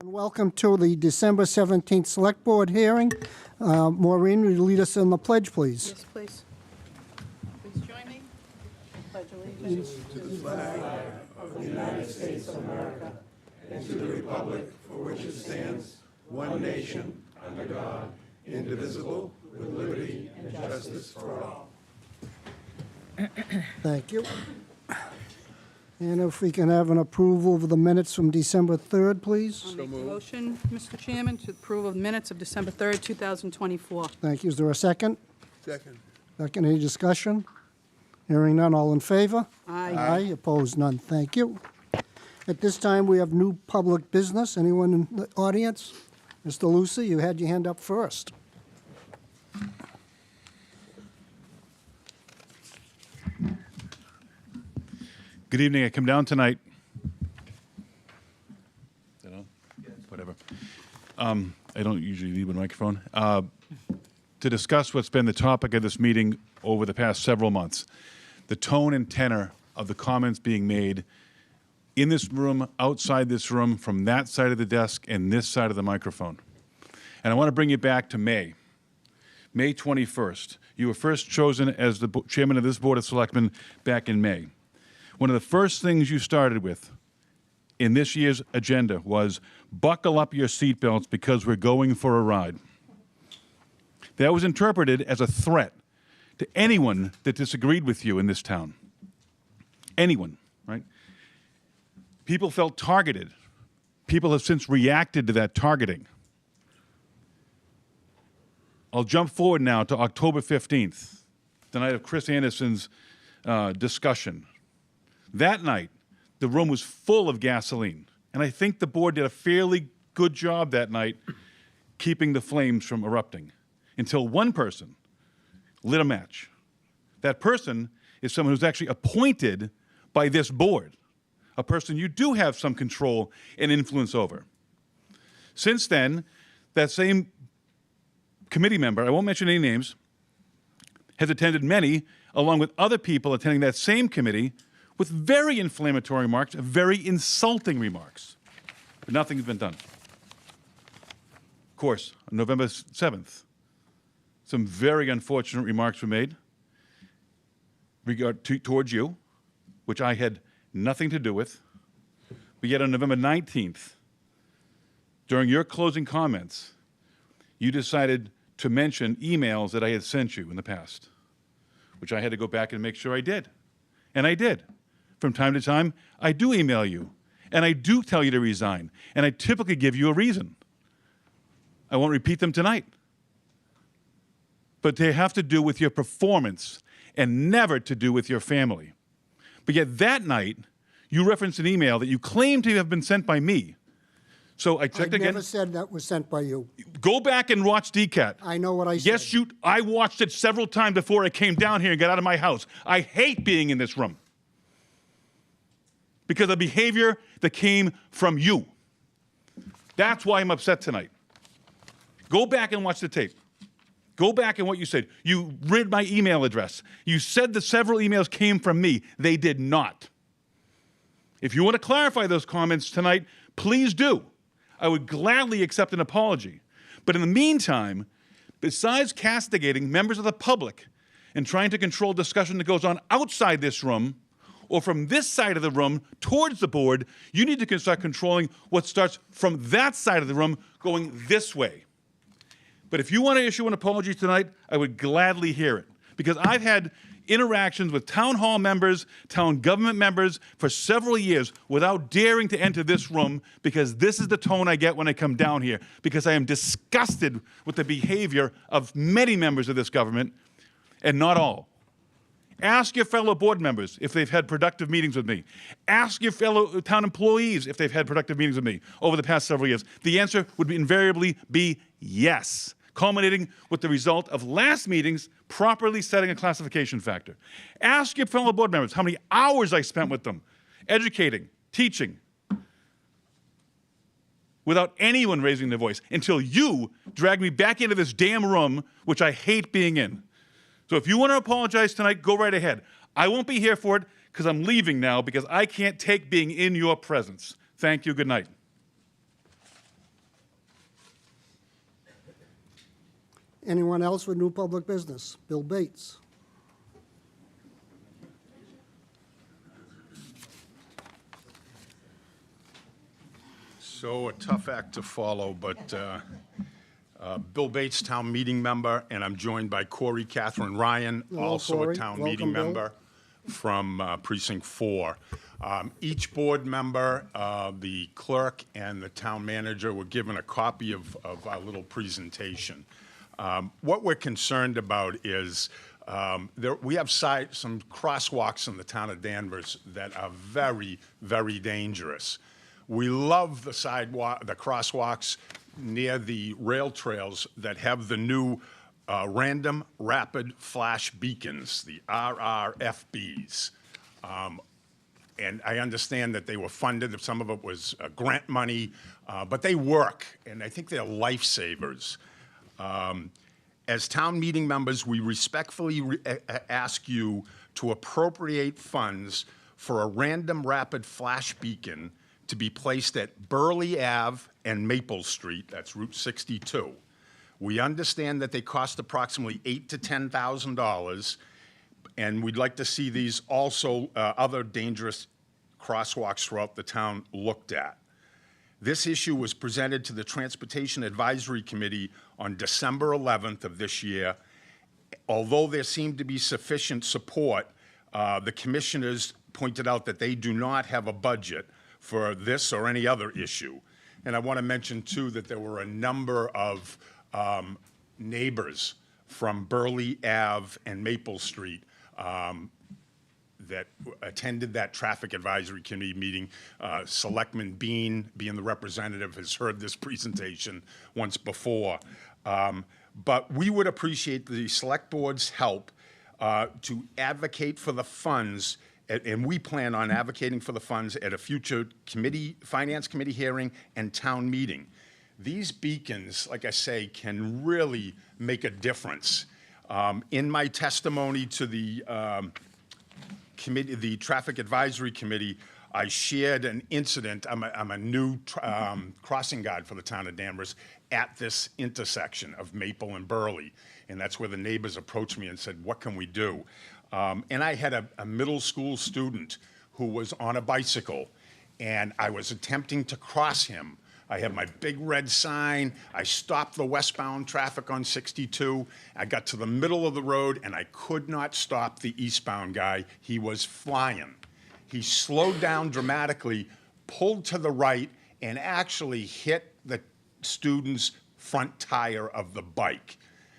Welcome to the December 17th Select Board hearing. Maureen, will you lead us in the pledge, please? Yes, please. Please join me. Pledge allegiance to the flag of the United States of America and to the republic for which it stands, one nation, under God, indivisible, with liberty and justice for all. Thank you. And if we can have an approval of the minutes from December 3rd, please? I'll make a motion, Mr. Chairman, to approve of minutes of December 3rd, 2024. Thank you. Is there a second? Second. Second, any discussion? Hearing none, all in favor? Aye. Aye, opposed, none. Thank you. At this time, we have new public business. Anyone in the audience? Mr. Lucy, you had your hand up first. Good evening. I come down tonight. Is that on? Whatever. I don't usually leave with a microphone. To discuss what's been the topic of this meeting over the past several months. The tone and tenor of the comments being made in this room, outside this room, from that side of the desk and this side of the microphone. And I want to bring you back to May 21st. You were first chosen as the chairman of this Board of Selectmen back in May. One of the first things you started with in this year's agenda was buckle up your seatbelts because we're going for a ride. That was interpreted as a threat to anyone that disagreed with you in this town. Anyone, right? People felt targeted. People have since reacted to that targeting. I'll jump forward now to October 15th, the night of Chris Anderson's discussion. That night, the room was full of gasoline, and I think the board did a fairly good job that night keeping the flames from erupting until one person lit a match. That person is someone who's actually appointed by this board, a person you do have some control and influence over. Since then, that same committee member, I won't mention any names, has attended many, along with other people attending that same committee, with very inflammatory remarks, very insulting remarks. But nothing's been done. Of course, on November 7th, some very unfortunate remarks were made towards you, which I had nothing to do with. But yet on November 19th, during your closing comments, you decided to mention emails that I had sent you in the past, which I had to go back and make sure I did. And I did. From time to time, I do email you, and I do tell you to resign, and I typically give you a reason. I won't repeat them tonight. But they have to do with your performance and never to do with your family. But yet that night, you referenced an email that you claim to have been sent by me. So I checked again. I never said that was sent by you. Go back and watch DCAT. I know what I said. Yes, I watched it several times before I came down here and got out of my house. I hate being in this room because of behavior that came from you. That's why I'm upset tonight. Go back and watch the tape. Go back and what you said. You read my email address. You said that several emails came from me. They did not. If you want to clarify those comments tonight, please do. I would gladly accept an apology. But in the meantime, besides castigating members of the public and trying to control discussion that goes on outside this room or from this side of the room towards the board, you need to start controlling what starts from that side of the room going this way. But if you want to issue an apology tonight, I would gladly hear it. Because I've had interactions with town hall members, town government members for several years without daring to enter this room because this is the tone I get when I come down here. Because I am disgusted with the behavior of many members of this government, and not all. Ask your fellow board members if they've had productive meetings with me. Ask your fellow town employees if they've had productive meetings with me over the past several years. The answer would invariably be yes, culminating with the result of last meeting's properly setting a classification factor. Ask your fellow board members how many hours I spent with them, educating, teaching, without anyone raising their voice, until you drag me back into this damn room, which I hate being in. So if you want to apologize tonight, go right ahead. I won't be here for it because I'm leaving now because I can't take being in your presence. Thank you. Good night. Anyone else with new public business? Bill Bates. So a tough act to follow, but Bill Bates, town meeting member, and I'm joined by Corey Catherine Ryan, Hello, also Corey. a town Welcome, meeting Bill. member from Precinct 4. Each board member, the clerk, and the town manager were given a copy of our little presentation. What we're concerned about is we have some crosswalks in the town of Danvers that are very, very dangerous. We love the crosswalks near the rail trails that have the new random rapid flash beacons, the RRFBs. And I understand that they were funded, some of it was grant money, but they work, and I think they're lifesavers. As town meeting members, we respectfully ask you to appropriate funds for a random rapid flash beacon to be placed at Beverly Ave and Maple Street, that's Route 62. We understand that they cost approximately $8,000 to $10,000, and we'd like to see these also other dangerous crosswalks throughout the town looked at. This issue was presented to the Transportation Advisory Committee on December 11th of this year. Although there seemed to be sufficient support, the commissioners pointed out that they do not have a budget for this or any other issue. And I want to mention, too, that there were a number of neighbors from Beverly Ave and Maple Street that attended that traffic advisory committee meeting. Selectman Bean, being the representative, has heard this presentation once before. But we would appreciate the select board's help to advocate for the funds, and we plan on advocating for the funds at a future finance committee hearing and town meeting. These beacons, like I say, can really make a difference. In my testimony to the Traffic Advisory Committee, I shared an incident. I'm a new crossing guard for the town of Danvers at this intersection of Maple and Burley. And that's where the neighbors approached me and said, what can we do? And I had a middle school student who was on a bicycle, and I was attempting to cross him. I had my big red sign. I stopped the westbound traffic on 62. I got to the middle of the road, and I could not stop the eastbound guy. He was flying. He slowed down dramatically, pulled to the right, and actually hit the student's front tire of the bike.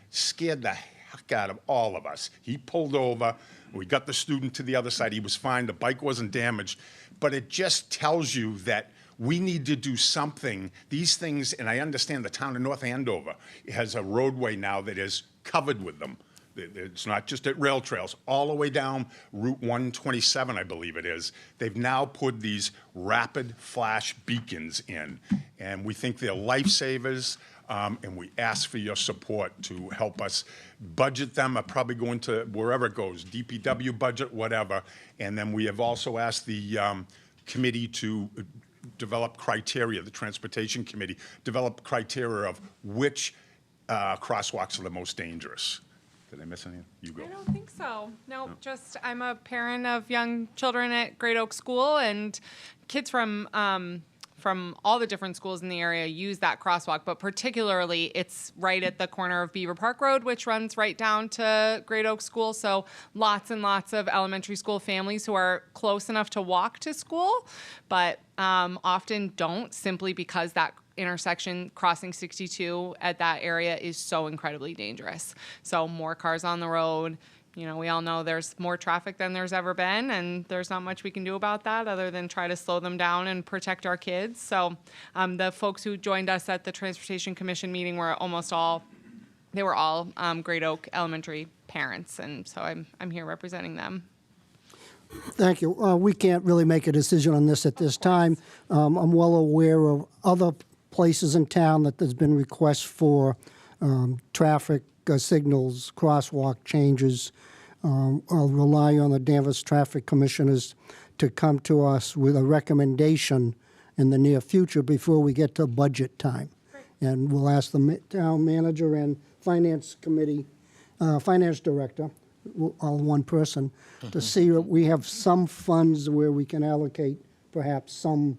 Scared the heck out of all of us. He pulled over. We got the student to the other side. He was fine. The bike wasn't damaged. But it just tells you that we need to do something. These things, and I understand the town of North Andover has a roadway now that is covered with them. It's not just at rail trails, all the way down Route 127, I believe it is. They've now put these rapid flash beacons in, and we think they're lifesavers, and we ask for your support to help us budget them. I'm probably going to wherever it goes, DPW budget, whatever. And then we have also asked the committee to develop criteria, the Transportation Committee, develop criteria of which crosswalks are the most dangerous. Did I miss anything? You go. I don't think so. No, just I'm a parent of young children at Great Oak School, and kids from all the different schools in the area use that crosswalk, but particularly it's right at the corner of Beaver Park Road, which runs right down to Great Oak School. So lots and lots of elementary school families who are close enough to walk to school, but often don't, simply because that intersection crossing 62 at that area is so incredibly dangerous. So more cars on the road. You know, we all know there's more traffic than there's ever been, and there's not much we can do about that other than try to slow them down and protect our kids. So the folks who joined us at the Transportation Commission meeting were all Great Oak Elementary parents, and so I'm here representing them. Thank you. We can't really make a decision on this at this time. I'm well aware of other places in town that there's been requests for traffic signals, crosswalk changes. I'll rely on the Danvers Traffic Commissioners to come to us with a recommendation in the near future before we get to budget time. Great. And we'll ask the town manager and finance committee, finance director, all one person, to see that we have some funds where we can allocate perhaps some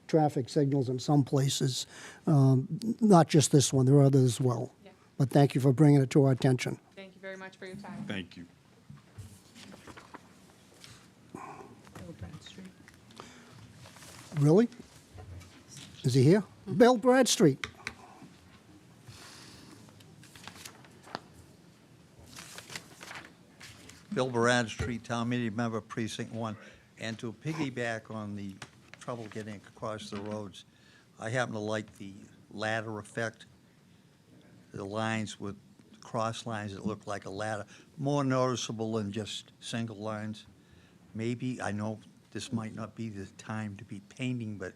traffic signals in some places. Not just this one, there are others as well. Yeah. But thank you for bringing it to our attention. Thank you very much for your time. Thank you. Really? Is he here? Bill Bradstreet. Bill Bradstreet, Town Meeting Member, Precinct 1. And to piggyback on the trouble getting across the roads, I happen to like the ladder effect, the lines with cross lines that look like a ladder, more noticeable than just single lines. Maybe, I know this might not be the time to be painting, but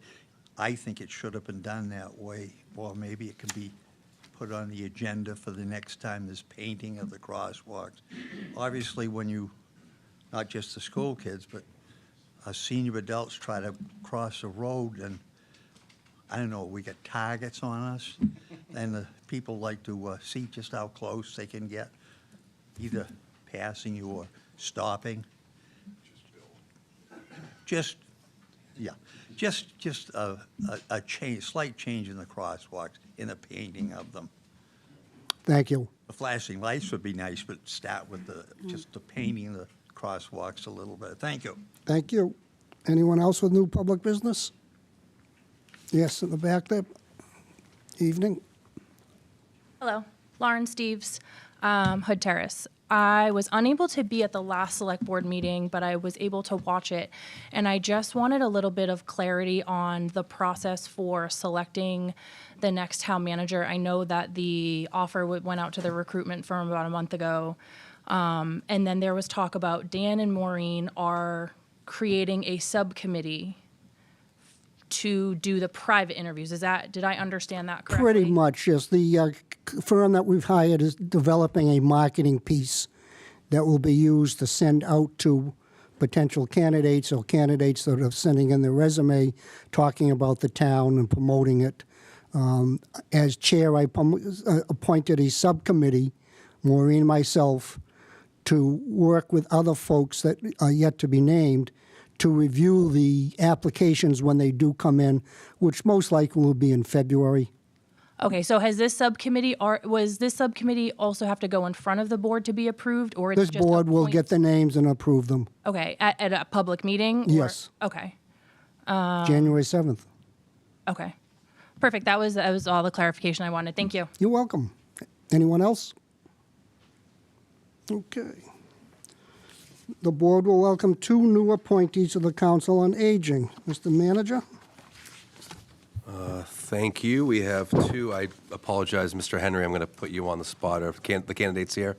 I think it should have been done that way. Or maybe it can be put on the agenda for the next time there's painting of the crosswalks. Obviously, when you, not just the school kids, but senior adults try to cross a road, and I don't know, we get targets on us, and the people like to see just how close they can get, either passing you or stopping. Just a change, slight change in the crosswalks, in the painting of them. Thank you. The flashing lights would be nice, but start with just the painting of the crosswalks a little bit. Thank you. Thank you. Anyone else with new public business? Yes, in the back there. Evening. Hello, Lauren Steves, Hood Terrace. I was unable to be at the last select board meeting, but I was able to watch it. And I just wanted a little bit of clarity on the process for selecting the next town manager. I know that the offer went out to the recruitment firm about a month ago. And then there was talk about Dan and Maureen are creating a subcommittee to do the private interviews. Did I understand that correctly? Pretty much, yes. The firm that we've hired is developing a marketing piece that will be used to send out to potential candidates or candidates that are sending in their resume, talking about the town and promoting it. As chair, I appointed a subcommittee, Maureen and myself, to work with other folks that are yet to be named to review the applications when they do come in, which most likely will be in February. Okay, so has this subcommittee, or was this subcommittee also have to go in front of the board to be approved, or it's This just board will appoint- get the names and approve them. Okay, at a public meeting? or- Yes. Okay, January 7th. okay. Perfect, that was all the clarification I wanted. Thank you. You're welcome. Anyone else? Okay. The board will welcome two new appointees to the Council on Aging. Mr. Manager? Thank you. We have two. I apologize, Mr. Henry. I'm going to put you on the spot. Are the candidates here?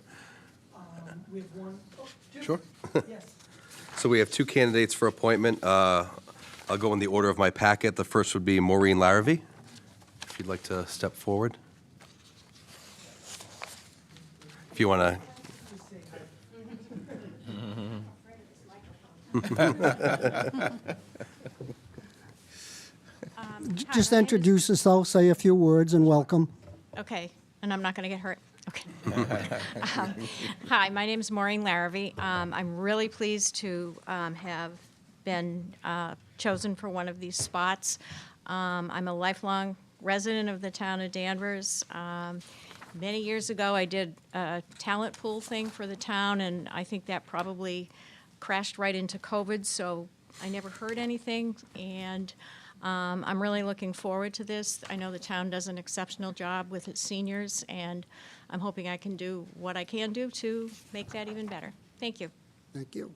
We have one. Sure. Yes. So we have two candidates for appointment. I'll go in the order of my packet. The first would be Maureen Larrabee. If you'd like to step forward. If you want to. Just introduce yourself, say a few words, and welcome. Okay, and I'm not going to get hurt. Okay. Hi, my name is Maureen Larrabee. I'm really pleased to have been chosen for one of these spots. I'm a lifelong resident of the town of Danvers. Many years ago, I did a talent pool thing for the town, and I think that probably crashed right into COVID, so I never heard anything, and I'm really looking forward to this. I know the town does an exceptional job with its seniors, and I'm hoping I can do what I can do to make that even better. Thank you. Thank you.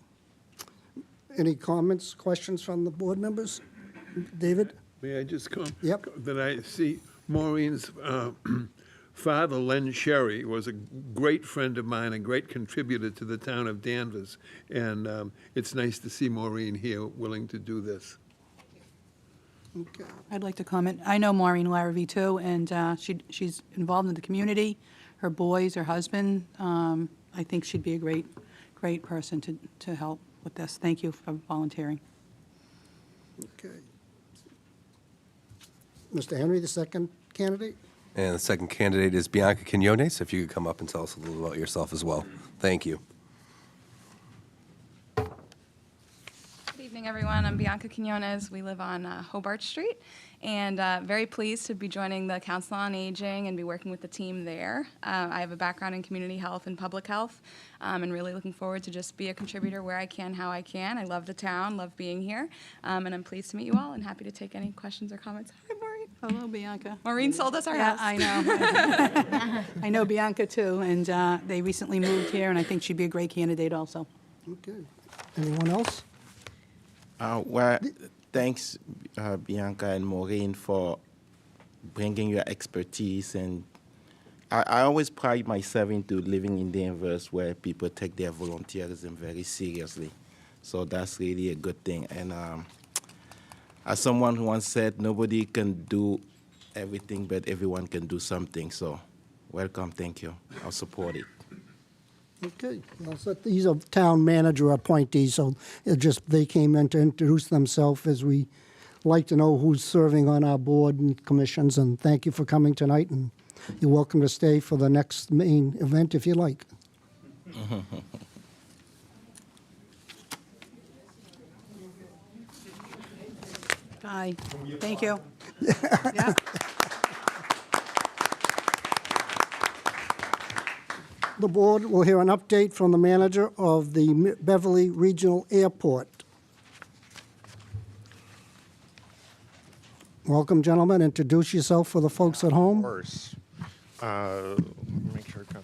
Any comments, questions from the board members? David? May I just come? Yep. That I see Maureen's father, Len Sherry, was a great friend of mine, a great contributor to the town of Danvers. And it's nice to see Maureen here willing to do this. Okay. I'd like to comment. I know Maureen Larrabee, too, and she's involved in the community. Her boys, her husband, I think she'd be a great person to help with this. Thank you for volunteering. Okay. Mr. Henry, the second candidate? And the second candidate is Bianca Quinones. If you could come up and tell us a little about yourself as well. Thank you. Good evening, everyone. I'm Bianca Quinones. We live on Hobart Street, and very pleased to be joining the Council on Aging and be working with the team there. I have a background in community health and public health, and really looking forward to just be a contributor where I can, how I can. I love the town, love being here, and I'm pleased to meet you all and happy to take any questions or comments. Hi, Maureen. Hello, Bianca. Maureen sold us our Yeah, house. I know. I know Bianca, too, and they recently moved here, and I think she'd be a great candidate also. Okay. Anyone else? Well, thanks, Bianca and Maureen, for bringing your expertise. And I always pride myself into living in Danvers where people take their volunteerism very seriously. So that's really a good thing. And as someone who once said, nobody can do everything, but everyone can do something. So welcome, thank you. I'll support it. Okay. Well, so these are town manager appointees, so they came in to introduce themselves, as we like to know who's serving on our board and commissions. And thank you for coming tonight, and you're welcome to stay for the next main event if you like. Bye. Thank you. Yeah. The board will hear an update from the manager of the Beverly Regional Airport. Welcome, gentlemen. Introduce yourself for the folks at home. Of course. Make sure I got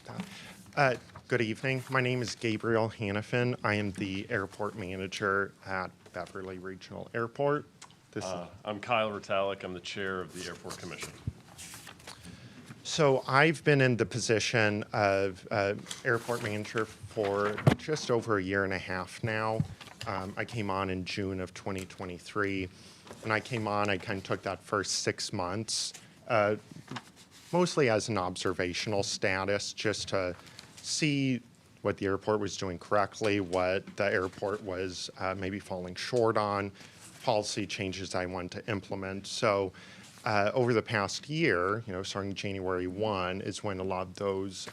that. Good evening. My name is Gabriel Hannafin. I am the airport manager at Beverly Regional Airport. I'm Kyle Ritalik. I'm the chair of the Airport Commission. So I've been in the position of airport manager for just over a year and a half now. I came on in June of 2023. When I came on, I kind of took that first 6 months, mostly as an observational status, just to see what the airport was doing correctly, what the airport was maybe falling short on, policy changes I wanted to implement. So over the past year, starting January 1 is when a lot of those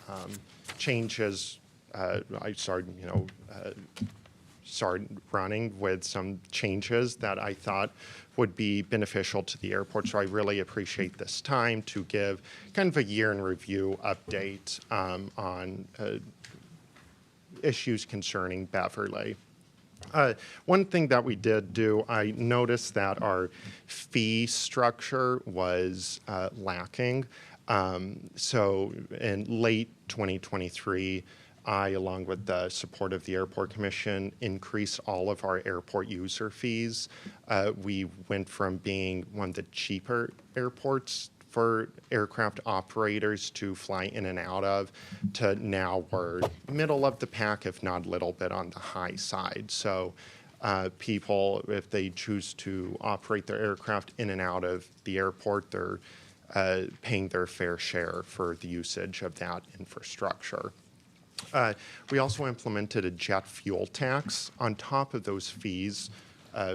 changes, I started, started running with some changes that I thought would be beneficial to the airport. So I really appreciate this time to give kind of a year in review update on issues concerning Beverly. One thing that we did do, I noticed that our fee structure was lacking. So in late 2023, I, along with the support of the Airport Commission, increased all of our airport user fees. We went from being one of the cheaper airports for aircraft operators to fly in and out of, to now we're middle of the pack, if not a little bit on the high side. So people, if they choose to operate their aircraft in and out of the airport, they're paying their fair share for the usage of that infrastructure. We also implemented a jet fuel tax on top of those fees,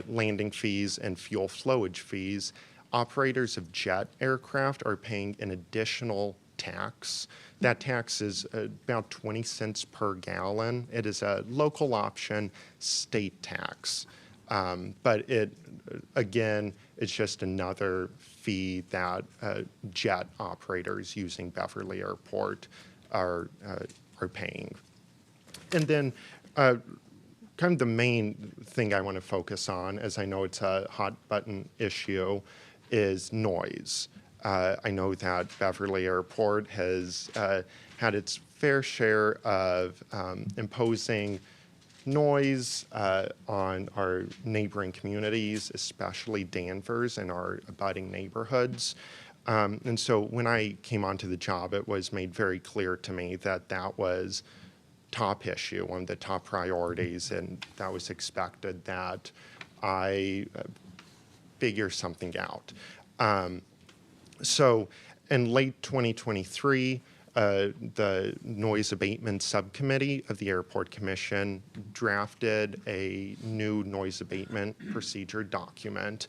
landing fees and fuel flowage fees. Operators of jet aircraft are paying an additional tax. That tax is about 20 cents per gallon. It is a local option state tax. But again, it's just another fee that jet operators using Beverly Airport are paying. And then kind of the main thing I want to focus on, as I know it's a hot button issue, is noise. I know that Beverly Airport has had its fair share of imposing noise on our neighboring communities, especially Danvers and our abutting neighborhoods. And so when I came onto the job, it was made very clear to me that that was top issue, one of the top priorities, and that was expected that I figure something out. So in late 2023, the Noise Abatement Subcommittee of the Airport Commission drafted a new noise abatement procedure document.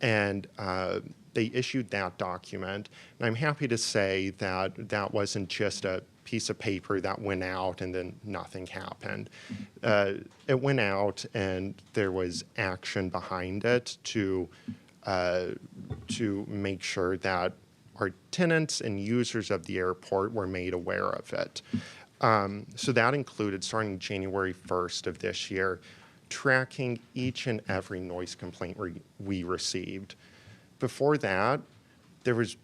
And they issued that document. And I'm happy to say that that wasn't just a piece of paper that went out and then nothing happened. It went out and there was action behind it to make sure that our tenants and users of the airport were made aware of it. So that included, starting January 1st of this year, tracking each and every noise complaint we received. Before that, there was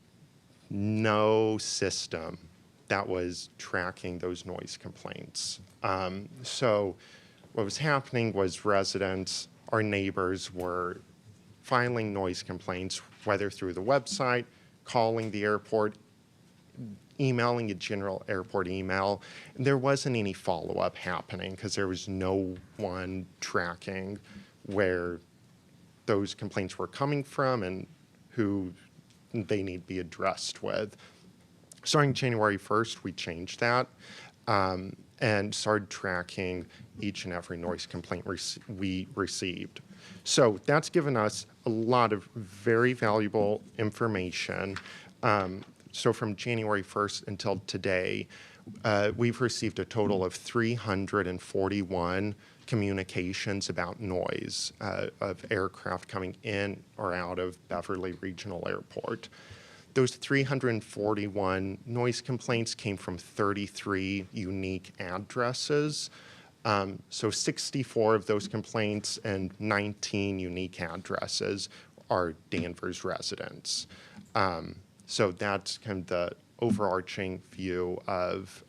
no system that was tracking those noise complaints. So what was happening was residents, our neighbors, were filing noise complaints, whether through the website, calling the airport, emailing a general airport email, and there wasn't any follow-up happening because there was no one tracking where those complaints were coming from and who they need to be addressed with. Starting January 1st, we changed that and started tracking each and every noise complaint we received. So that's given us a lot of very valuable information. So from January 1st until today, we've received a total of 341 communications about noise of aircraft coming in or out of Beverly Regional Airport. Those 341 noise complaints came from 33 unique addresses. So 64 of those complaints and 19 unique addresses are Danvers residents. So that's kind of the overarching view of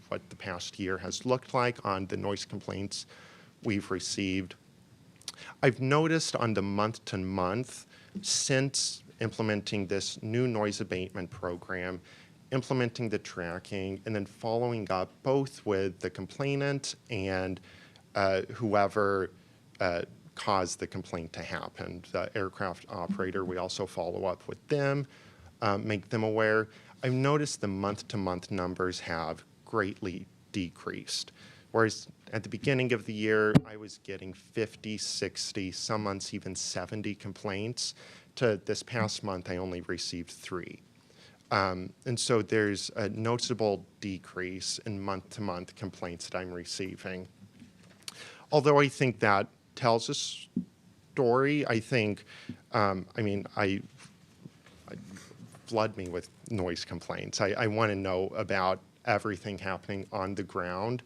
what the past year has looked like on the noise complaints we've received. I've noticed on the month-to-month, since implementing this new noise abatement program, implementing the tracking, and then following up both with the complainant and whoever caused the complaint to happen. The aircraft operator, we also follow up with them, make them aware. I've noticed the month-to-month numbers have greatly decreased. Whereas at the beginning of the year, I was getting 50, 60, some months even 70 complaints. To this past month, I only received 3. And so there's a noticeable decrease in month-to-month complaints that I'm receiving. Although I think that tells a story, I think, I flood me with noise complaints. I want to know about everything happening on the ground.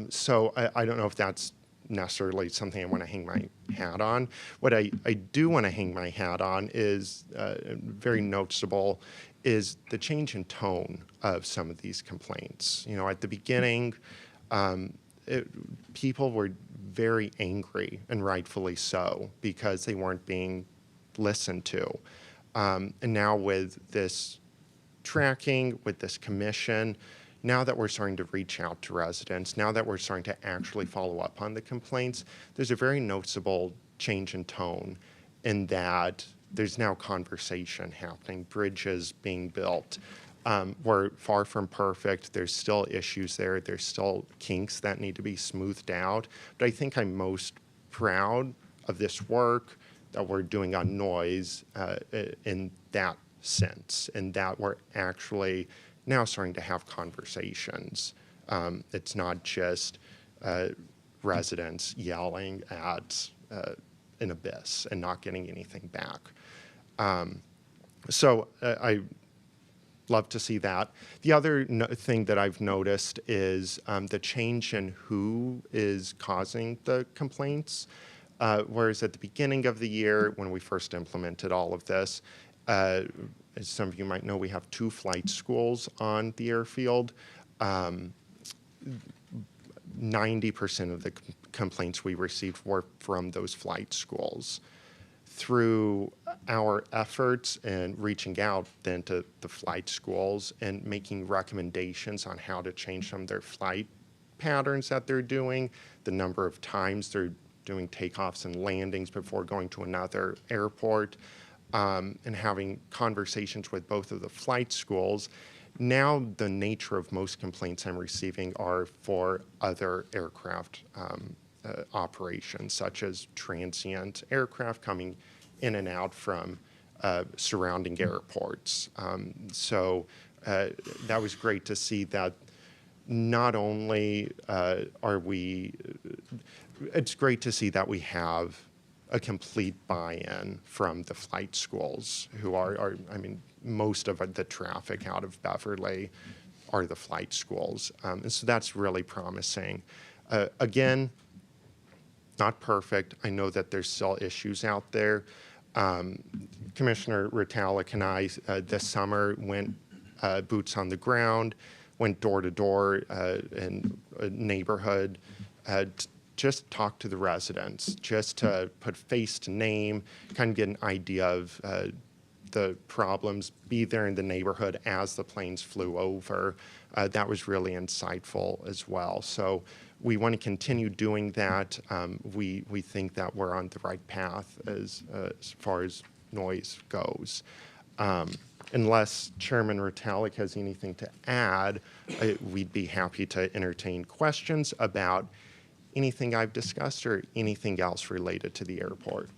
So I don't know if that's necessarily something I want to hang my hat on. What I do want to hang my hat on is very noticeable is the change in tone of some of these complaints. You know, at the beginning, people were very angry, and rightfully so, because they weren't being listened to. And now with this tracking, with this commission, now that we're starting to reach out to residents, now that we're starting to actually follow up on the complaints, there's a very noticeable change in tone in that there's now conversation happening, bridges being built. We're far from perfect. There's still issues there. There's still kinks that need to be smoothed out. But I think I'm most proud of this work that we're doing on noise in that sense, and that we're actually now starting to have conversations. It's not just residents yelling at an abyss and not getting anything back. So I love to see that. The other thing that I've noticed is the change in who is causing the complaints. Whereas at the beginning of the year, when we first implemented all of this, as some of you might know, we have 2 flight schools on the airfield. 90% of the complaints we received were from those flight schools. Through our efforts and reaching out then to the flight schools and making recommendations on how to change some of their flight patterns that they're doing, the number of times they're doing takeoffs and landings before going to another airport, and having conversations with both of the flight schools. Now the nature of most complaints I'm receiving are for other aircraft operations, such as transient aircraft coming in and out from surrounding airports. So that was great to see that not only it's great to see that we have a complete buy-in from the flight schools who are I mean, most of the traffic out of Beverly are the flight schools. And so that's really promising. Again, not perfect. I know that there's still issues out there. Commissioner Ritalik and I this summer went boots on the ground, went door to door in a neighborhood, just talk to the residents, just to put face to name, kind of get an idea of the problems, be there in the neighborhood as the planes flew over. That was really insightful as well. So we want to continue doing that. We think that we're on the right path as far as noise goes. Unless Chairman Ritalik has anything to add, we'd be happy to entertain questions about anything I've discussed or anything else related to the airport.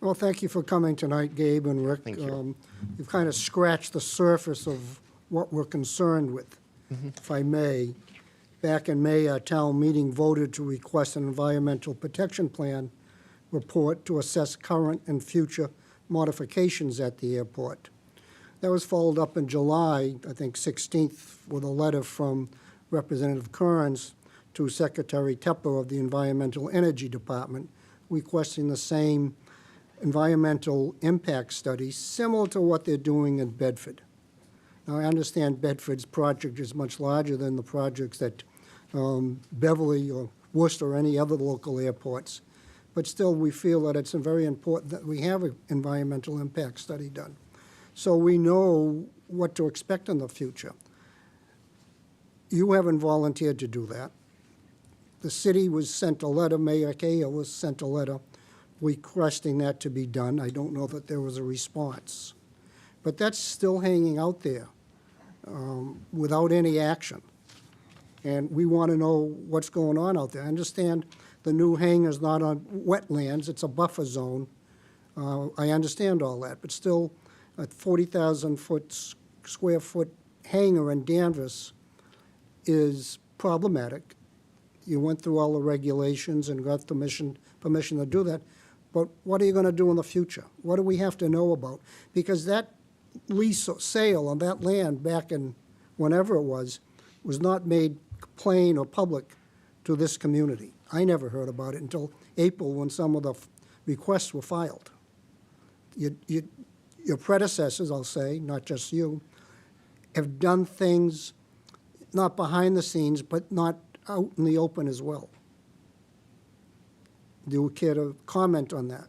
Well, thank you for coming tonight, Gabe and Rick. Thank you. You've kind of scratched the surface of what we're concerned with, if I may. Back in May, our town meeting voted to request an environmental protection plan report to assess current and future modifications at the airport. That was followed up in July, I think 16th, with a letter from Representative Kearns to Secretary Tepper of the Environmental Energy Department, requesting the same environmental impact study, similar to what they're doing in Bedford. Now, I understand Bedford's project is much larger than the projects that Beverly or Worcester or any other local airports, but still we feel that it's very important that we have an environmental impact study done, so we know what to expect in the future. You haven't volunteered to do that. The city was sent a letter, Mayor Cahill was sent a letter requesting that to be done. I don't know that there was a response. But that's still hanging out there without any action. And we want to know what's going on out there. I understand the new hangar's not on wetlands, it's a buffer zone. I understand all that, but still a 40,000 square foot hangar in Danvers is problematic. You went through all the regulations and got permission to do that, but what are you going to do in the future? What do we have to know about? Because that lease or sale on that land back in whenever it was not made plain or public to this community. I never heard about it until April when some of the requests were filed. Your predecessors, I'll say, not just you, have done things not behind the scenes, but not out in the open as well. Do you care to comment on that?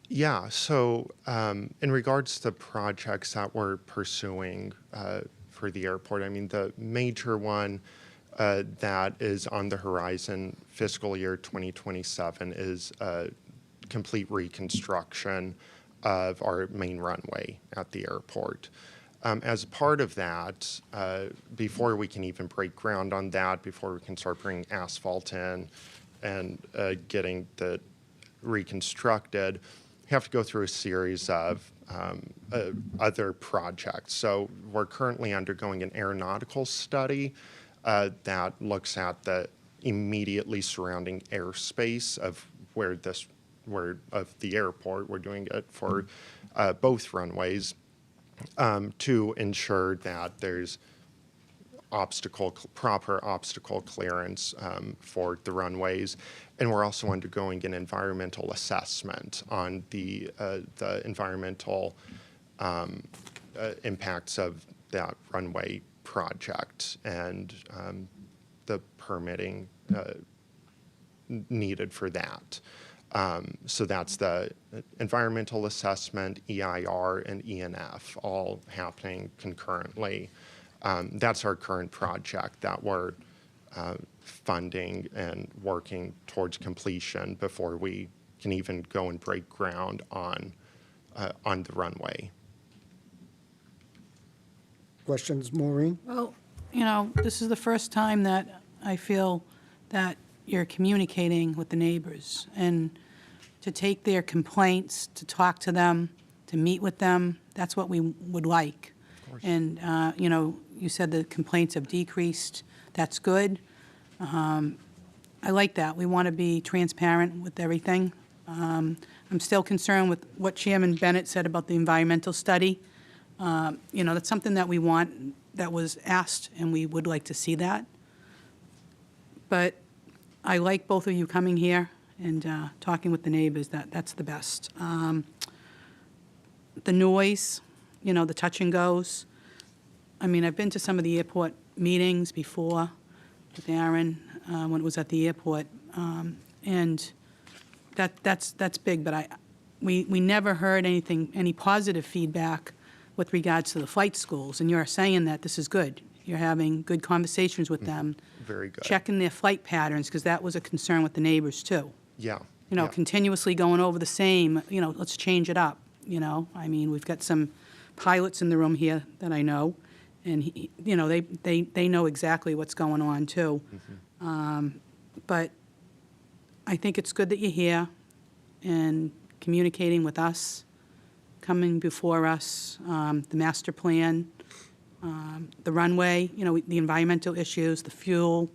Yeah, so in regards to projects that we're pursuing for the airport, I mean, the major one that is on the horizon, fiscal year 2027, is complete reconstruction of our main runway at the airport. As part of that, before we can even break ground on that, before we can start bringing asphalt in and getting the reconstructed, we have to go through a series of other projects. So we're currently undergoing an aeronautical study that looks at the immediately surrounding airspace of of the airport. We're doing it for both runways to ensure that there's proper obstacle clearance for the runways. And we're also undergoing an environmental assessment on the environmental impacts of that runway project and the permitting needed for that. So that's the environmental assessment, EIR, and ENF, all happening concurrently. That's our current project that we're funding and working towards completion before we can even go and break ground on the runway. Questions, Maureen? Well, this is the first time that I feel that you're communicating with the neighbors and to take their complaints, to talk to them, to meet with them. That's what we would like. And, you know, you said the complaints have decreased. That's good. I like that. We want to be transparent with everything. I'm still concerned with what Chairman Bennett said about the environmental study. You know, that's something that we want, that was asked, and we would like to see that. But I like both of you coming here and talking with the neighbors. That's the best. The noise, you know, the touch and goes. I mean, I've been to some of the airport meetings before with Aaron when it was at the airport, and that's big. But we never heard any positive feedback with regards to the flight schools. And you're saying that this is good. You're having good conversations with them. Very good. Checking their flight patterns, because that was a concern with the neighbors too. Yeah. You know, yeah. continuously going over the same, you know, let's change it up, you know? I mean, we've got some pilots in the room here that I know, and, you know, they know exactly what's going on, too. But I think it's good that you're here and communicating with us, coming before us, the master plan, the runway, you know, the environmental issues, the fuel,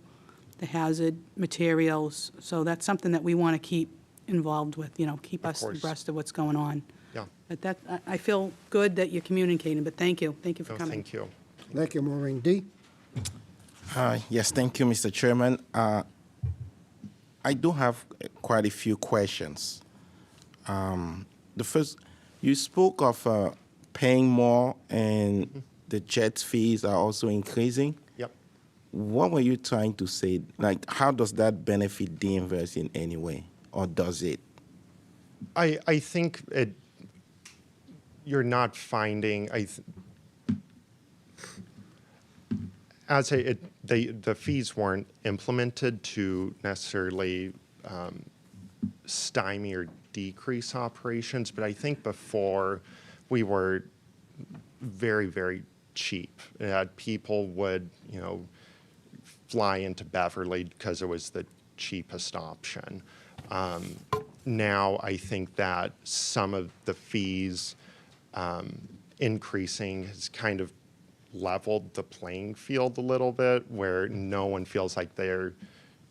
the hazard materials. So that's something that we want to keep involved with, you know, keep us course. abreast of what's going on. Yeah. But I feel good that you're communicating, but thank you. Thank you for No, coming. thank you. Thank you, Maureen. Dee? Yes, thank you, Mr. Chairman. I do have quite a few questions. The first, you spoke of paying more and the jet fees are also increasing. Yep. What were you trying to say? Like, how does that benefit Danvers in any way, or does it? I think you're not finding, the fees weren't implemented to necessarily stymie or decrease operations, but I think before we were very, very cheap. People would, you know, fly into Beverly because it was the cheapest option. Now I think that some of the fees increasing has kind of leveled the playing field a little bit, where no one feels like they're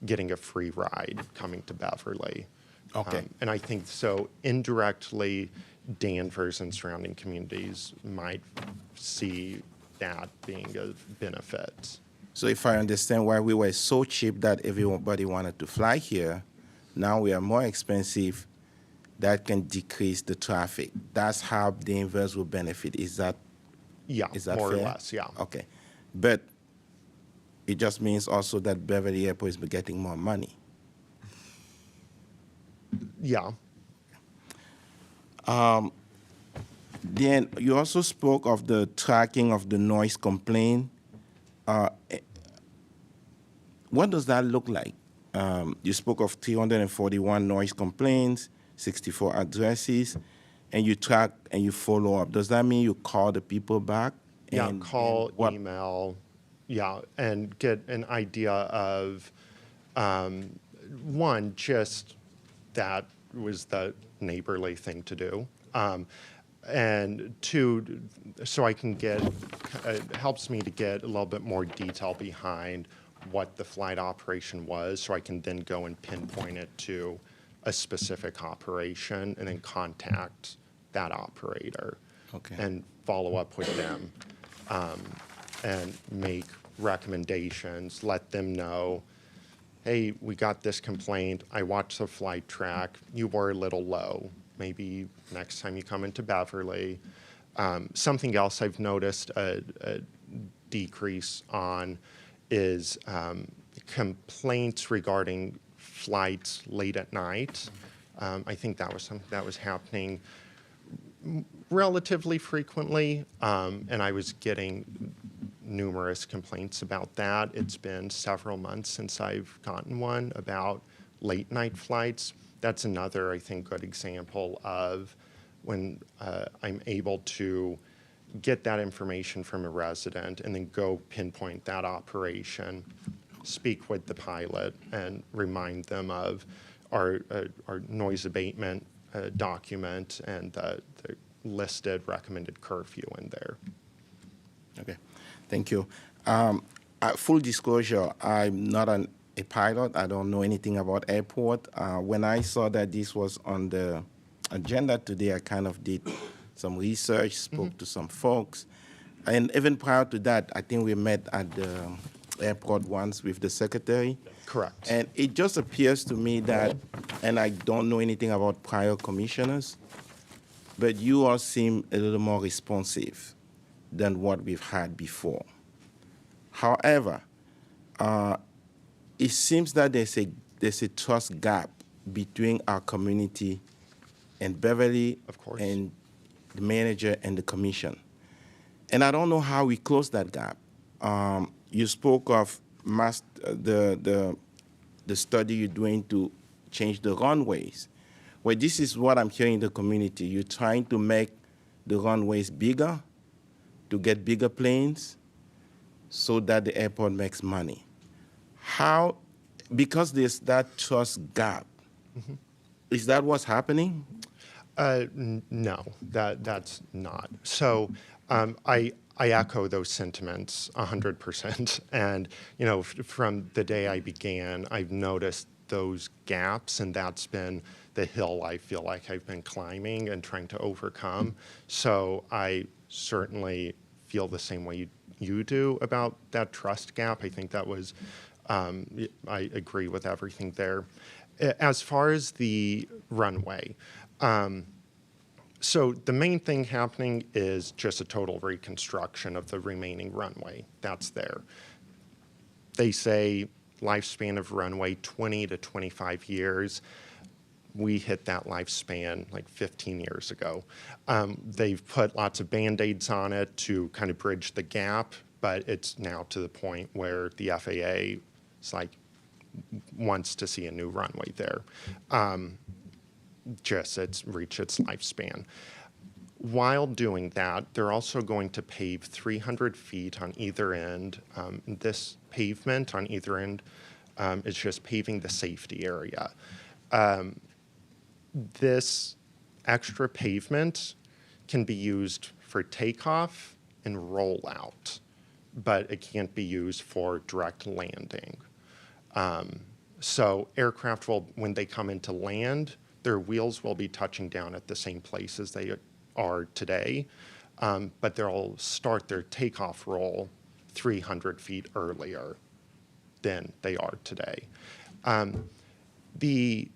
getting a free ride coming to Beverly. Okay. And I think so indirectly, Danvers and surrounding communities might see that being a benefit. So if I understand why we were so cheap that everybody wanted to fly here, now we are more expensive, that can decrease the traffic. That's how Danvers will benefit. Is that Yeah, is that more fair? or less, yeah. Okay. But it just means also that Beverly Airport is getting more money. Yeah. Then you also spoke of the tracking of the noise complaint. What does that look like? You spoke of 341 noise complaints, 64 addresses, and you track and you follow up. Does that mean you call the people back? Yeah, and call, what- email, yeah, and get an idea of, one, just that was the neighborly thing to do. And two, so I can get, it helps me to get a little bit more detail behind what the flight operation was, so I can then go and pinpoint it to a specific operation and then contact that operator. Okay. And follow up with them, and make recommendations, let them know, hey, we got this complaint, I watched the flight track, you were a little low. Maybe next time you come into Beverly. Something else I've noticed a decrease on is complaints regarding flights late at night. I think that was something that was happening relatively frequently, and I was getting numerous complaints about that. It's been several months since I've gotten one about late night flights. That's another, I think, good example of when I'm able to get that information from a resident and then go pinpoint that operation, speak with the pilot, and remind them of our noise abatement document and the listed recommended curfew in there. Okay, thank you. Full disclosure, I'm not a pilot. I don't know anything about airport. When I saw that this was on the agenda today, I kind of did some research, spoke to some folks. And even prior to that, I think we met at the airport once with the secretary. Correct. And it just appears to me that, and I don't know anything about prior commissioners, but you all seem a little more responsive than what we've had before. However, it seems that there's a trust gap between our community and Beverly, Of course. and the manager and the commission. And I don't know how we close that gap. You spoke of the study you're doing to change the runways. Well, this is what I'm hearing in the community. You're trying to make the runways bigger, to get bigger planes, so that the airport makes money. How, because there's that trust gap, is that what's happening? No, that's not. So I echo those sentiments 100%. And, from the day I began, I've noticed those gaps, and that's been the hill I feel like I've been climbing and trying to overcome. So I certainly feel the same way you do about that trust gap. I think that was, I agree with everything there. As far as the runway, so the main thing happening is just a total reconstruction of the remaining runway that's there. They say lifespan of runway 20 to 25 years. We hit that lifespan like 15 years ago. They've put lots of Band-Aids on it to kind of bridge the gap, but it's now to the point where the FAA is like, wants to see a new runway there. It's reached its lifespan. While doing that, they're also going to pave 300 feet on either end. This pavement on either end is just paving the safety area. This extra pavement can be used for takeoff and rollout, but it can't be used for direct landing. So aircraft will, when they come into land, their wheels will be touching down at the same place as they are today, but they'll start their takeoff roll 300 feet earlier than they are today. The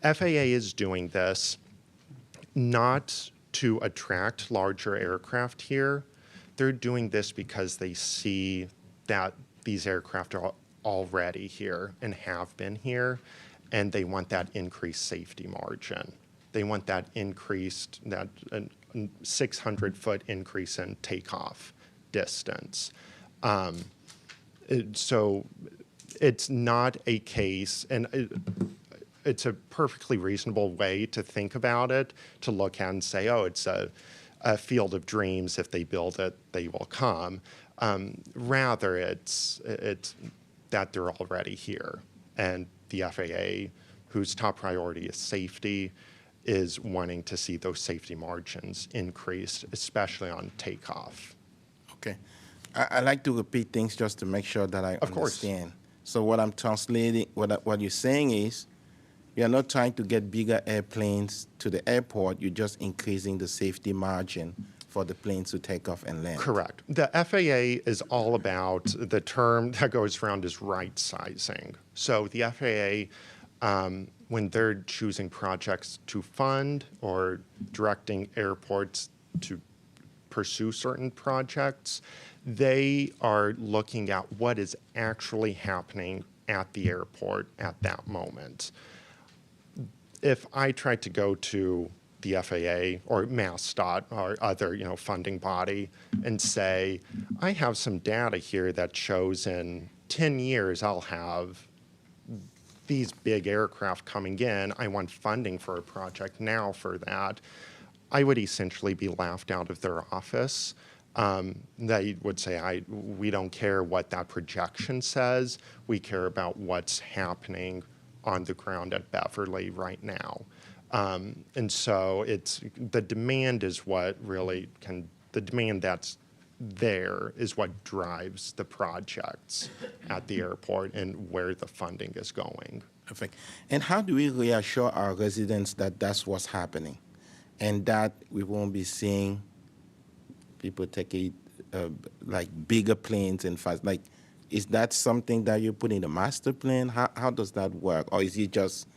FAA is doing this not to attract larger aircraft here. They're doing this because they see that these aircraft are already here and have been here, and they want that increased safety margin. They want that increased, that 600-foot increase in takeoff distance. So it's not a case, and it's a perfectly reasonable way to think about it, to look at and say, oh, it's a field of dreams. If they build it, they will come. Rather, it's that they're already here. And the FAA, whose top priority is safety, is wanting to see those safety margins increased, especially on takeoff. Okay. I like to repeat things just to make sure that I understand. So what I'm translating, what you're saying is, you're not trying to get bigger airplanes to the airport, you're just increasing the safety margin for the planes to take off and land. Correct. The FAA is all about, the term that goes around is right sizing. So the FAA, when they're choosing projects to fund or directing airports to pursue certain projects, they are looking at what is actually happening at the airport at that moment. If I tried to go to the FAA or MassDOT or other funding body and say, I have some data here that shows in 10 years I'll have these big aircraft coming in, I want funding for a project now for that, I would essentially be laughed out of their office. They would say, we don't care what that projection says, we care about what's happening on the ground at Beverly right now. And so it's the demand is what really the demand that's there is what drives the projects at the airport and where the funding is going. Perfect. And how do we reassure our residents that that's what's happening and that we won't be seeing people take like bigger planes and fast? Like, is that something that you put in the master plan? How does that work? Or is it just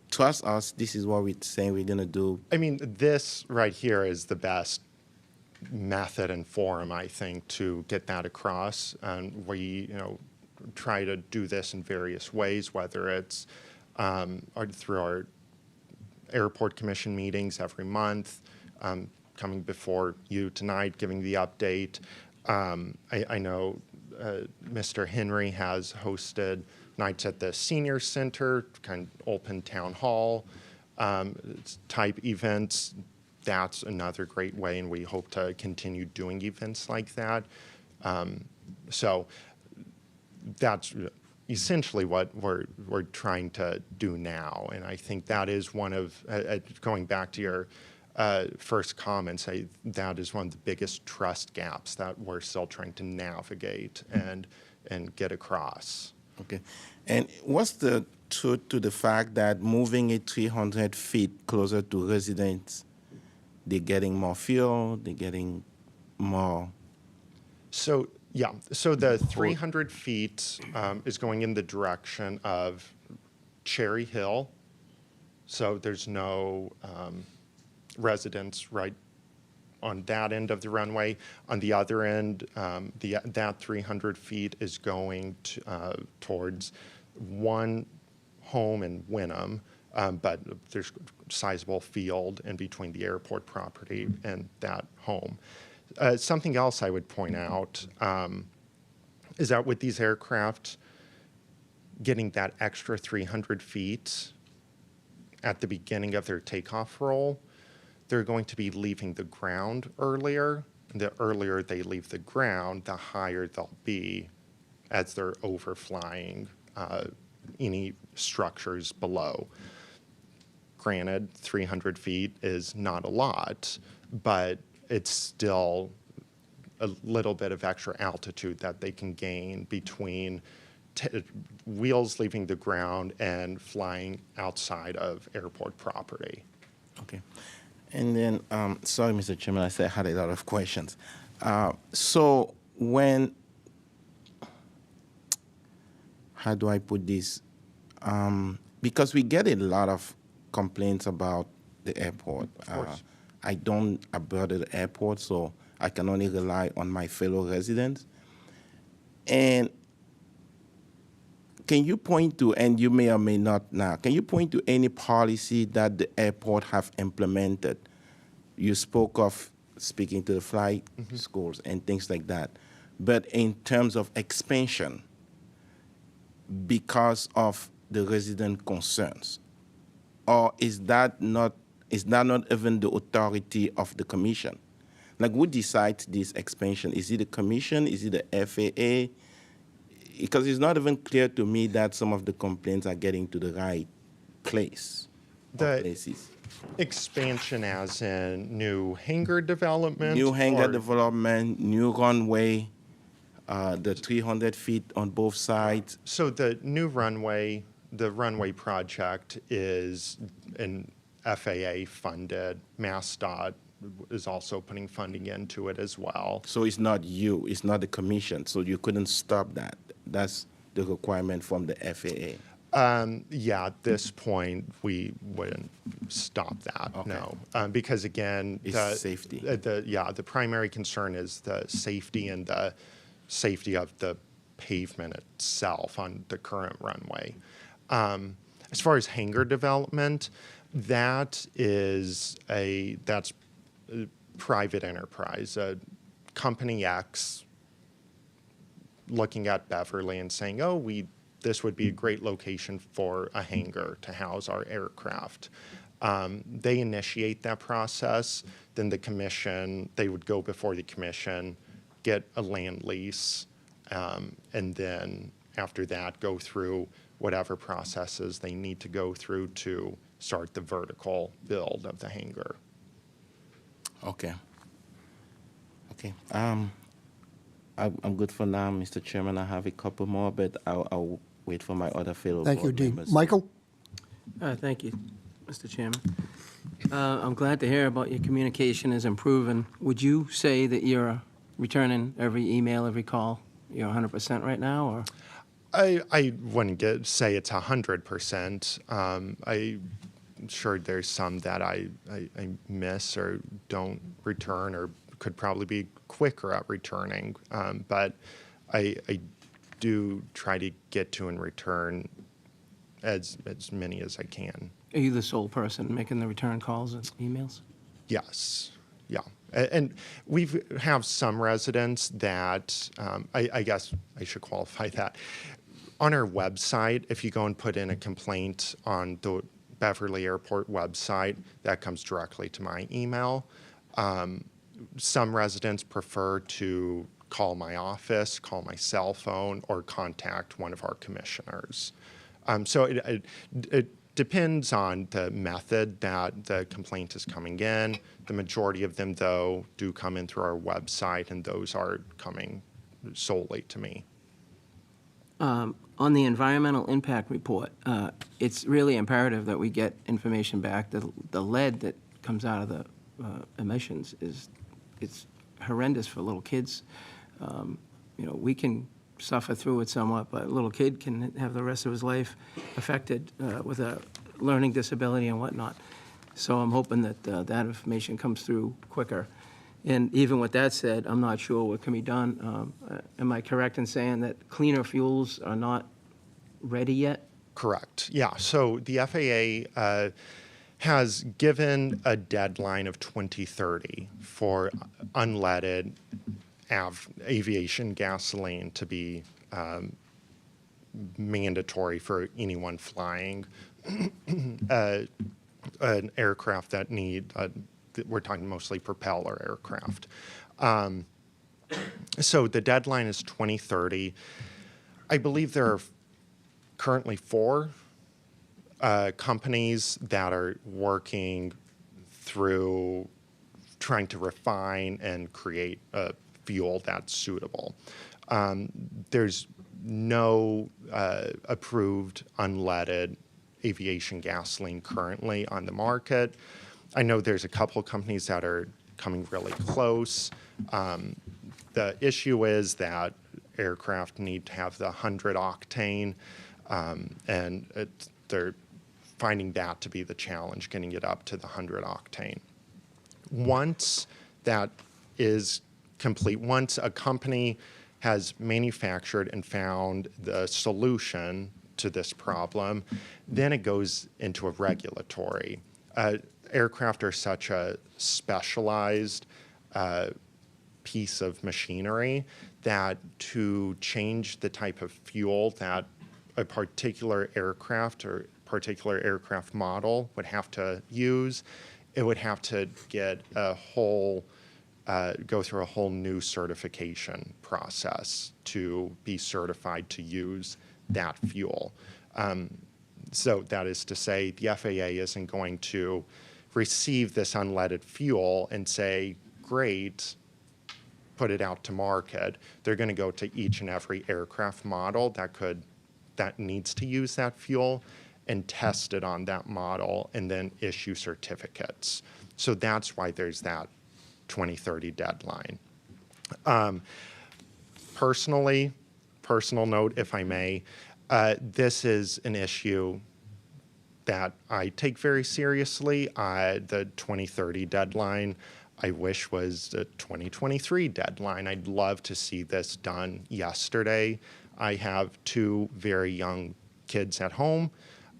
trust us, this is what we're saying we're going to do? I mean, this right here is the best method and forum, I think, to get that across. And we, try to do this in various ways, whether it's through our airport commission meetings every month, coming before you tonight, giving the update. I know Mr. Henry has hosted nights at the senior center, kind of open town hall type events. That's another great way, and we hope to continue doing events like that. So that's essentially what we're trying to do now, and I think that is one of, going back to your first comments, that is one of the biggest trust gaps that we're still trying to navigate and get across. Okay. And what's the truth to the fact that moving it 300 feet closer to residents, they're getting more fuel, they're getting more? So, yeah, so the 300 feet is going in the direction of Cherry Hill. So there's no residents right on that end of the runway. On the other end, that 300 feet is going towards one home in Wynnum, but there's sizable field in between the airport property and that home. Something else I would point out is that with these aircraft, getting that extra 300 feet at the beginning of their takeoff roll, they're going to be leaving the ground earlier. The earlier they leave the ground, the higher they'll be as they're overflying any structures below. Granted, 300 feet is not a lot, but it's still a little bit of extra altitude that they can gain between wheels leaving the ground and flying outside of airport property. Okay. And then, sorry, Mr. Chairman, I said I had a lot of questions. So when, how do I put this? Because we get a lot of complaints about the airport. Of course. I don't abode at the airport, so I can only rely on my fellow residents. And can you point to, and you may or may not now, can you point to any policy that the airport have implemented? You spoke of speaking to the flight schools and things like that. But in terms of expansion, because of the resident concerns, or is that not even the authority of the commission? Like, who decides this expansion? Is it the commission? Is it the FAA? Because it's not even clear to me that some of the complaints are getting to the right place. Places. Expansion as in new hangar development? New hangar development, new runway, the 300 feet on both sides. So the new runway, the runway project is an FAA funded. MassDOT is also putting funding into it as well. So it's not you, it's not the commission, so you couldn't stop that. That's the requirement from the FAA. Yeah, at this point, we wouldn't stop that, Okay. no. Because again, It's safety. The primary concern is the safety and the safety of the pavement itself on the current runway. As far as hangar development, that's private enterprise. Company X looking at Beverly and saying, oh, this would be a great location for a hangar to house our aircraft. They initiate that process, then they would go before the commission, get a land lease, and then after that go through whatever processes they need to go through to start the vertical build of the hangar. Okay. Okay. I'm good for now, Mr. Chairman. I have a couple more, but I'll wait for my other fellow Thank you, board Dean. members. Michael? Thank you, Mr. Chairman. I'm glad to hear about your communication is improving. Would you say that you're returning every email, every call? You're 100% right now, or? I wouldn't say it's 100%. I'm sure there's some that I miss or don't return or could probably be quicker at returning. But I do try to get to and return as many as I can. Are you the sole person making the return calls and emails? Yes, yeah. And we have some residents that, I guess I should qualify that. On our website, if you go and put in a complaint on the Beverly Airport website, that comes directly to my email. Some residents prefer to call my office, call my cell phone, or contact one of our commissioners. So it depends on the method that the complaint is coming in. The majority of them, though, do come in through our website, and those are coming solely to me. On the environmental impact report, it's really imperative that we get information back. The lead that comes out of the emissions it's horrendous for little kids. We can suffer through it somewhat, but a little kid can have the rest of his life affected with a learning disability and whatnot. So I'm hoping that that information comes through quicker. And even with that said, I'm not sure what can be done. Am I correct in saying that cleaner fuels are not ready yet? Correct. Yeah. So the FAA has given a deadline of 2030 for unleaded aviation gasoline to be mandatory for anyone flying an aircraft that need, we're talking mostly propeller aircraft. So the deadline is 2030. I believe there are currently 4 companies that are working through trying to refine and create a fuel that's suitable. There's no approved unleaded aviation gasoline currently on the market. I know there's a couple of companies that are coming really close. The issue is that aircraft need to have the 100 octane, and they're finding that to be the challenge, getting it up to the 100 octane. Once that is complete, once a company has manufactured and found the solution to this problem, then it goes into a regulatory. Aircraft are such a specialized piece of machinery that to change the type of fuel that a particular aircraft or particular aircraft model would have to use, it would have to get a whole, go through a whole new certification process to be certified to use that fuel. So that is to say, the FAA isn't going to receive this unleaded fuel and say, great, put it out to market. They're going to go to each and every aircraft model that needs to use that fuel and test it on that model and then issue certificates. So that's why there's that 2030 deadline. Personal note, if I may, this is an issue that I take very seriously. The 2030 deadline, I wish was the 2023 deadline. I'd love to see this done yesterday. I have 2 very young kids at home.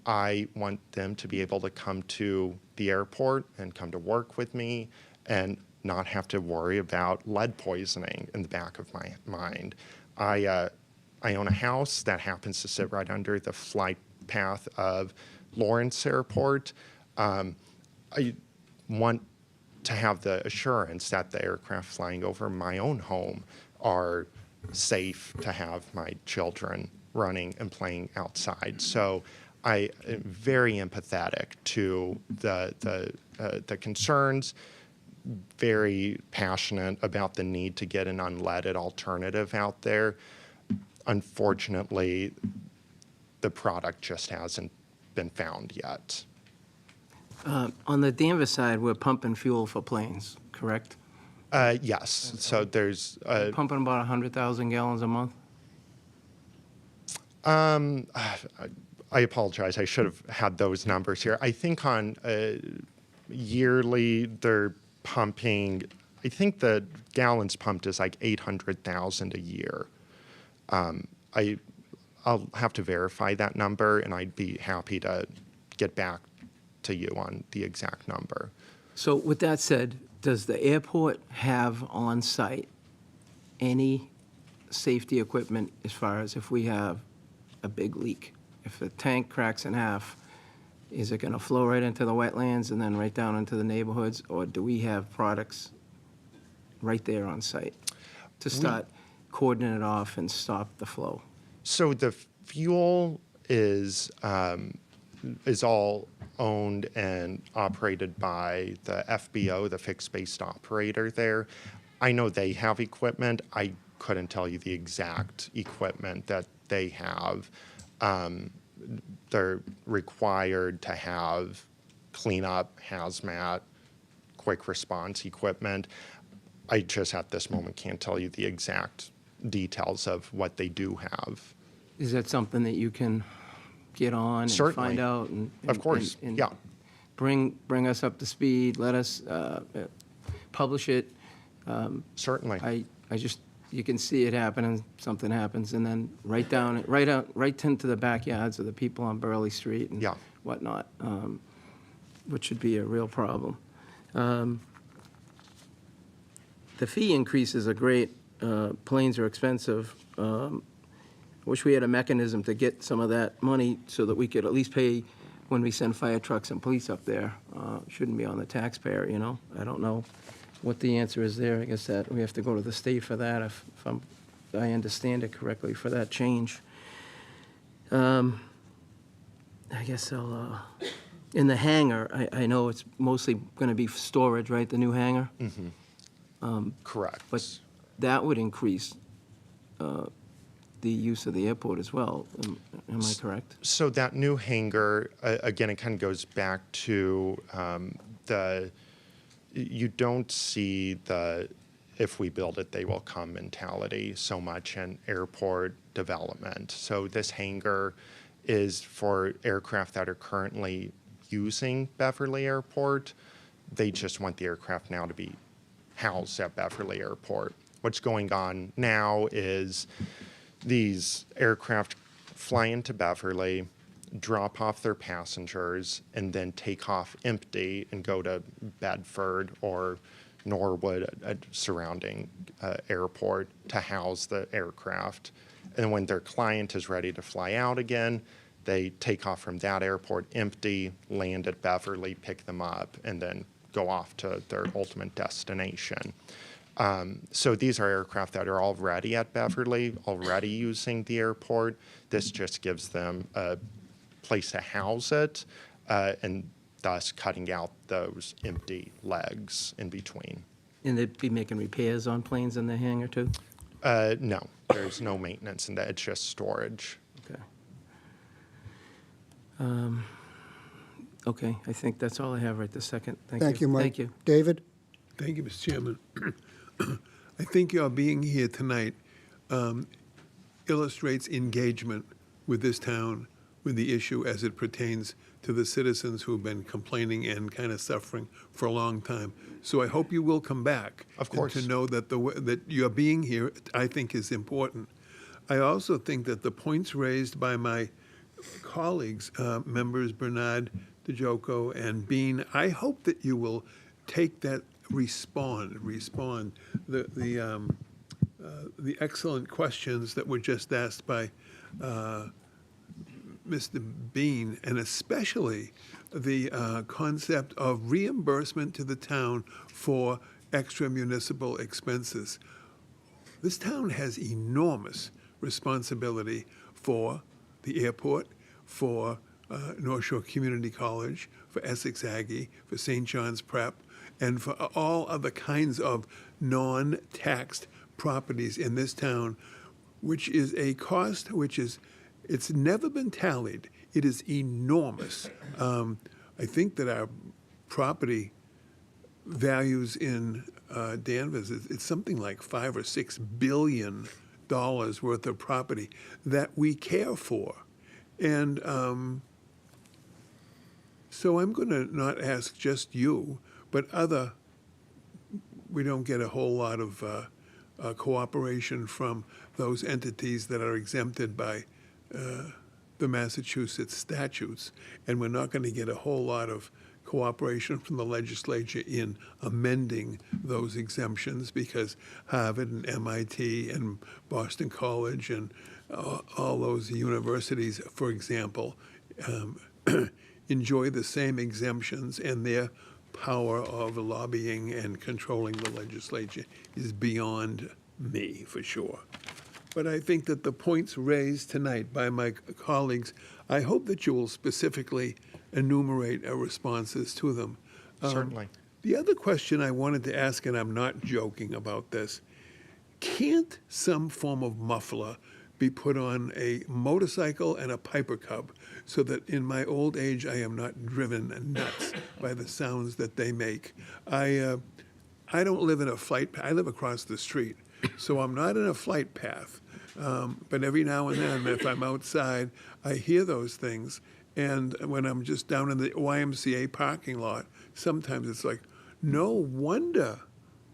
I want them to be able to come to the airport and come to work with me and not have to worry about lead poisoning in the back of my mind. I own a house that happens to sit right under the flight path of Lawrence Airport. I want to have the assurance that the aircraft flying over my own home are safe to have my children running and playing outside. So I am very empathetic to the concerns, very passionate about the need to get an unleaded alternative out there. Unfortunately, the product just hasn't been found yet. On the Danvers side, we're pumping fuel for planes, correct? Yes, so there's Pumping about 100,000 gallons a month? I apologize. I should have had those numbers here. I think on yearly, they're pumping, I think the gallons pumped is like 800,000 a year. I'll have to verify that number, and I'd be happy to get back to you on the exact number. So with that said, does the airport have on-site any safety equipment as far as if we have a big leak? If the tank cracks in half, is it going to flow right into the wetlands and then right down into the neighborhoods? Or do we have products right there on site to start cordoning it off and stop the flow? So the fuel is all owned and operated by the FBO, the fixed-based operator there. I know they have equipment. I couldn't tell you the exact equipment that they have. They're required to have cleanup, hazmat, quick response equipment. I just at this moment can't tell you the exact details of what they do have. Is that something that you can get on and Certainly. find out? And Of course, and yeah. Bring us up to speed, let us publish it. Certainly. I just, you can see it happening, something happens, and then right into the backyards of the people on Burley Street and Yeah. whatnot, which should be a real problem. The fee increases are great. Planes are expensive. Wish we had a mechanism to get some of that money so that we could at least pay when we send fire trucks and police up there. Shouldn't be on the taxpayer, you know? I don't know what the answer is there. I guess that we have to go to the state for that, if I understand it correctly, for that change. I guess I'll, in the hangar, I know it's mostly going to be storage, right, the new hangar? Correct. But that would increase the use of the airport as well. Am I correct? So that new hangar, again, it kind of goes back to you don't see the if we build it, they will come mentality so much in airport development. So this hangar is for aircraft that are currently using Beverly Airport. They just want the aircraft now to be housed at Beverly Airport. What's going on now is these aircraft fly into Beverly, drop off their passengers, and then take off empty and go to Bedford or Norwood, a surrounding airport, to house the aircraft. And when their client is ready to fly out again, they take off from that airport empty, land at Beverly, pick them up, and then go off to their ultimate destination. So these are aircraft that are already at Beverly, already using the airport. This just gives them a place to house it, and thus cutting out those empty legs in between. And they'd be making repairs on planes in the hangar too? No, there's no maintenance in that. It's just storage. Okay. Okay, I think that's all I have right this second. Thank you, Mike. Thank you. David? Thank you, Mr. Chairman. I think your being here tonight illustrates engagement with this town, with the issue as it pertains to the citizens who've been complaining and kind of suffering for a long time. So I hope you will come back. Of course. To know that that your being here, I think, is important. I also think that the points raised by my colleagues, members Bernard, DeJoco, and Bean, I hope that you will take that, respond the excellent questions that were just asked by Mr. Bean, and especially the concept of reimbursement to the town for extra municipal expenses. This town has enormous responsibility for the airport, for North Shore Community College, for Essex Aggie, for St. John's Prep, and for all other kinds of non-taxed properties in this town, which is a cost it's never been tallied. It is enormous. I think that our property values in Danvers, it's something like $5 or $6 billion worth of property that we care for. And so I'm going to not ask just you, but we don't get a whole lot of cooperation from those entities that are exempted by the Massachusetts statutes, and we're not going to get a whole lot of cooperation from the legislature in amending those exemptions, because Harvard and MIT and Boston College and all those universities, for example, enjoy the same exemptions, and their power of lobbying and controlling the legislature is beyond me, for sure. But I think that the points raised tonight by my colleagues, I hope that you will specifically enumerate our responses to them. Certainly. The other question I wanted to ask, and I'm not joking about this, can't some form of muffler be put on a motorcycle and a Piper Cub so that in my old age I am not driven nuts by the sounds that they make? I don't live in a flight path. I live across the street, so I'm not in a flight path. But every now and then, if I'm outside, I hear those things. And when I'm just down in the YMCA parking lot, sometimes it's like, no wonder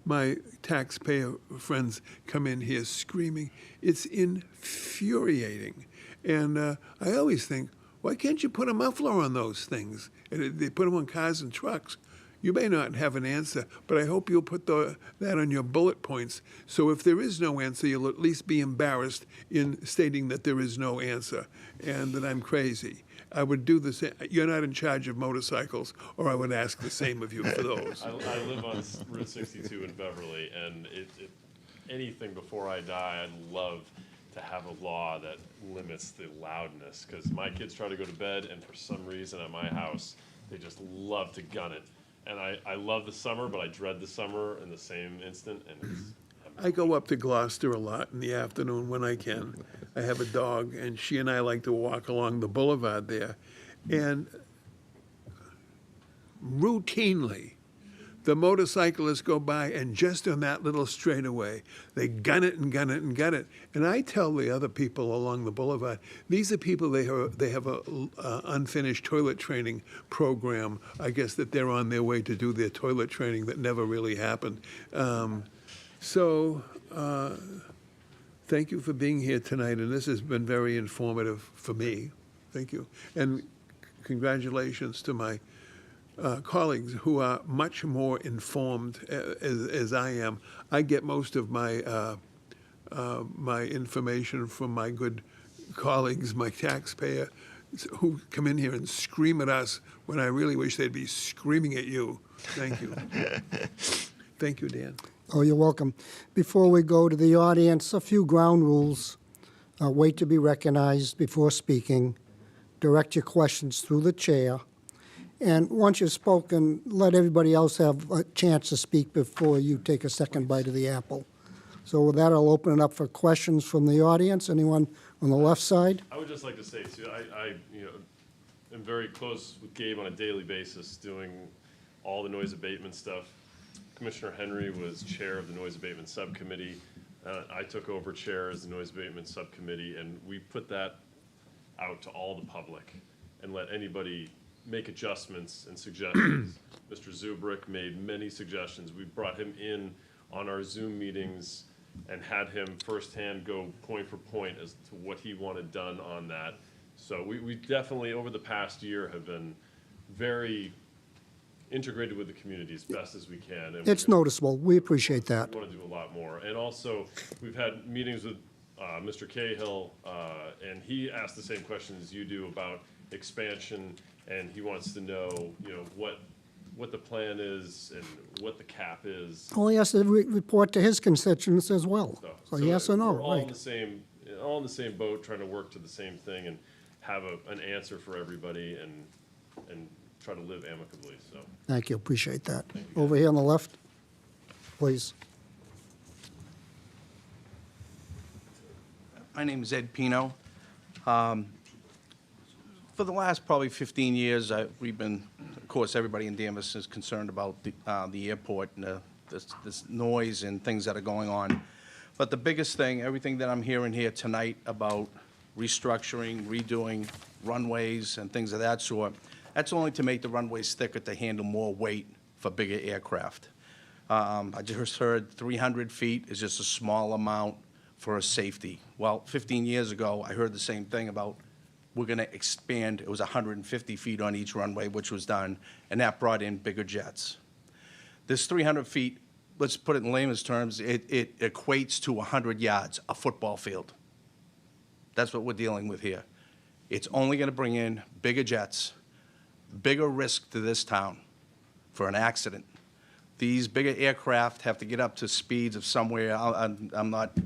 my taxpayer friends come in here screaming. It's infuriating. And I always think, why can't you put a muffler on those things? And they put them on cars and trucks. You may not have an answer, but I hope you'll put that on your bullet points. So if there is no answer, you'll at least be embarrassed in stating that there is no answer and that I'm crazy. I would do the same. You're not in charge of motorcycles, or I would ask the same of you for those. I live on Route 62 in Beverly, and anything before I die, I'd love to have a law that limits the loudness, because my kids try to go to bed, and for some reason at my house, they just love to gun it. And I love the summer, but I dread the summer in the same instant, and it's I go up to Gloucester a lot in the afternoon when I can. I have a dog, and she and I like to walk along the boulevard there. And routinely, the motorcyclists go by, and just on that little straightaway, they gun it and gun it and gun it. And I tell the other people along the boulevard, these are people, they have a unfinished toilet training program. I guess that they're on their way to do their toilet training that never really happened. So thank you for being here tonight, and this has been very informative for me. Thank you. And congratulations to my colleagues who are much more informed as I am. I get most of my my information from my good colleagues, my taxpayer, who come in here and scream at us when I really wish they'd be screaming at you. Thank you. Thank you, Dan. Oh, you're welcome. Before we go to the audience, a few ground rules. Wait to be recognized before speaking. Direct your questions through the chair. And once you've spoken, let everybody else have a chance to speak before you take a second bite of the apple. So with that, I'll open it up for questions from the audience. Anyone on the left side? I would just like to say, too, I am very close with Gabe on a daily basis doing all the noise abatement stuff. Commissioner Henry was chair of the Noise Abatement Subcommittee. I took over chair as the Noise Abatement Subcommittee, and we put that out to all the public and let anybody make adjustments and suggestions. Mr. Zubrick made many suggestions. We brought him in on our Zoom meetings and had him firsthand go point for point as to what he wanted done on that. So we definitely, over the past year, have been very integrated with the community as best as we can. And It's noticeable. We appreciate that. we want to do a lot more. And also, we've had meetings with Mr. Cahill, and he asked the same questions as you do about expansion, and he wants to know, what the plan is and what the cap is. Well, he has to report to his constituents as well. So yes or no, We're all in right. the same, all in the same boat, trying to work to the same thing, and have an answer for everybody and try to live amicably, so. Thank you, appreciate that. Over here on the left, please. My name is Ed Pino. For the last probably 15 years, we've been, of course, everybody in Danvers is concerned about the airport and this noise and things that are going on. But the biggest thing, everything that I'm hearing here tonight about restructuring, redoing runways and things of that sort, that's only to make the runways thicker to handle more weight for bigger aircraft. I just heard 300 feet is just a small amount for a safety. Well, 15 years ago, I heard the same thing about we're going to expand. It was 150 feet on each runway, which was done, and that brought in bigger jets. This 300 feet, let's put it in layman's terms, it equates to 100 yards, a football field. That's what we're dealing with here. It's only going to bring in bigger jets, bigger risk to this town for an accident. These bigger aircraft have to get up to speeds of somewhere, I'm not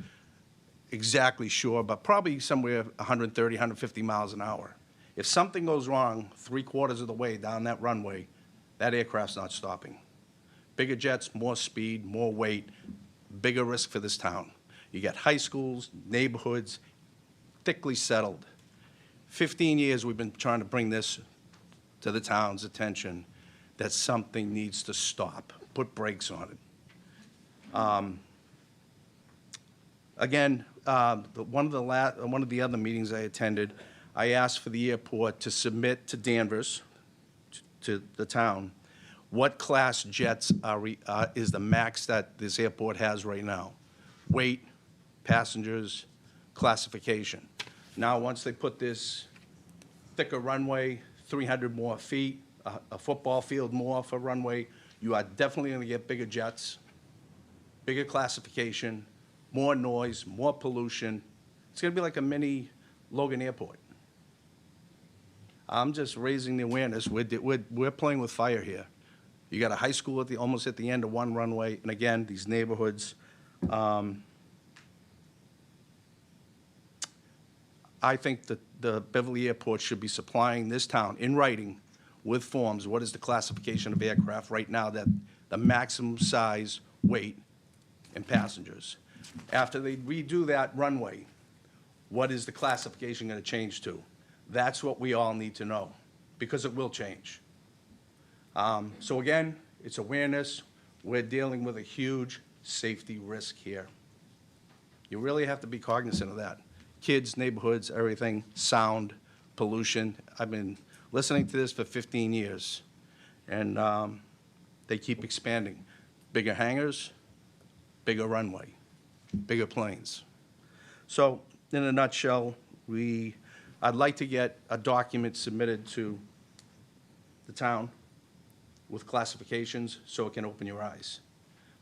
exactly sure, but probably somewhere 130, 150 miles an hour. If something goes wrong 3/4 of the way down that runway, that aircraft's not stopping. Bigger jets, more speed, more weight, bigger risk for this town. You got high schools, neighborhoods, thickly settled. 15 years we've been trying to bring this to the town's attention that something needs to stop. Put brakes on it. Again, one of the other meetings I attended, I asked for the airport to submit to Danvers, to the town, what class jets is the max that this airport has right now. Weight, passengers, classification. Now, once they put this thicker runway, 300 more feet, a football field more for runway, you are definitely going to get bigger jets, bigger classification, more noise, more pollution. It's going to be like a mini Logan Airport. I'm just raising the awareness. We're playing with fire here. You got a high school almost at the end of one runway, and again, these neighborhoods. I think that the Beverly Airport should be supplying this town in writing with forms. What is the classification of aircraft right now, that the maximum size, weight, and passengers? After they redo that runway, what is the classification going to change to? That's what we all need to know, because it will change. So again, it's awareness. We're dealing with a huge safety risk here. You really have to be cognizant of that. Kids, neighborhoods, everything, sound, pollution. I've been listening to this for 15 years, and they keep expanding. Bigger hangars, bigger runway, bigger planes. So in a nutshell, I'd like to get a document submitted to the town with classifications so it can open your eyes.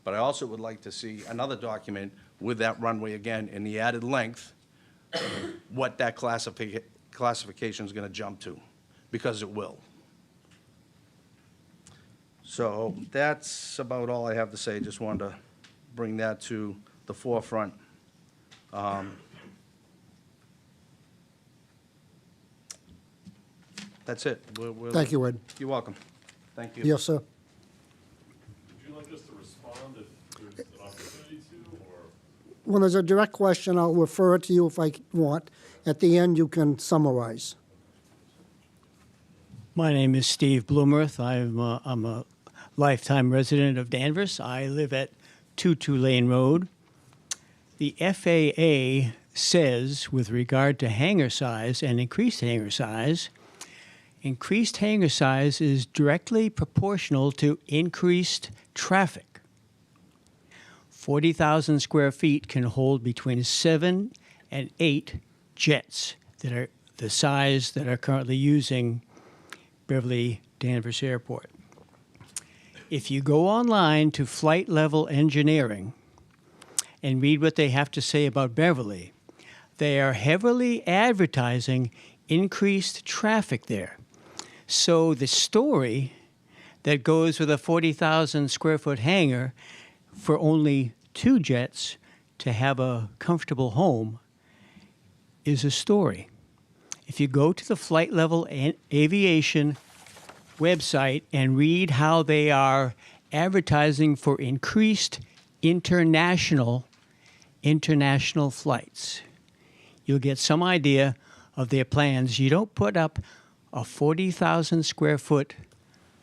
But I also would like to see another document with that runway again and the added length, what that classification is going to jump to, because it will. So that's about all I have to say. Just wanted to bring that to the forefront. That's it. Thank you, Ed. You're welcome. Thank you. Yes, sir. Would you like us to respond if there's an opportunity to, or? When there's a direct question, I'll refer it to you if I want. At the end, you can summarize. My name is Steve Bloomerth. I'm a lifetime resident of Danvers. I live at 22 Lane Road. The FAA says, with regard to hangar size and increased hangar size is directly proportional to increased traffic. 40,000 square feet can hold between 7 and 8 jets that are the size that are currently using Beverly Danvers Airport. If you go online to Flight Level Engineering and read what they have to say about Beverly, they are heavily advertising increased traffic there. So the story that goes with a 40,000 square foot hangar for only 2 jets to have a comfortable home is a story. If you go to the Flight Level Aviation website and read how they are advertising for increased international flights, you'll get some idea of their plans. You don't put up a 40,000 square foot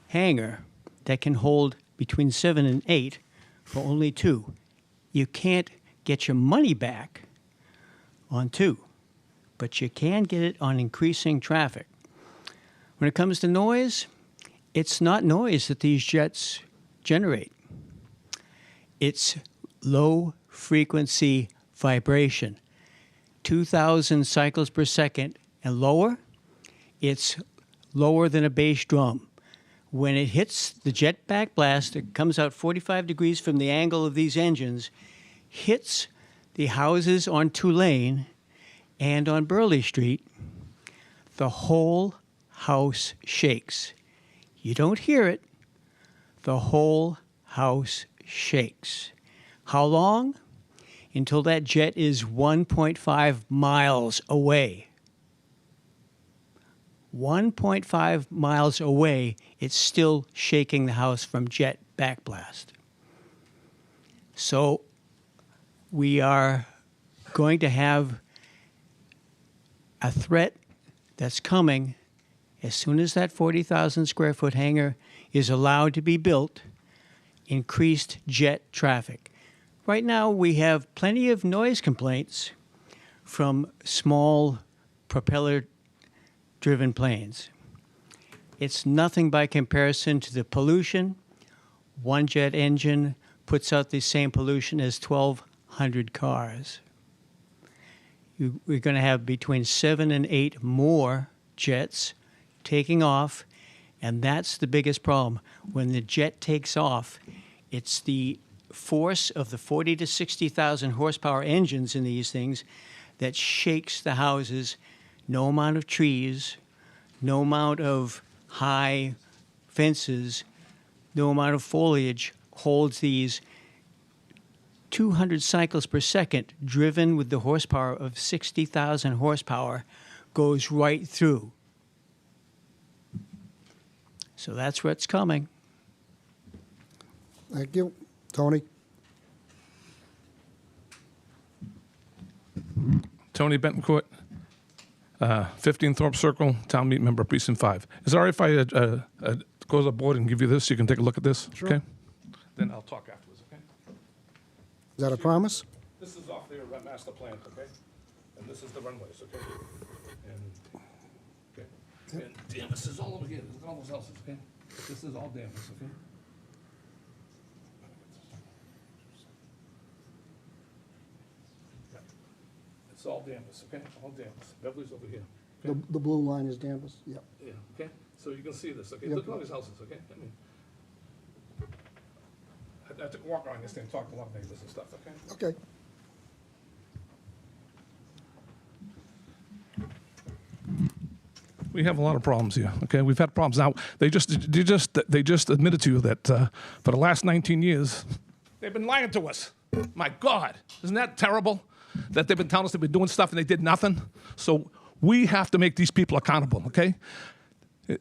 hangar that can hold between 7 and 8 for only 2. You can't get your money back on 2, but you can get it on increasing traffic. When it comes to noise, it's not noise that these jets generate. It's low frequency vibration. 2,000 cycles per second and lower, it's lower than a bass drum. When it hits the jet backblast, it comes out 45 degrees from the angle of these engines, hits the houses on Tulane and on Burleigh Street, the whole house shakes. You don't hear it, the whole house shakes. How long? Until that jet is 1.5 miles away. 1.5 miles away, it's still shaking the house from jet backblast. So we are going to have a threat that's coming as soon as that 40,000 square foot hangar is allowed to be built, increased jet traffic. Right now, we have plenty of noise complaints from small propeller-driven planes. It's nothing by comparison to the pollution. One jet engine puts out the same pollution as 1,200 cars. We're going to have between 7 and 8 more jets taking off, and that's the biggest problem. When the jet takes off, it's the force of the 40 to 60,000 horsepower engines in these things that shakes the houses. No amount of trees, no amount of high fences, no amount of foliage holds these 200 cycles per second driven with the horsepower of 60,000 horsepower goes right through. So that's what's coming. Thank you. Tony? Tony Bentoncourt, 15 Thorpe Circle, Town Meeting Member, Precinct 5. Is it all right if I go to the board and give you this? You can take a look at this? Sure. Okay? Then I'll talk afterwards, okay? Is that a promise? This is off their master plan, okay? And this is the runways, okay? And, okay. And Danvers is all over here. Look at all those houses, okay? This is all Danvers, okay? Yeah. It's all Danvers, okay? All Danvers. Beverly's over here. Okay? The blue line is Danvers? Yep. Yeah, okay? So you can see this, okay? Yep. Look at all these houses, okay? I mean, I have to walk around this thing, talk to a lot of neighbors and stuff, okay? Okay. We have a lot of problems here, okay? We've had problems. Now, they just admitted to you that for the last 19 years, they've been lying to us. My God, isn't that terrible? That they've been telling us they've been doing stuff and they did nothing? So we have to make these people accountable, okay?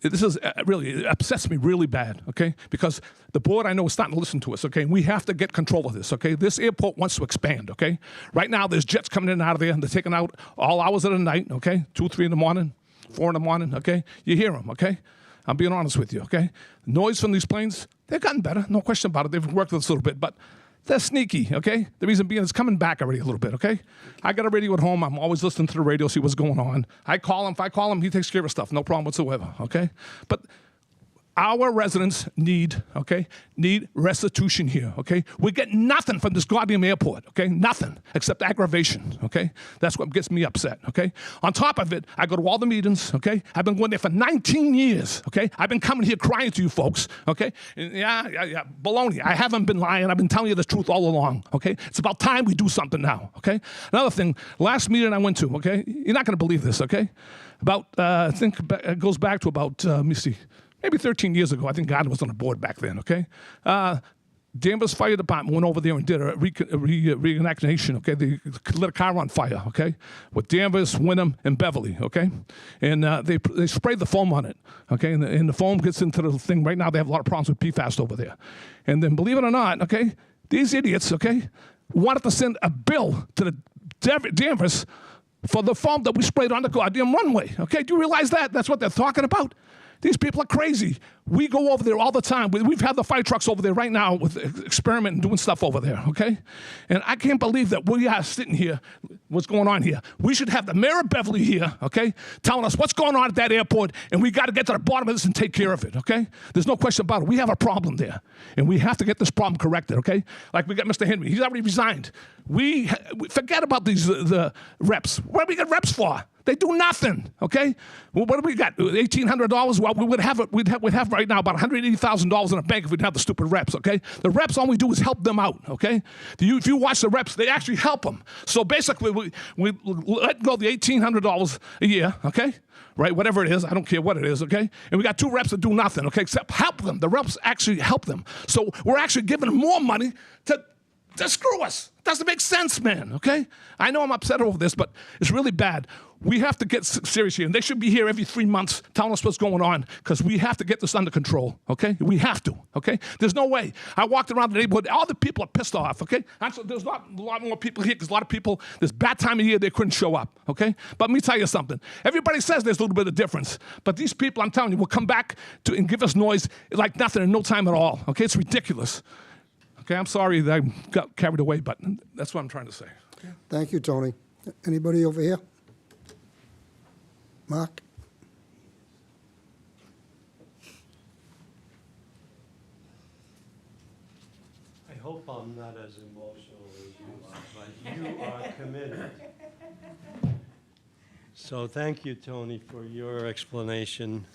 This is really, it upsets me really bad, okay? Because the board I know is starting to listen to us, okay? We have to get control of this, okay? This airport wants to expand, okay? Right now, there's jets coming in and out of there, and they're taking out all hours of the night, okay? 2, 3 in the morning, 4 in the morning, okay? You hear them, okay? I'm being honest with you, okay? Noise from these planes, they've gotten better, no question about it. They've worked with us a little bit, but they're sneaky, okay? The reason being it's coming back already a little bit, okay? I got a radio at home. I'm always listening to the radio, see what's going on. I call him. If I call him, he takes care of stuff. No problem whatsoever, okay? But our residents need restitution here, okay? We get nothing from this goddamn airport, okay? Nothing except aggravation, okay? That's what gets me upset, okay? On top of it, I go to all the meetings, okay? I've been going there for 19 years, okay? I've been coming here crying to you folks, okay? And yeah, baloney. I haven't been lying. I've been telling you the truth all along, okay? It's about time we do something now, okay? Another thing, last meeting I went to, okay? You're not going to believe this, okay? About, I think it goes back to about, let me see, maybe 13 years ago. I think God was on the board back then, okay? Danvers Fire Department went over there and did a reenactment, okay? They lit a car on fire, okay? With Danvers, Wyndham, and Beverly, okay? And they sprayed the foam on it, okay? And the foam gets into the thing. Right now, they have a lot of problems with PFAS over there. And then, believe it or not, okay, these idiots, okay, wanted to send a bill to the Danvers for the foam that we sprayed on the goddamn runway, okay? Do you realize that? That's what they're talking about? These people are crazy. We go over there all the time. We've had the fire trucks over there right now with experimenting, doing stuff over there, okay? And I can't believe that we are sitting here, what's going on here. We should have the mayor of Beverly here, okay, telling us what's going on at that airport, and we got to get to the bottom of this and take care of it, okay? There's no question about it. We have a problem there, and we have to get this problem corrected, okay? Like we got Mr. Henry. He's already resigned. We forget about these the reps. What do we get reps for? They do nothing, okay? Well, what do we got? $1,800? Well, we'd have right now about $180,000 in a bank if we didn't have the stupid reps, okay? The reps, all we do is help them out, okay? If you watch the reps, they actually help them. So basically, we let go the $1,800 a year, okay? Right, whatever it is, I don't care what it is, okay? And we got 2 reps that do nothing, okay? Except help them. The reps actually help them. So we're actually giving them more money to screw us. Doesn't make sense, man, okay? I know I'm upset over this, but it's really bad. We have to get serious here, and they should be here every 3 months telling us what's going on, because we have to get this under control, okay? We have to, okay? There's no way. I walked around the neighborhood. All the people are pissed off, okay? There's not a lot more people here because a lot of people, this bad time of year, they couldn't show up, okay? But let me tell you something. Everybody says there's a little bit of difference, but these people, I'm telling you, will come back and give us noise like nothing in no time at all, okay? It's ridiculous. Okay, I'm sorry that I got carried away, but that's what I'm trying to say. Okay? Thank you, Tony. Anybody over here? Mark? I hope I'm not as emotional as you are, but you are committed. So thank you, Tony, for your explanation.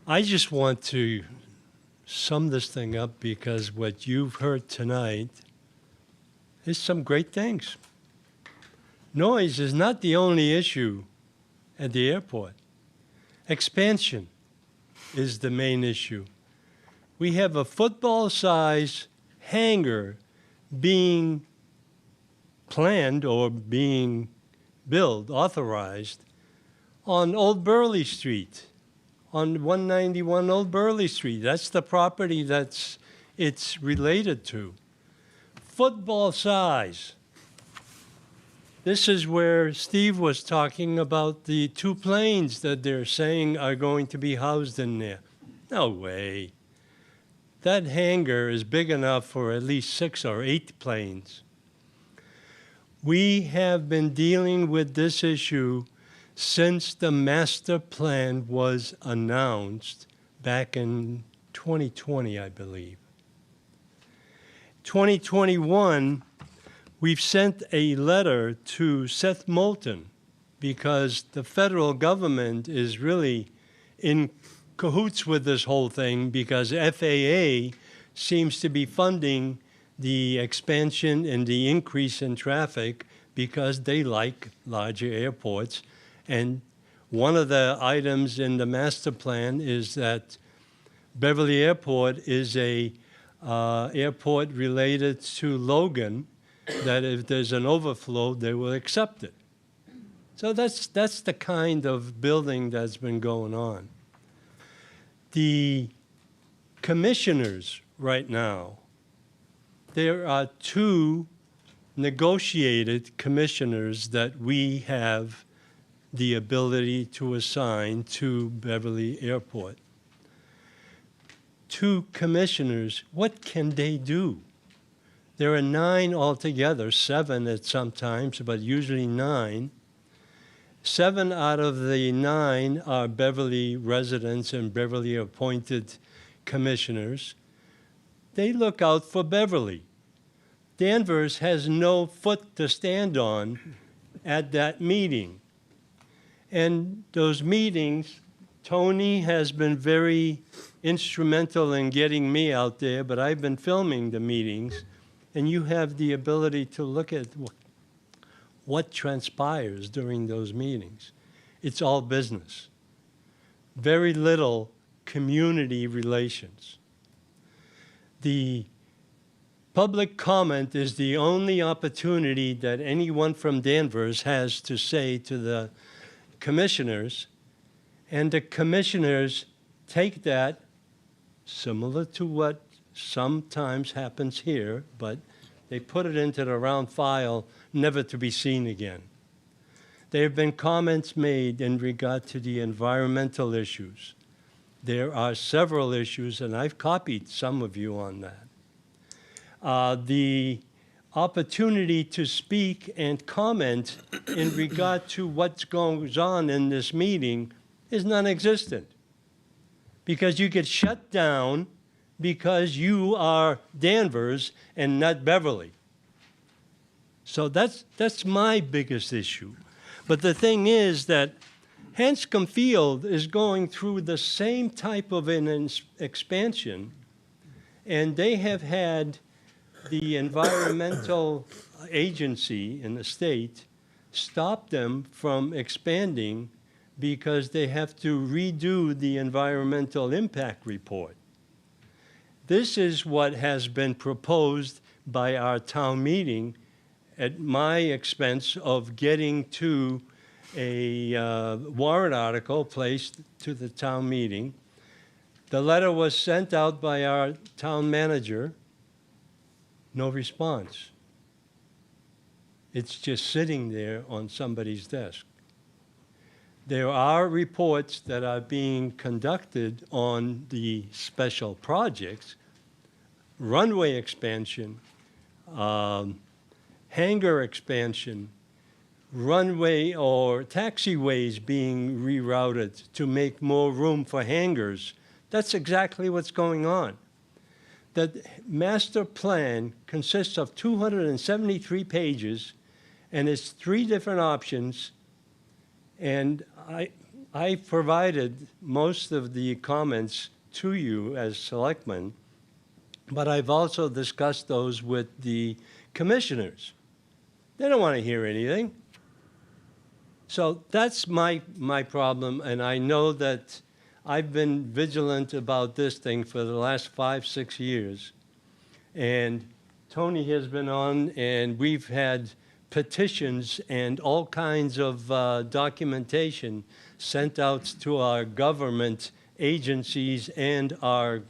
I just want to sum this thing up because what you've heard tonight is some great things. Noise is not the only issue at the airport. Expansion is the main issue. We have a football-size hangar being planned or being built, authorized, on Old Burley Street, on 191 Old Burley Street. That's the property it's related to. Football size. This is where Steve was talking about the 2 planes that they're saying are going to be housed in there. No way. That hangar is big enough for at least 6 or 8 planes. We have been dealing with this issue since the master plan was announced back in 2020, I believe. 2021, we've sent a letter to Seth Moulton because the federal government is really in cahoots with this whole thing because FAA seems to be funding the expansion and the increase in traffic because they like larger airports. And one of the items in the master plan is that Beverly Airport is a airport related to Logan, that if there's an overflow, they will accept it. So that's the kind of building that's been going on. The commissioners right now, there are 2 negotiated commissioners that we have the ability to assign to Beverly Airport. 2 commissioners, what can they do? There are 9 altogether, 7 at some times, but usually 9. 7 out of the 9 are Beverly residents and Beverly appointed commissioners. They look out for Beverly. Danvers has no foot to stand on at that meeting. And those meetings, Tony has been very instrumental in getting me out there, but I've been filming the meetings, and you have the ability to look at what transpires during those meetings. It's all business. Very little community relations. The Public comment is the only opportunity that anyone from Danvers has to say to the commissioners, and the commissioners take that, similar to what sometimes happens here, but they put it into the round file, never to be seen again. There have been comments made in regard to the environmental issues. There are several issues, and I've copied some of you on that. The opportunity to speak and comment in regard to what goes on in this meeting is non-existent, because you get shut down because you are Danvers and not Beverly. So that's my biggest issue. But the thing is that Hanscom Field is going through the same type of an expansion, and they have had the environmental agency in the state stop them from expanding because they have to redo the environmental impact report. This is what has been proposed by our town meeting at my expense of getting to a warrant article placed to the town meeting. The letter was sent out by our town manager. No response. It's just sitting there on somebody's desk. There are reports that are being conducted on the special projects, runway expansion, hangar expansion, runway or taxiways being rerouted to make more room for hangars. That's exactly what's going on. The master plan consists of 273 pages, and it's 3 different options, and I provided most of the comments to you as selectmen, but I've also discussed those with the commissioners. They don't want to hear anything. So that's my problem, and I know that I've been vigilant about this thing for the last 5, 6 years. And Tony has been on, and we've had petitions and all kinds of documentation sent out to our government agencies and our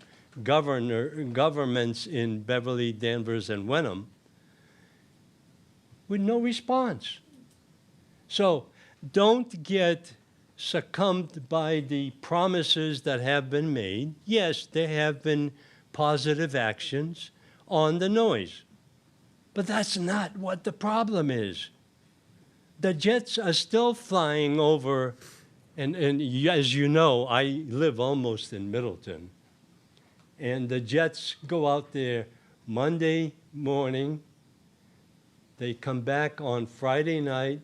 governments in Beverly, Danvers, and Wenham with no response. So don't get succumbed by the promises that have been made. Yes, there have been positive actions on the noise, but that's not what the problem is. The jets are still flying over, and as you know, I live almost in Middleton, and the jets go out there Monday morning, they come back on Friday night,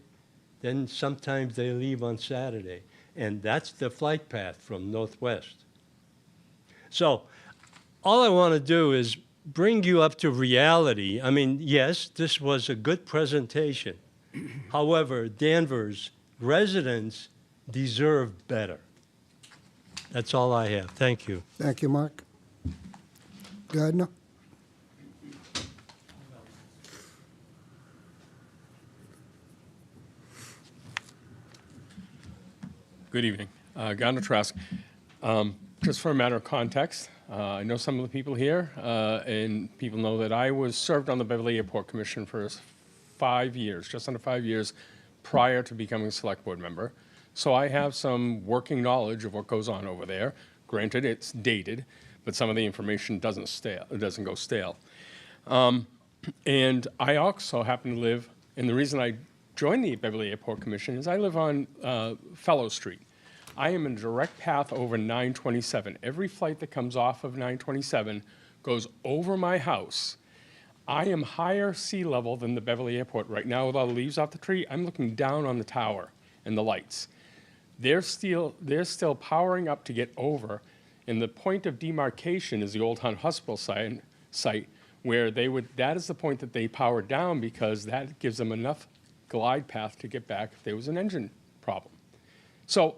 then sometimes they leave on Saturday. And that's the flight path from Northwest. So all I want to do is bring you up to reality. I mean, yes, this was a good presentation. However, Danvers residents deserve better. That's all I have. Thank you. Thank you, Mark. Gardner? Good evening. Gardner Trask. Just for a matter of context, I know some of the people here, and people know that I was served on the Beverly Airport Commission for 5 years, just under 5 years, prior to becoming a select board member. So I have some working knowledge of what goes on over there. Granted, it's dated, but some of the information doesn't go stale. And I also happen to live, and the reason I joined the Beverly Airport Commission is I live on Fellow Street. I am in a direct path over 927. Every flight that comes off of 927 goes over my house. I am higher sea level than the Beverly Airport. Right now, with all the leaves off the tree, I'm looking down on the tower and the lights. They're still powering up to get over, and the point of demarcation is the Old Hunt Hospital site where that is the point that they power down, because that gives them enough glide path to get back if there was an engine problem. So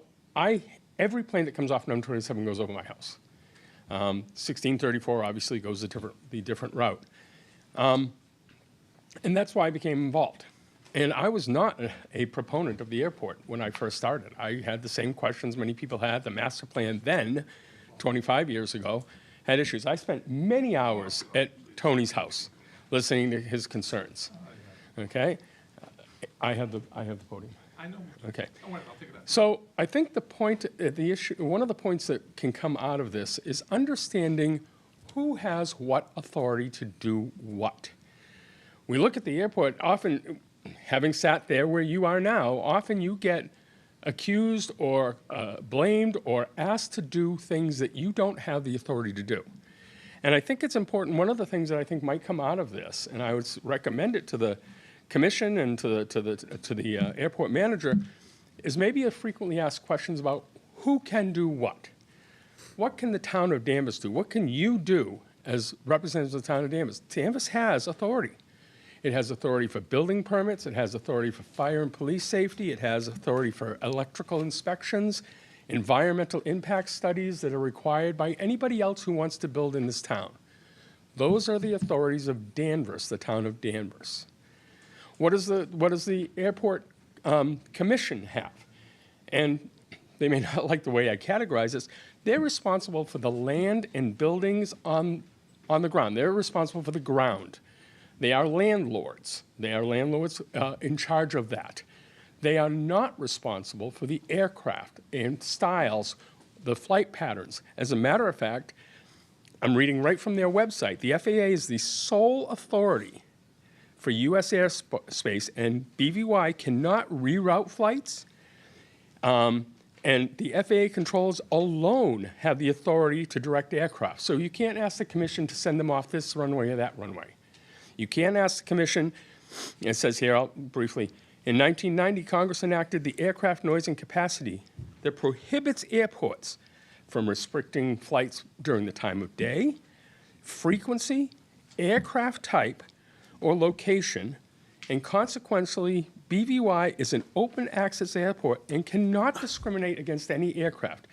every plane that comes off 927 goes over my house. 1634 obviously goes the different route. And that's why I became involved. And I was not a proponent of the airport when I first started. I had the same questions many people had. The master plan then, 25 years ago, had issues. I spent many hours at Tony's house listening to his concerns. Okay? I have the podium. I know. Okay. Don't worry, I'll take it out. So I think the point, the issue, one of the points that can come out of this is understanding who has what authority to do what. We look at the airport, often, having sat there where you are now, often you get accused or blamed or asked to do things that you don't have the authority to do. And I think it's important, one of the things that I think might come out of this, and I would recommend it to the commission and to the airport manager, is maybe a frequently asked questions about who can do what. What can the town of Danvers do? What can you do as representatives of the town of Danvers? Danvers has authority. It has authority for building permits. It has authority for fire and police safety. It has authority for electrical inspections, environmental impact studies that are required by anybody else who wants to build in this town. Those are the authorities of Danvers, the town of Danvers. What does the airport commission have? And they may not like the way I categorize this. They're responsible for the land and buildings on the ground. They're responsible for the ground. They are landlords. They are landlords in charge of that. They are not responsible for the aircraft and styles, the flight patterns. As a matter of fact, I'm reading right from their website. The FAA is the sole authority for U.S. airspace, and BVY cannot reroute flights. And the FAA controls alone have the authority to direct aircraft. So you can't ask the commission to send them off this runway or that runway. You can't ask the commission, it says here, I'll briefly, in 1990, Congress enacted the aircraft noise and capacity that prohibits airports from restricting flights during the time of day, frequency, aircraft type, or location, and consequently, BVY is an open access airport and cannot discriminate against any aircraft.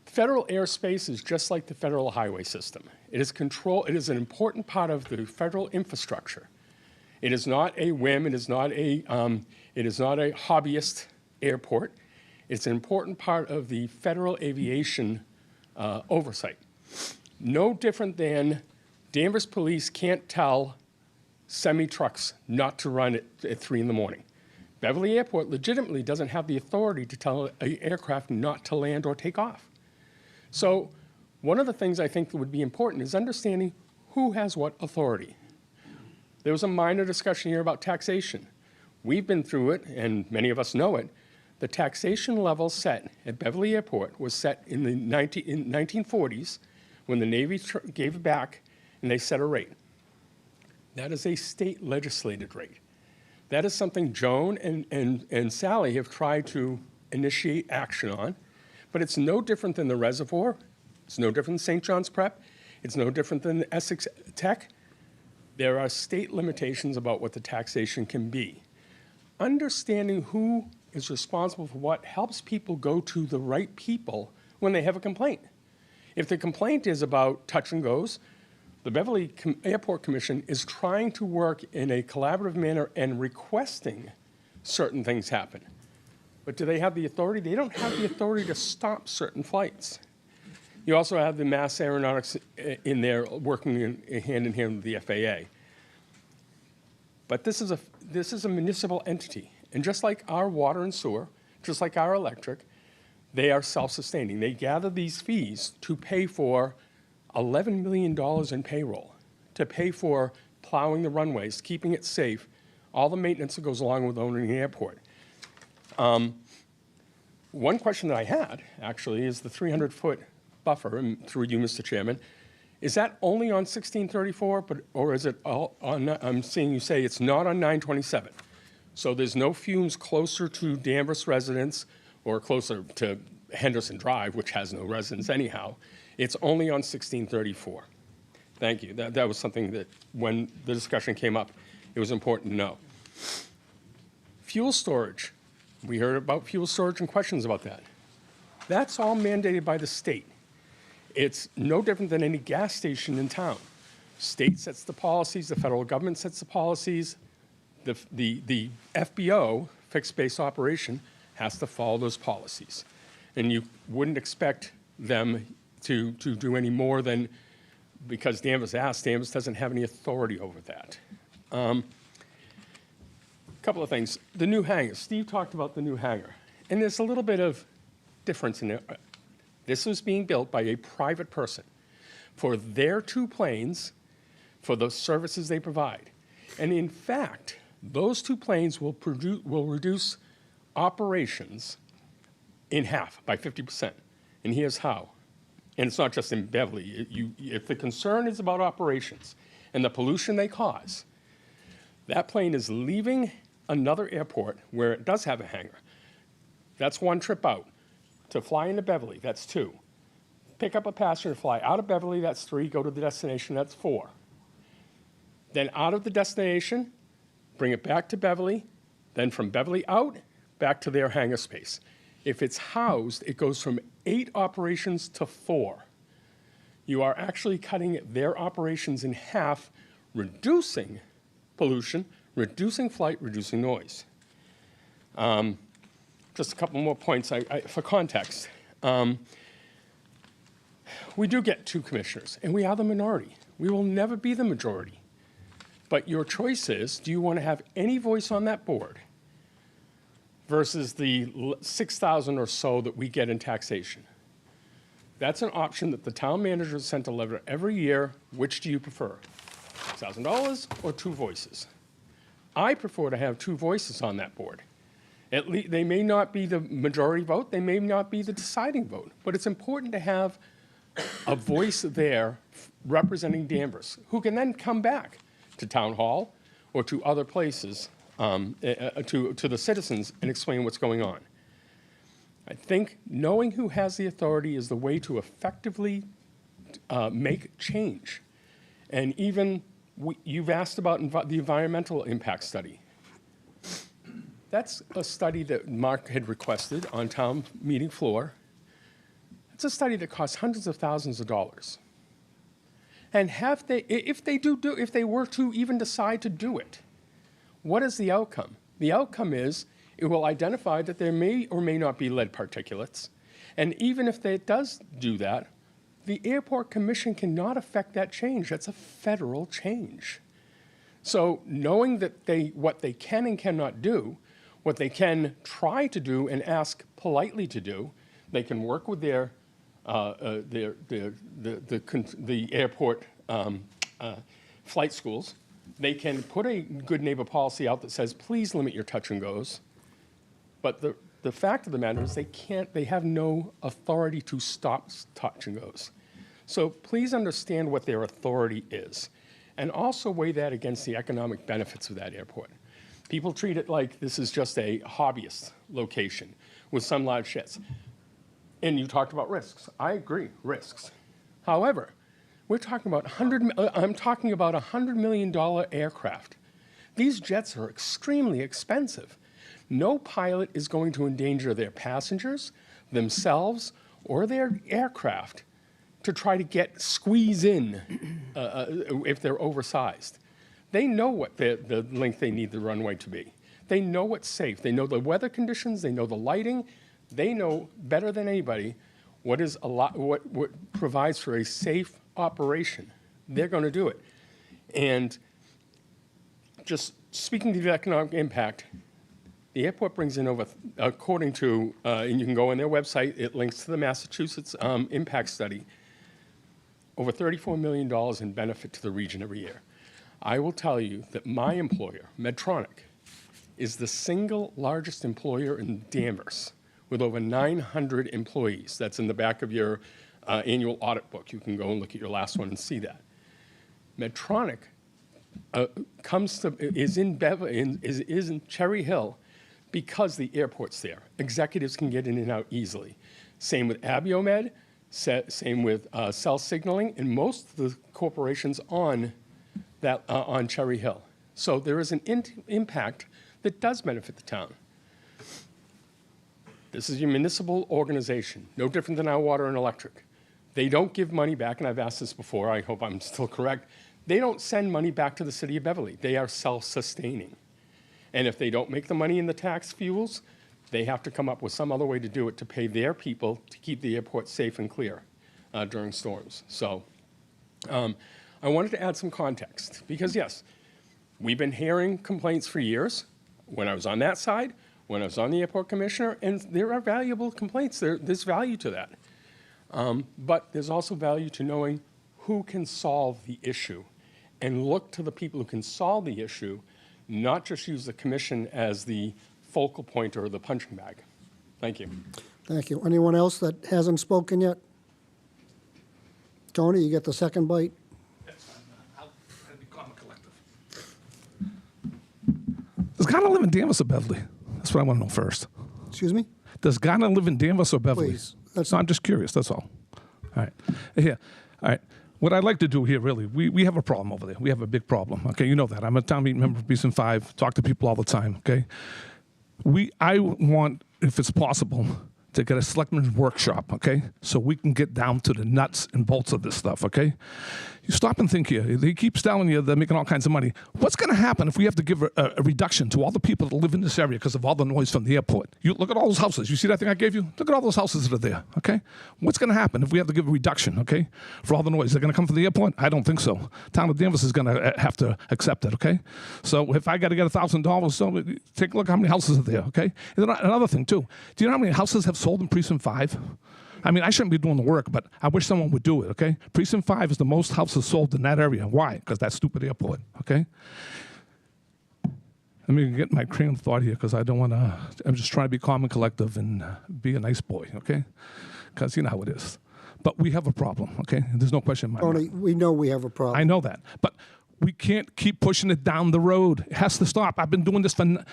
Federal airspace is just like the federal highway system. It is an important part of the federal infrastructure. It is not a whim, it is not a hobbyist airport. It's an important part of the federal aviation oversight. No different than Danvers police can't tell semi-trucks not to run at 3 in the morning. Beverly Airport legitimately doesn't have the authority to tell an aircraft not to land or take off. So one of the things I think that would be important is understanding who has what authority. There was a minor discussion here about taxation. We've been through it, and many of us know it. The taxation level set at Beverly Airport was set in the 1940s when the Navy gave it back and they set a rate. That is a state legislated rate. That is something Joan and Sally have tried to initiate action on, but it's no different than the Reservoir. It's no different than St. John's Prep. It's no different than Essex Tech. There are state limitations about what the taxation can be. Understanding who is responsible for what helps people go to the right people when they have a complaint. If the complaint is about touch and goes, the Beverly Airport Commission is trying to work in a collaborative manner and requesting certain things happen. But do they have the authority? They don't have the authority to stop certain flights. You also have the Mass Aeronautics in there working hand in hand with the FAA. But this is a municipal entity. And just like our water and sewer, just like our electric, they are self-sustaining. They gather these fees to pay for $11 million in payroll, to pay for plowing the runways, keeping it safe, all the maintenance that goes along with owning an airport. One question that I had, actually, is the 300-foot buffer, and through you, Mr. Chairman. Is that only on 1634, or is it all on, I'm seeing you say it's not on 927. So there's no fumes closer to Danvers residents or closer to Henderson Drive, which has no residents anyhow. It's only on 1634. Thank you. That was something that when the discussion came up, it was important to know. Fuel storage. We heard about fuel storage and questions about that. That's all mandated by the state. It's no different than any gas station in town. State sets the policies, the federal government sets the policies. The FBO, fixed base operation, has to follow those policies. And you wouldn't expect them to do any more than, because Danvers asked, Danvers doesn't have any authority over that. Couple of things. The new hangar. Steve talked about the new hangar. And there's a little bit of difference in it. This was being built by a private person for their 2 planes, for the services they provide. And in fact, those 2 planes will reduce operations in half, by 50%. And here's how. And it's not just in Beverly. If the concern is about operations and the pollution they cause, that plane is leaving another airport where it does have a hangar. That's 1 trip out. To fly into Beverly, that's 2. Pick up a passenger, fly out of Beverly, that's 3. Go to the destination, that's 4. Then out of the destination, bring it back to Beverly. Then from Beverly out, back to their hangar space. If it's housed, it goes from 8 operations to 4. You are actually cutting their operations in half, reducing pollution, reducing flight, reducing noise. Just a couple more points for context. We do get 2 commissioners, and we are the minority. We will never be the majority. But your choice is, do you want to have any voice on that board versus the 6,000 or so that we get in taxation? That's an option that the town manager sent a letter every year. Which do you prefer, $6,000 or 2 voices? I prefer to have 2 voices on that board. At least they may not be the majority vote, they may not be the deciding vote, but it's important to have a voice there representing Danvers, who can then come back to town hall or to other places, to the citizens, and explain what's going on. I think knowing who has the authority is the way to effectively make change. And even you've asked about the environmental impact study. That's a study that Mark had requested on town meeting floor. It's a study that costs hundreds of thousands of dollars. And if they were to even decide to do it, what is the outcome? The outcome is it will identify that there may or may not be lead particulates. And even if it does do that, the Airport Commission cannot affect that change. That's a federal change. So knowing that what they can and cannot do, what they can try to do and ask politely to do, they can work with the airport flight schools. They can put a good neighbor policy out that says, please limit your touch and goes. But the fact of the matter is they have no authority to stop touch and goes. So please understand what their authority is, and also weigh that against the economic benefits of that airport. People treat it like this is just a hobbyist location with some large jets. And you talked about risks. I agree, risks. However, we're talking about I'm talking about $100 million aircraft. These jets are extremely expensive. No pilot is going to endanger their passengers, themselves, or their aircraft to try to squeeze in if they're oversized. They know what the length they need the runway to be. They know what's safe. They know the weather conditions. They know the lighting. They know better than anybody what provides for a safe operation. They're going to do it. And just speaking to the economic impact, the airport brings in over, according to, and you can go on their website, it links to the Massachusetts impact study, over $34 million in benefit to the region every year. I will tell you that my employer, Medtronic, is the single largest employer in Danvers with over 900 employees. That's in the back of your annual audit book. You can go and look at your last one and see that. Medtronic is in Cherry Hill because the airport's there. Executives can get in and out easily. Same with Abiomed, same with Cell Signaling, and most of the corporations on Cherry Hill. So there is an impact that does benefit the town. This is your municipal organization, no different than our water and electric. They don't give money back, and I've asked this before, I hope I'm still correct. They don't send money back to the city of Beverly. They are self-sustaining. And if they don't make the money in the tax fuels, they have to come up with some other way to do it to pay their people to keep the airport safe and clear during storms. So I wanted to add some context because, yes, we've been hearing complaints for years when I was on that side, when I was on the airport commissioner, and there are valuable complaints. There's value to that. But there's also value to knowing who can solve the issue and look to the people who can solve the issue, not just use the commission as the focal point or the punching bag. Thank you. Thank you. Anyone else that hasn't spoken yet? Tony, you get the second bite? I'll be calm and collective. Does Ghana live in Danvers or Beverly? That's what I want to know first. Excuse me? Does Ghana live in Danvers or Beverly? Please. No, I'm just curious, that's all. All right. Here. All right. What I'd like to do here, really, we have a problem over there. We have a big problem. Okay, you know that. I'm a town meeting member of Precinct 5, talk to people all the time, okay? I want, if it's possible, to get a selectmen's workshop, okay? So we can get down to the nuts and bolts of this stuff, okay? You stop and think here. They keep telling you they're making all kinds of money. What's going to happen if we have to give a reduction to all the people that live in this area because of all the noise from the airport? You look at all those houses. You see that thing I gave you? Look at all those houses that are there, okay? What's going to happen if we have to give a reduction, okay, for all the noise? They're going to come from the airport? I don't think so. Town of Danvers is going to have to accept it, okay? So if I got to get $1,000, so take a look how many houses are there, okay? And then another thing, too. Do you know how many houses have sold in Precinct 5? I mean, I shouldn't be doing the work, but I wish someone would do it, okay? Precinct 5 is the most houses sold in that area. Why? Because that stupid airport, okay? Let me get my train of thought here because I don't want to, I'm just trying to be calm and collective and be a nice boy, okay? Because you know how it is. But we have a problem, okay? There's no question in my mind. Tony, we know we have a problem. I know that. But we can't keep pushing it down the road. It has to stop. I've been doing this for, I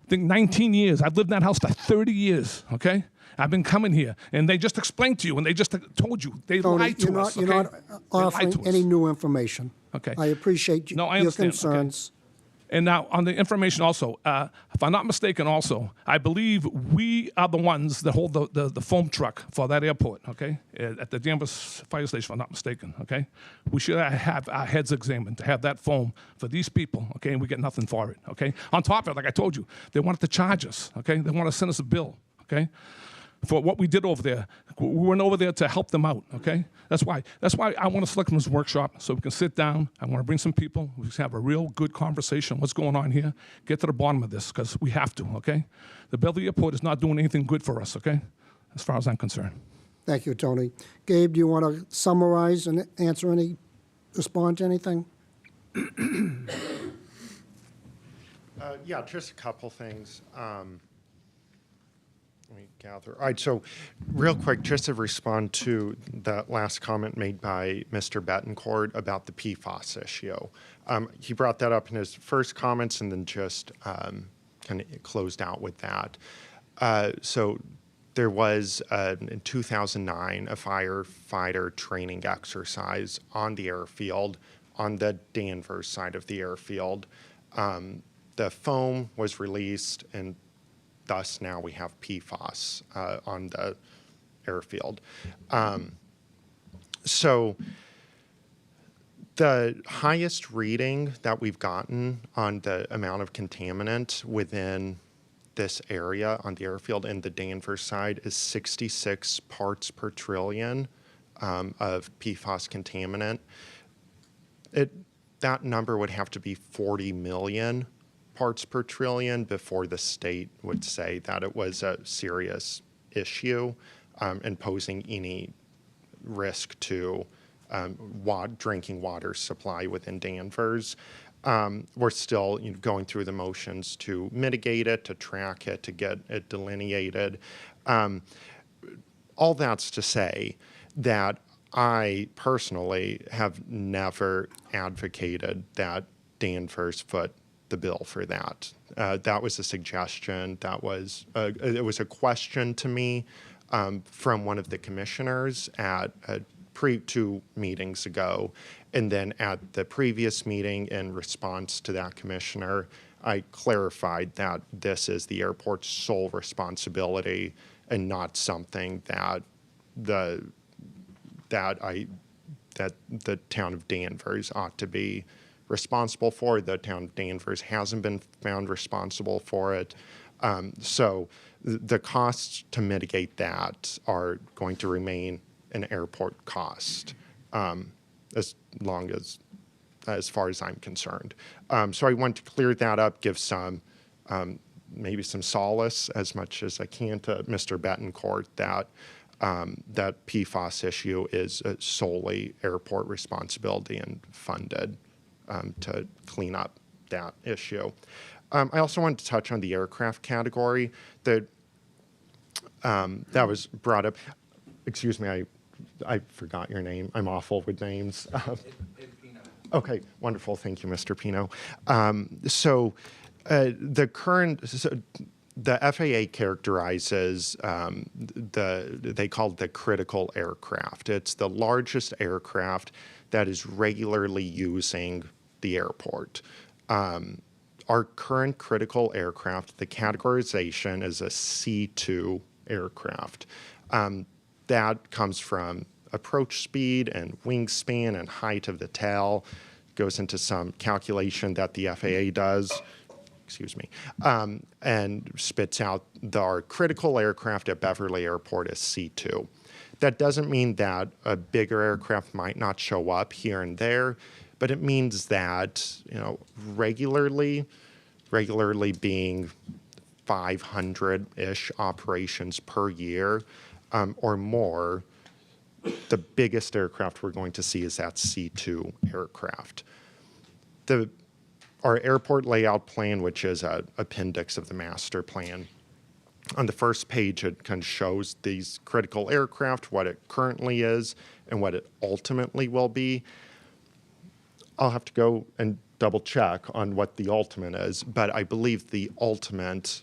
think, 19 years. I've lived in that house for 30 years, okay? I've been coming here, and they just explained to you, and they just told you. They lied to us, okay? You're not offering any new information. Okay. I appreciate No, I your understand. concerns. Okay. And now, on the information also, if I'm not mistaken also, I believe we are the ones that hold the foam truck for that airport, okay? At the Danvers Fire Station, if I'm not mistaken, okay? We should have our heads examined to have that foam for these people, okay? And we get nothing for it, okay? On top of it, like I told you, they wanted to charge us, okay? They want to send us a bill, okay? For what we did over there. We went over there to help them out, okay? That's why I want a selectmen's workshop so we can sit down. I want to bring some people. We can have a real good conversation. What's going on here? Get to the bottom of this because we have to, okay? The Beverly Airport is not doing anything good for us, okay? As far as I'm concerned. Thank you, Tony. Gabe, do you want to summarize and respond to anything? Yeah, just a couple things. Let me gather. All right, so real quick, just to respond to that last comment made by Mr. Betancourt about the PFAS issue. He brought that up in his first comments and then just kind of closed out with that. So there was, in 2009, a firefighter training exercise on the airfield, on the Danvers side of the airfield. The foam was released, and thus now we have PFAS on the airfield. So the highest reading that we've gotten on the amount of contaminant within this area on the airfield and the Danvers side is 66 parts per trillion of PFAS contaminant. That number would have to be 40 million parts per trillion before the state would say that it was a serious issue and posing any risk to drinking water supply within Danvers. We're still going through the motions to mitigate it, to track it, to get it delineated. All that's to say that I personally have never advocated that Danvers foot the bill for that. That was a suggestion. That was it was a question to me from one of the commissioners at two meetings ago, and then at the previous meeting, in response to that commissioner, I clarified that this is the airport's sole responsibility and not something that I that the town of Danvers ought to be responsible for. The town of Danvers hasn't been found responsible for it. So the costs to mitigate that are going to remain an airport cost as far as I'm concerned. So I want to clear that up, give some maybe some solace as much as I can to Mr. Betancourt that that PFAS issue is solely airport responsibility and funded to clean up that issue. I also wanted to touch on the aircraft category that that was brought up. Excuse me, I forgot your name. I'm awful with names. Okay, wonderful. Thank you, Mr. Pino. The FAA characterizes they call it the critical aircraft. It's the largest aircraft that is regularly using the airport. Our current critical aircraft, the categorization is a C2 aircraft. That comes from approach speed and wingspan and height of the tail. Goes into some calculation that the FAA does, and spits out our critical aircraft at Beverly Airport as C2. That doesn't mean that a bigger aircraft might not show up here and there, but it means that, you know, regularly being 500-ish operations per year or more, the biggest aircraft we're going to see is that C2 aircraft. Our airport layout plan, which is an appendix of the master plan, on the first page it kind of shows these critical aircraft, what it currently is, and what it ultimately will be. I'll have to go and double check on what the ultimate is, but I believe the ultimate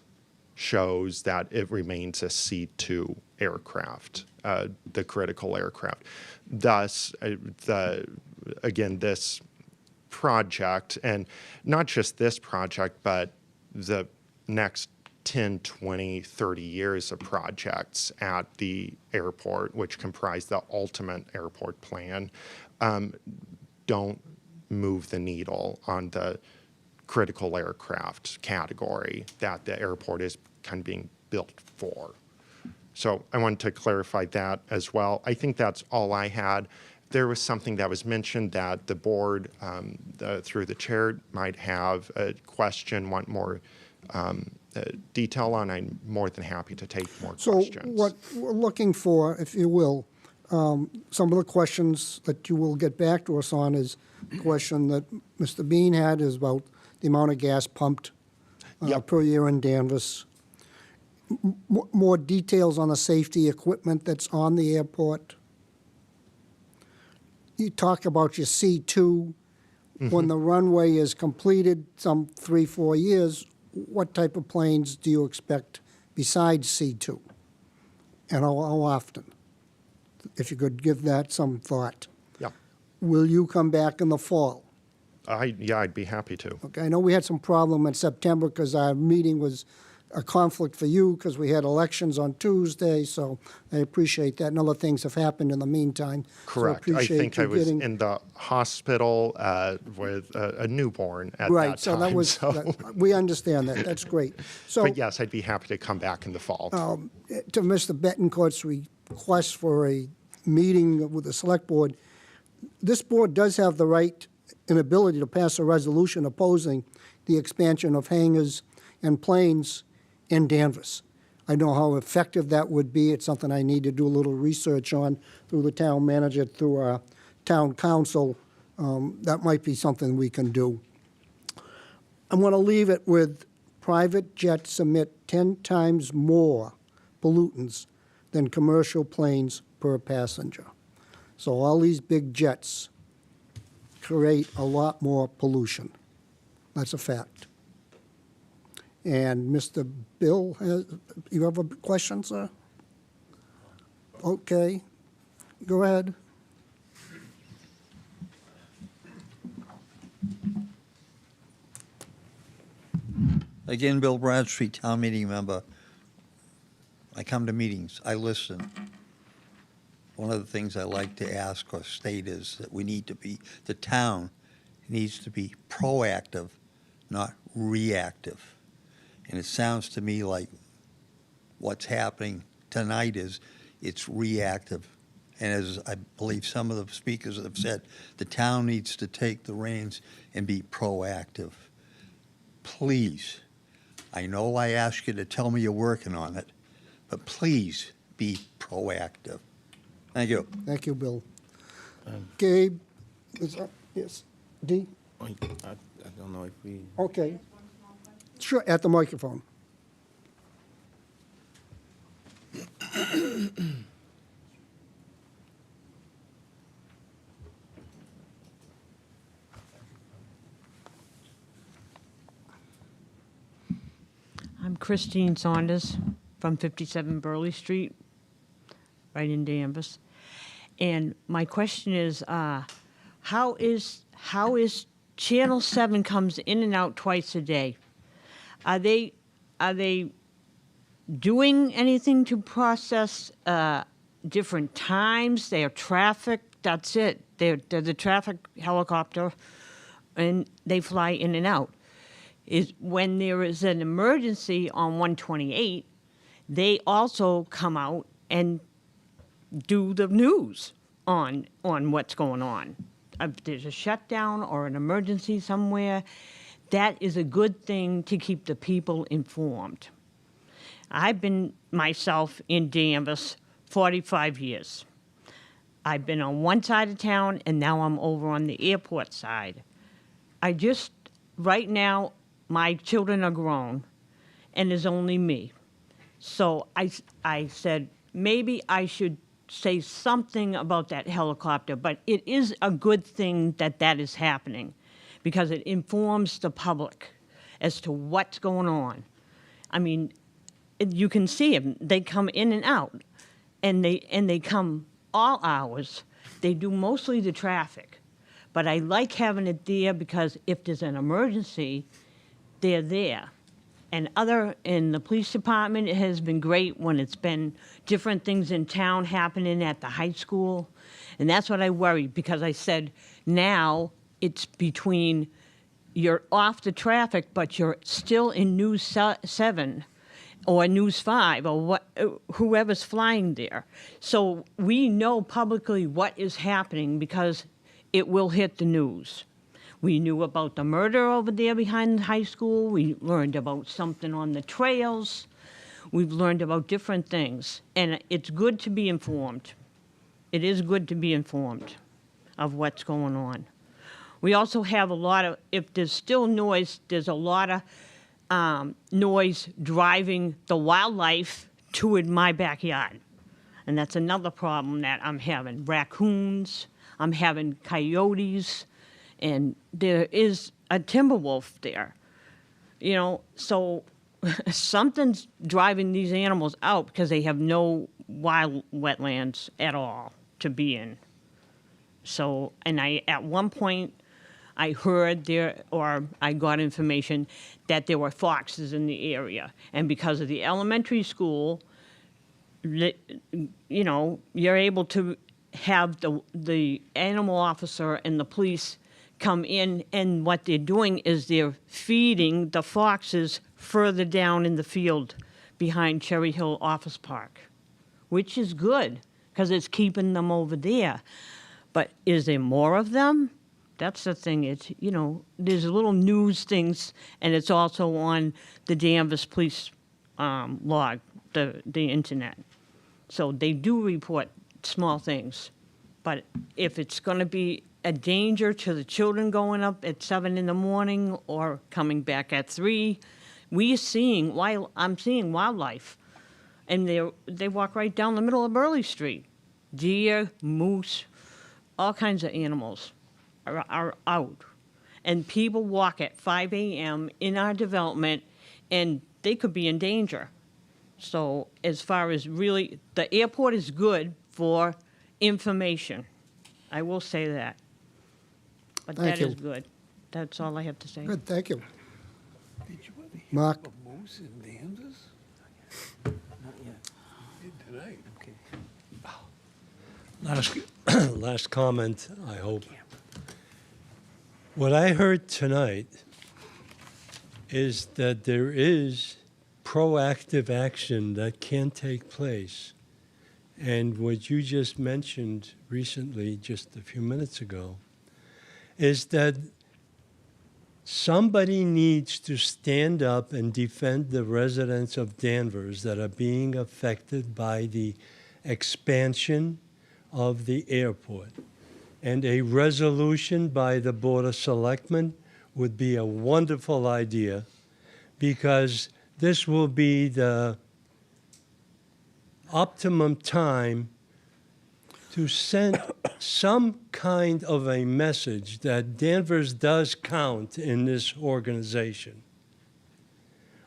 shows that it remains a C2 aircraft, the critical aircraft. Thus, again, this project, and not just this project, but the next 10, 20, 30 years of projects at the airport, which comprise the ultimate airport plan, don't move the needle on the critical aircraft category that the airport is kind of being built for. So I wanted to clarify that as well. I think that's all I had. There was something that was mentioned that the board, through the chair, might have a question, want more detail on. I'm more than happy to take more questions. So what we're looking for, if you will, some of the questions that you will get back to us on is the question that Mr. Bean had is about the amount of gas pumped per year in Danvers. More details on the safety equipment that's on the airport. You talk about your C2. When the runway is completed, some 3-4 years, what type of planes do you expect besides C2? And how often? If you could give that some thought. Yeah. Will you come back in the fall? I'd be happy to. Okay, I know we had some problem in September because our meeting was a conflict for you because we had elections on Tuesday, so I appreciate that. And other things have happened in the meantime. Correct. So I think I was getting... in the hospital with a newborn at right, that so time. that was, we understand that. That's great. So, but yes, I'd be happy to come back in the fall. To Mr. Betancourt's request for a meeting with the select board, this board does have the right and ability to pass a resolution opposing the expansion of hangars and planes in Danvers. I know how effective that would be. It's something I need to do a little research on through the town manager, through our town council. That might be something we can do. I'm going to leave it with private jets emit 10 times more pollutants than commercial planes per passenger. So all these big jets create a lot more pollution. That's a fact. And Mr. Bill, you have a question, sir? Okay, go ahead. Again, Bill Bradstreet, town meeting member. I come to meetings, I listen. one of the things I like to ask or state is that the town needs to be proactive, not reactive. And it sounds to me like what's happening tonight is it's reactive. And as I believe some of the speakers have said, the town needs to take the reins and be proactive. Please, I know I ask you to tell me you're working on it, but please be proactive. Thank you. Thank you, Bill. Gabe, yes, D? I don't know if we. Okay. Sure, at the microphone. I'm Christine Saunders from 57 Burley Street, right in Danvers. And my question is, how is Channel 7 comes in and out twice a day? Are they doing anything to process different times, their traffic? That's it. They're the traffic helicopter, and they fly in and out. Is when there is an emergency on 128, they also come out and do the news on what's going on. If there's a shutdown or an emergency somewhere, that is a good thing to keep the people informed. I've been myself in Danvers 45 years. I've been on one side of town, and now I'm over on the airport side. Right now, my children are grown, and there's only me. So I said, maybe I should say something about that helicopter, but it is a good thing that that is happening because it informs the public as to what's going on. I mean, you can see them. They come in and out, and they come all hours. They do mostly the traffic. But I like having it there because if there's an emergency, they're there. And in the police department, it has been great when it's been different things in town happening at the high school. And that's what I worry, because I said now it's between you're off the traffic, but you're still in News 7 or News 5 or whoever's flying there. So we know publicly what is happening because it will hit the news. We knew about the murder over there behind the high school. We learned about something on the trails. We've learned about different things. And it's good to be informed. It is good to be informed of what's going on. We also have a lot of, if there's still noise, there's a lot of noise driving the wildlife toward my backyard. And that's another problem that I'm having. Raccoons, I'm having coyotes, and there is a timber wolf there. You know, so something's driving these animals out because they have no wild wetlands at all to be in. So, and at one point, I heard I got information that there were foxes in the area. And because of the elementary school, you know, you're able to have the animal officer and the police come in, and what they're doing is they're feeding the foxes further down in the field behind Cherry Hill Office Park, which is good because it's keeping them over there. But is there more of them? That's the thing. It's, you know, there's little news things, and it's also on the Danvers Police log, the internet. So they do report small things. But if it's going to be a danger to the children going up at 7 in the morning or coming back at 3, I'm seeing wildlife. And they walk right down the middle of Burley Street. Deer, moose, all kinds of animals are out. And people walk at 5 a.m. in our development, and they could be in danger. So as far as really, the airport is good for information. I will say that. But Thank you. That is good. That's all I have to say. Good, thank you. Did you ever hear Mark? of a moose in Danvers? Not yet. Did tonight. Okay. Last, last comment, I hope. What I heard tonight is that there is proactive action that can take place. And what you just mentioned recently, just a few minutes ago, is that somebody needs to stand up and defend the residents of Danvers that are being affected by the expansion of the airport. And a resolution by the Board of Selectmen would be a wonderful idea, because this will be the optimum time to send some kind of a message that Danvers does count in this organization.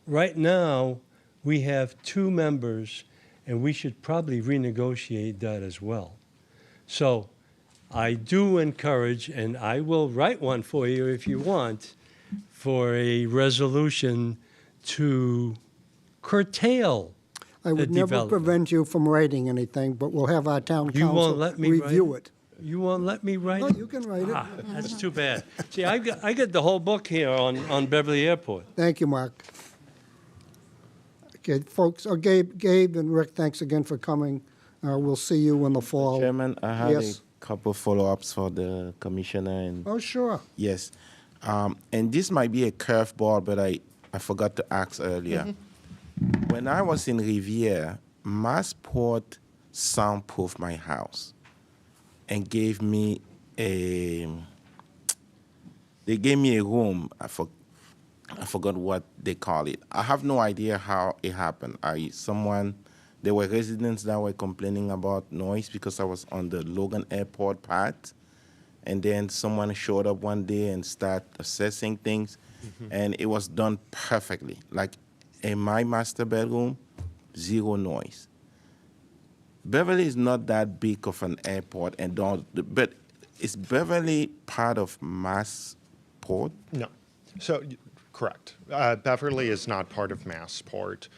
Right now, we have 2 members, and we should probably renegotiate that as well. So I do encourage, and I will write one for you if you want, for a resolution to curtail I would the never development. prevent you from writing anything, but we'll have our town You won't council let me write review it. You won't let me write No, it? you can write it. Ah, that's too bad. See, I got the whole book here on Beverly Airport. Thank you, Mark. Okay, folks, Gabe and Rick, thanks again for coming. We'll see you in the fall. Chairman, I have Yes. a couple follow-ups for the commissioner. And Oh, sure. yes, and this might be a curveball, but I forgot to ask earlier. When I was in Riviera, Massport soundproofed my house and gave me a room. I forgot what they call it. I have no idea how it happened. There were residents that were complaining about noise because I was on the Logan Airport path, and then someone showed up one day and started assessing things, and it was done perfectly. Like in my master bedroom, 0 noise. Beverly is not that big of an airport, but is Beverly part of Massport? No. So, correct. Beverly is not part of Massport.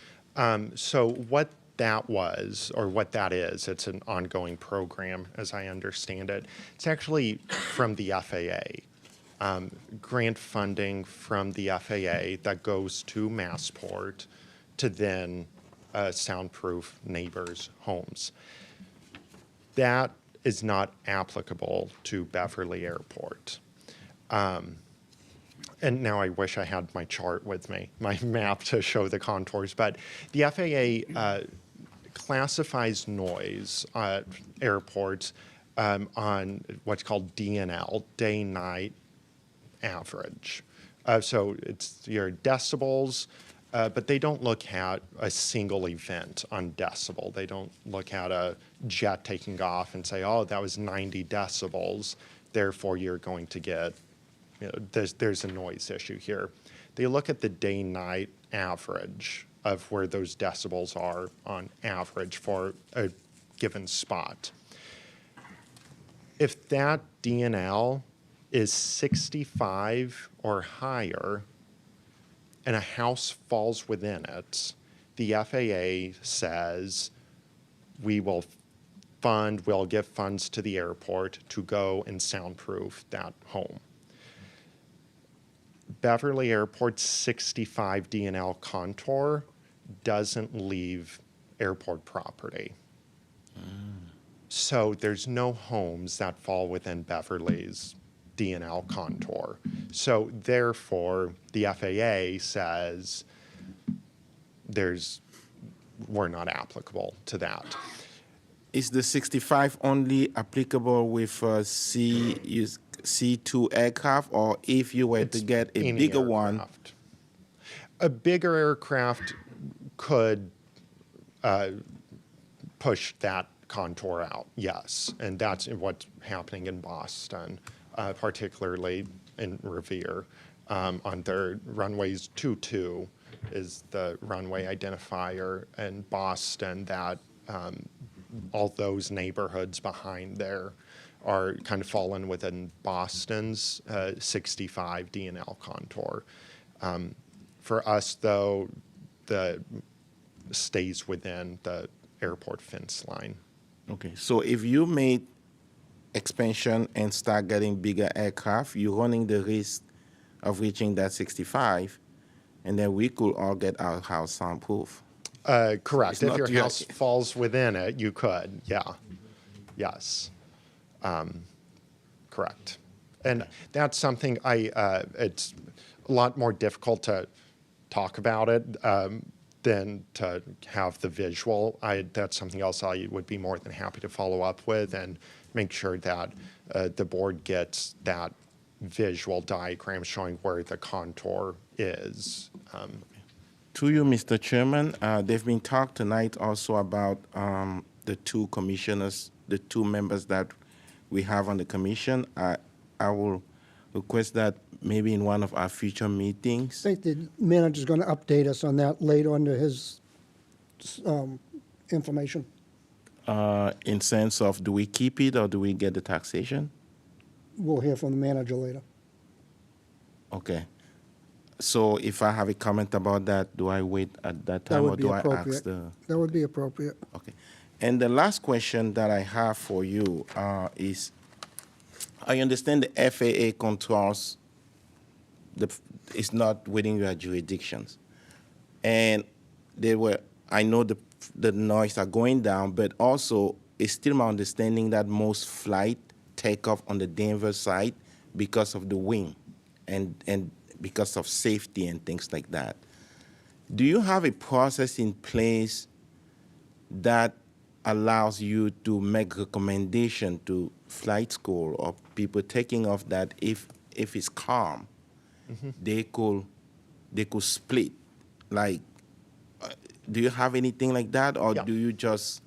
So what that was, or what that is, it's an ongoing program, as I understand it. It's actually from the FAA. Grant funding from the FAA that goes to Massport to then soundproof neighbors' homes. That is not applicable to Beverly Airport. And now I wish I had my chart with me, my map to show the contours, but the FAA classifies noise at airports on what's called DNL, day-night average. So it's your decibels, but they don't look at a single event on decibel. They don't look at a jet taking off and say, oh, that was 90 decibels, therefore you're going to get, there's a noise issue here. They look at the day-night average of where those decibels are on average for a given spot. If that DNL is 65 or higher and a house falls within it, the FAA says we'll give funds to the airport to go and soundproof that home. Beverly Airport's 65 DNL contour doesn't leave airport property. So there's no homes that fall within Beverly's DNL contour. So therefore, the FAA says we're not applicable to that. Is the 65 only applicable with C2 aircraft, or if you were to get a bigger one? A bigger aircraft could push that contour out, yes. And that's what's happening in Boston, particularly in Revere. On their runways 22 is the runway identifier in Boston that all those neighborhoods behind there are kind of fallen within Boston's 65 DNL contour. For us, though, the stays within the airport fence line. Okay, so if you made expansion and start getting bigger aircraft, you're running the risk of reaching that 65, and then we could all get our house soundproof. Correct. It's If not your your- house falls within it, you could. Yeah. Yes. Correct. And that's something it's a lot more difficult to talk about it than to have the visual. That's something else I would be more than happy to follow up with and make sure that the board gets that visual diagram showing where the contour is. To you, Mr. Chairman, there's been talk tonight also about the two commissioners, the two members that we have on the commission. I will request that maybe in one of our future meetings. I think the manager's going to update us on that later under his information. In sense of, do we keep it or do we get the taxation? We'll hear from the manager later. Okay. So if I have a comment about that, do I wait at that That time or would be do I ask appropriate. the? That would be appropriate. Okay. And the last question that I have for you is, I understand the FAA controls it's not within your jurisdictions. And I know the noise are going down, but also it's still my understanding that most flight take off on the Danvers side because of the wind and because of safety and things like that. Do you have a process in place that allows you to make recommendation to flight school or people taking off that if it's calm, they could split? Like, do you have anything like that, or do you just?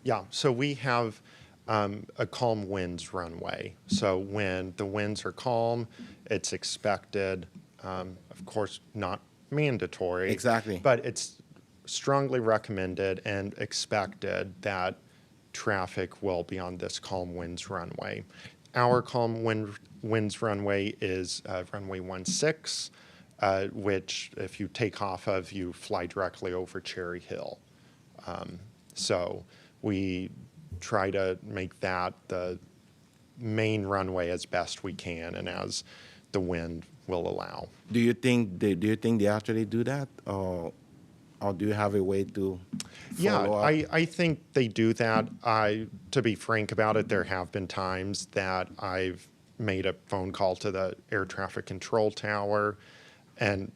Yeah, so we have a calm winds runway. So when the winds are calm, it's expected, of course, not mandatory. Exactly. But it's strongly recommended and expected that traffic will be on this calm winds runway. Our calm winds runway is runway 16, which if you take off of, you fly directly over Cherry Hill. So we try to make that the main runway as best we can and as the wind will allow. Do you think they actually do that, or do you have a way to follow up? I think they do that. To be frank about it, there have been times that I've made a phone call to the air traffic control tower and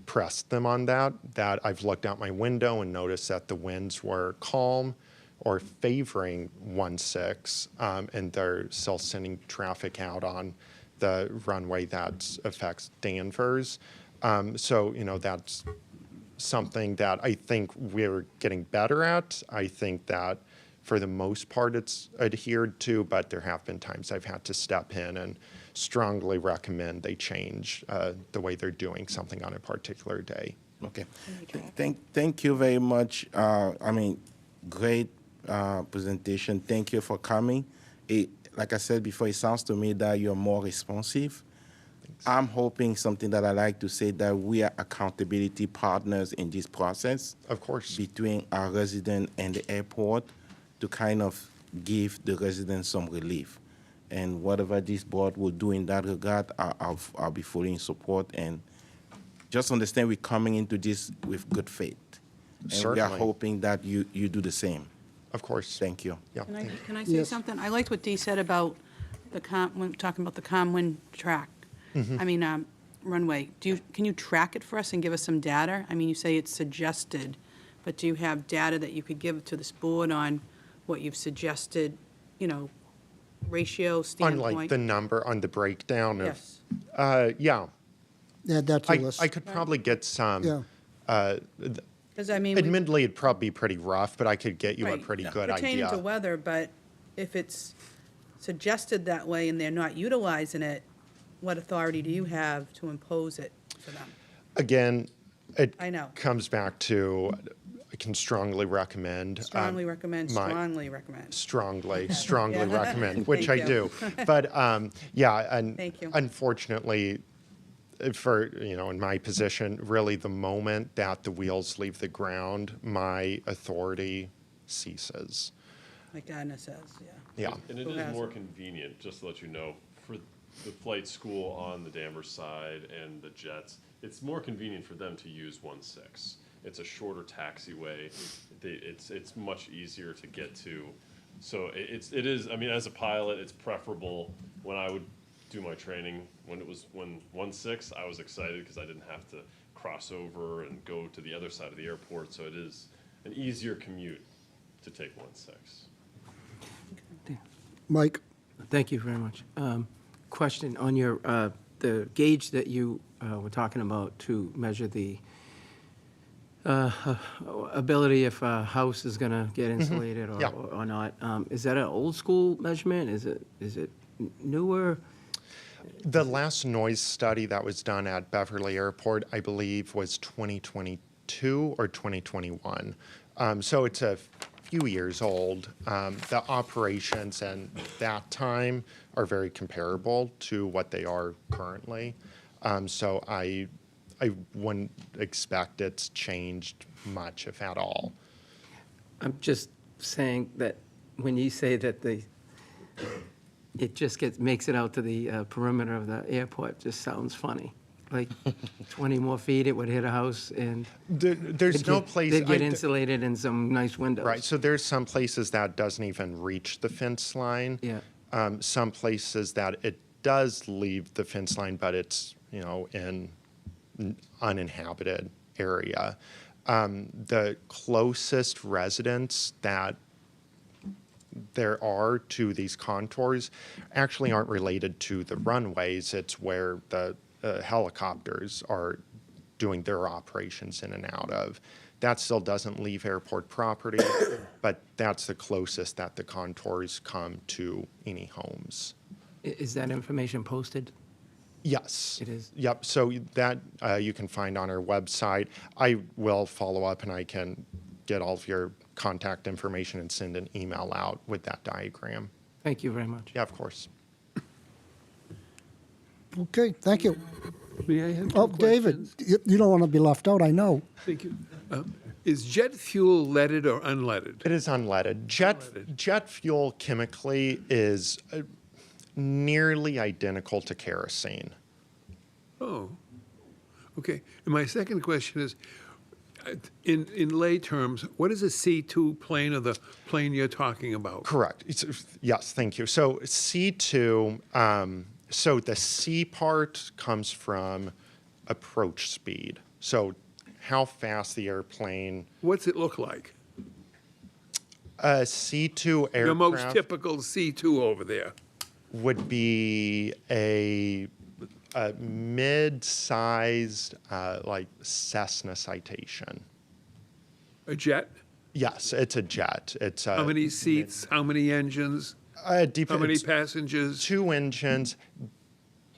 pressed them on that I've looked out my window and noticed that the winds were calm or favoring 16, and they're still sending traffic out on the runway that affects Danvers. So, that's something that I think we're getting better at. I think that for the most part it's adhered to, but there have been times I've had to step in and strongly recommend they change the way they're doing something on a particular day. Okay. Thank you very much. Great presentation. Thank you for coming. Like I said before, it sounds to me that you're more responsive. I'm hoping something that I like to say, that we are accountability partners in this process. Of course. Between our resident and the airport, to kind of give the residents some relief. And whatever this board will do in that regard, I'll be fully in support. And just understand we're coming into this with good faith. And we are Certainly. hoping that you do the same. Of course. Thank you. Yeah. Can I say something? I liked what Dee said about when talking about the calm wind track. Runway. Can you track it for us and give us some data? You say it's suggested, but do you have data that you could give to this board on what you've suggested, ratio standpoint? On like the number, on the breakdown of, Yes. yeah. Add that to the list. I could probably get some. Yeah. Because we- Admittedly, it'd probably be pretty rough, but I could get you a Right. pretty good Pertaining to idea. weather, but if it's suggested that way and they're not utilizing it, what authority do you have to impose it for them? Again, it I know. comes back to, I can strongly recommend. Strongly recommend, my- strongly recommend. Strongly Yeah. recommend, which Thank I you. do. But yeah, and Thank you. unfortunately, in my position, really the moment that the wheels leave the ground, my authority ceases. like Anna says, yeah. Yeah. And it Who is has more it? convenient, just to let you know, for the flight school on the Danvers side and the jets, it's more convenient for them to use 1-6. It's a shorter taxiway. It's much easier to get to. So it is, I mean, as a pilot, it's preferable. When I would do my training, when 1-6, I was excited because I didn't have to cross over and go to the other side of the airport. So it is an easier commute to take 1-6. Mike? Thank you very much. Question on your, the gauge that you were talking about to measure the ability if a house is going to get insulated Yeah. or not. Is that an old school measurement? Is it newer? The last noise study that was done at Beverly Airport, I believe, was 2022 or 2021. So it's a few years old. The operations and that time are very comparable to what they are currently. So I wouldn't expect it's changed much, if at all. I'm just saying that when you say that it just makes it out to the perimeter of the airport, just sounds funny. Like 20 more feet, it would hit a house and There's no place. they'd get insulated and some nice windows. Right, so there's some places that doesn't even reach the fence line. Yeah. Some places that it does leave the fence line, but it's, in uninhabited area. The closest residents that there are to these contours actually aren't related to the runways. It's where the helicopters are doing their operations in and out of. That still doesn't leave airport property, but that's the closest that the contours come to any homes. Is that information posted? Yes. It is? Yep, so that you can find on our website. I will follow up and I can get all of your contact information and send an email out with that diagram. Thank you very much. Yeah, of course. Okay, thank you. May I have two Oh, David, you don't want to be left out, I know. Thank you. Is jet fuel leaded or unleaded? It is unleaded. Jet fuel chemically is nearly identical to kerosene. Oh, okay. And my second question is, in lay terms, what is a C2 plane or the plane you're talking about? Correct. Yes, thank you. So C2, so the C part comes from approach speed. So how fast the airplane. What's it look like? A C2 aircraft. Your most typical C2 over there. Would be a mid-sized, like Cessna Citation. A jet? Yes, it's a jet. It's How many seats? How many engines? How many passengers? 2 engines.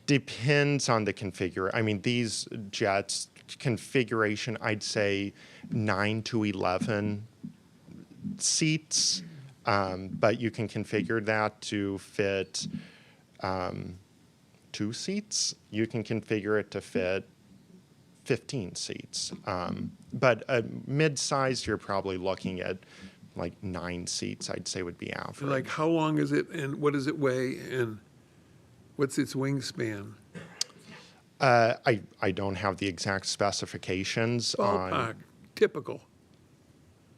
Depends on the configure. I mean, these jets configuration, I'd say 9 to 11 seats. But you can configure that to fit 2 seats. You can configure it to fit 15 seats. But mid-sized, you're probably looking at like 9 seats, I'd say would be average. Like how long is it and what does it weigh and what's its wingspan? I don't have the exact specifications Ballpark, on typical.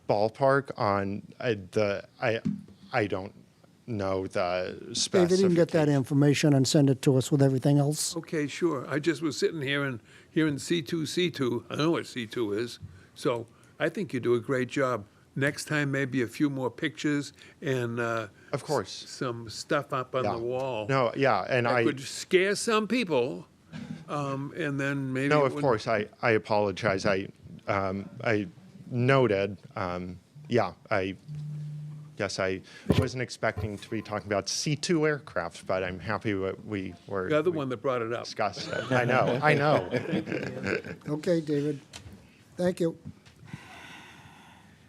ballpark on I don't know the specifications. David, you can get that information and send it to us with everything else. Okay, sure. I just was sitting here and hearing C2. I know what C2 is. So I think you do a great job. Next time, maybe a few more pictures and of course some stuff up on the wall. No, yeah, and that I could scare some people, and then maybe. No, it of wouldn't- course. I apologize. I noted. Yeah, I guess I wasn't expecting to be talking about C2 aircraft, but I'm happy we were. You're the one that brought it up. Discussed it. I know. I know. Okay, David. Thank you.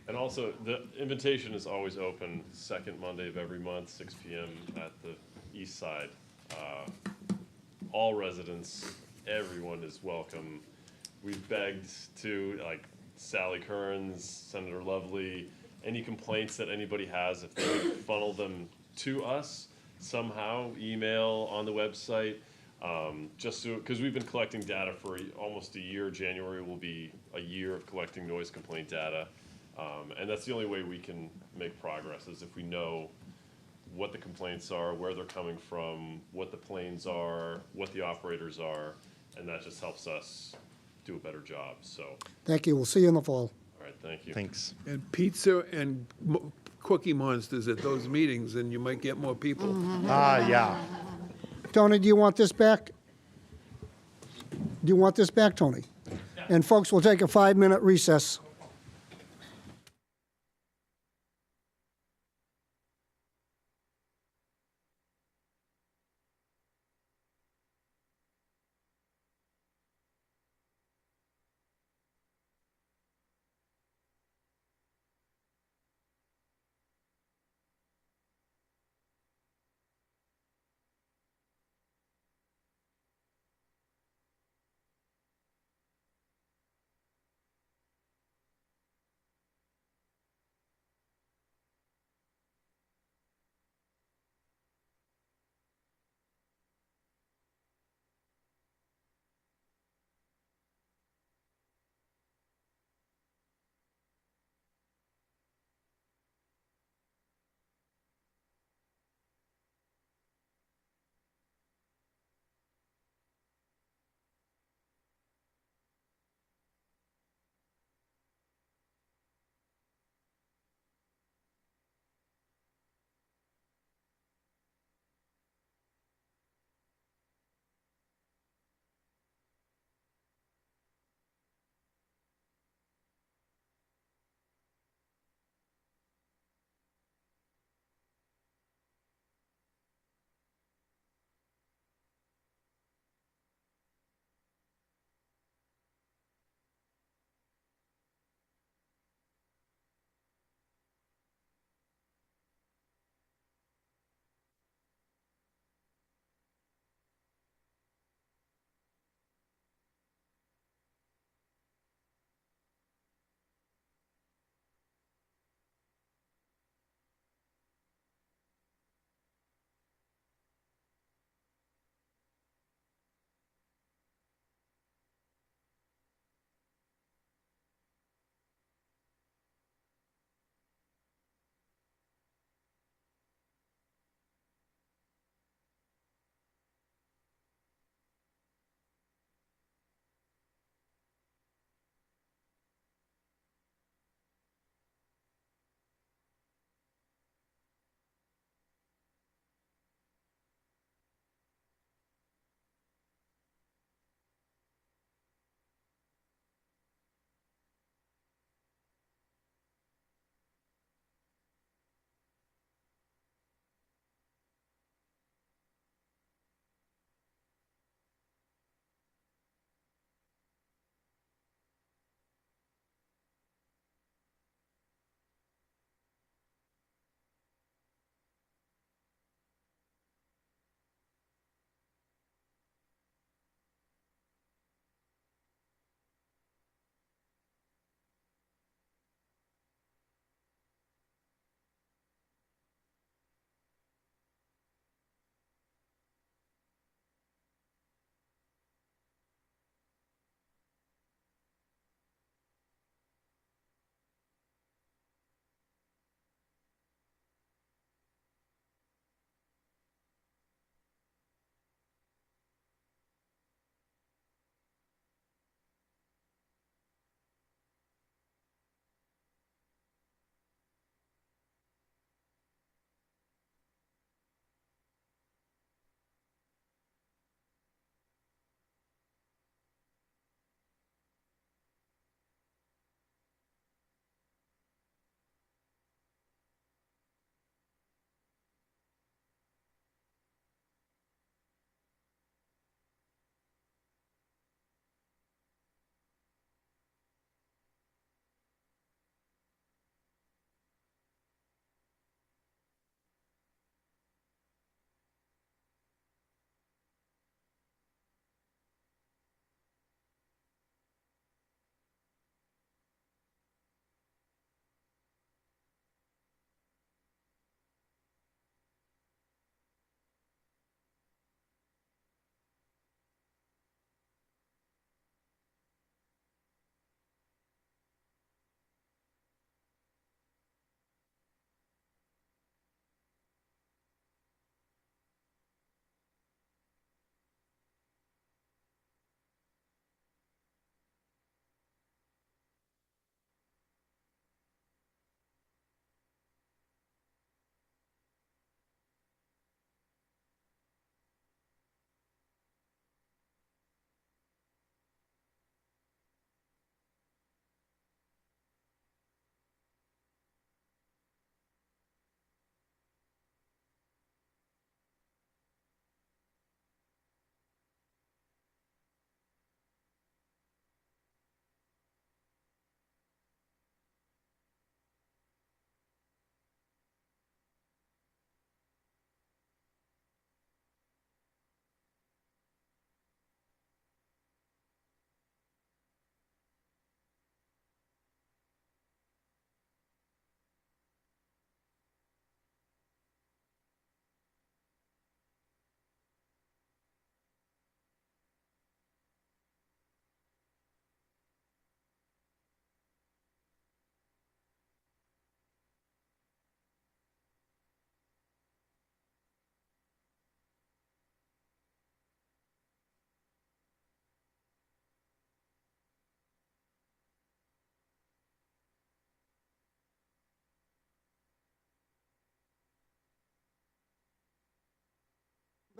And also, the invitation is always open, second Monday of every month, 6 p.m. at the east side. All residents, everyone is welcome. We've begged to, like Sally Kearns, Senator Lovely, any complaints that anybody has, if they could funnel them to us somehow, email, on the website, just so, because we've been collecting data for almost a year. January will be a year of collecting noise complaint data. And that's the only way we can make progress, is if we know what the complaints are, where they're coming from, what the planes are, what the operators are, and that just helps us do a better job. So, Thank you. We'll see you in the fall. all right, thank you. Thanks. And pizza and Cookie Monsters at those meetings, and you might get more people. Yeah. Tony, do you want this back? Do you want this back, Tony? And folks, we'll take a 5-minute recess.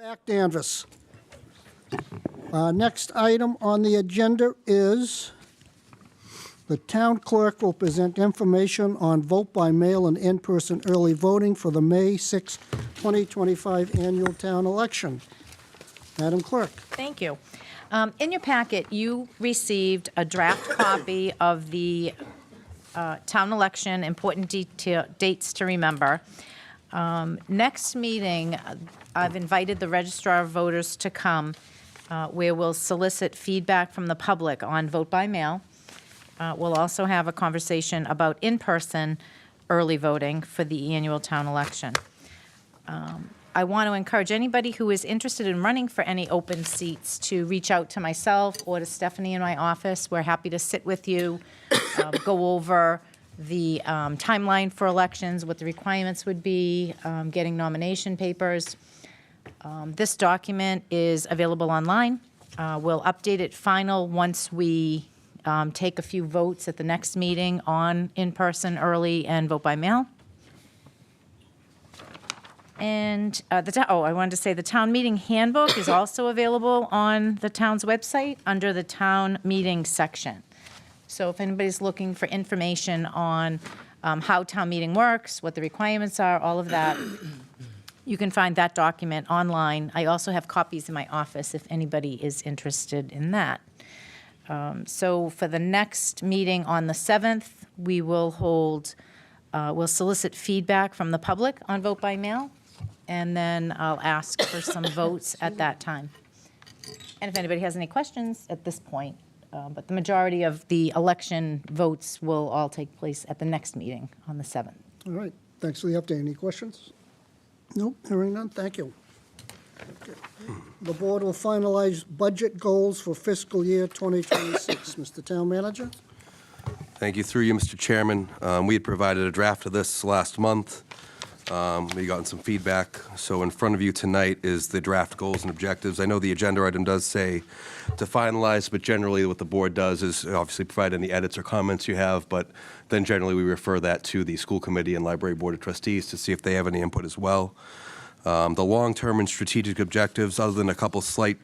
Back Danvers. Next item on the agenda is the town clerk will present information on vote by mail and in-person early voting for the May 6, 2025 annual town election. Madam Clerk. Thank you. In your packet, you received a draft copy of the town election, important dates to remember. Next meeting, I've invited the Registrar of Voters to come, where we'll solicit feedback from the public on vote by mail. We'll also have a conversation about in-person early voting for the annual town election. I want to encourage anybody who is interested in running for any open seats to reach out to myself or to Stephanie in my office. We're happy to sit with you, go over the timeline for elections, what the requirements would be, getting nomination papers. This document is available online. We'll update it final once we take a few votes at the next meeting on in-person early and vote by mail. And I wanted to say the town meeting handbook is also available on the town's website under the town meeting section. So if anybody's looking for information on how town meeting works, what the requirements are, all of that, you can find that document online. I also have copies in my office if anybody is interested in that. So for the next meeting on the 7th, we will we'll solicit feedback from the public on vote by mail, and then I'll ask for some votes at that time. And if anybody has any questions at this point, but the majority of the election votes will all take place at the next meeting on the 7th. All right, thanks for the update. Any questions? Nope, hearing none, thank you. Okay. The board will finalize budget goals for fiscal year 2026. Mr. Town Manager? Thank you. Through you, Mr. Chairman. We had provided a draft of this last month. We gotten some feedback. So in front of you tonight is the draft goals and objectives. I know the agenda item does say to finalize, but generally what the board does is obviously provide any edits or comments you have, but then generally we refer that to the school committee and library board of trustees to see if they have any input as well. The long-term and strategic objectives, other than a couple slight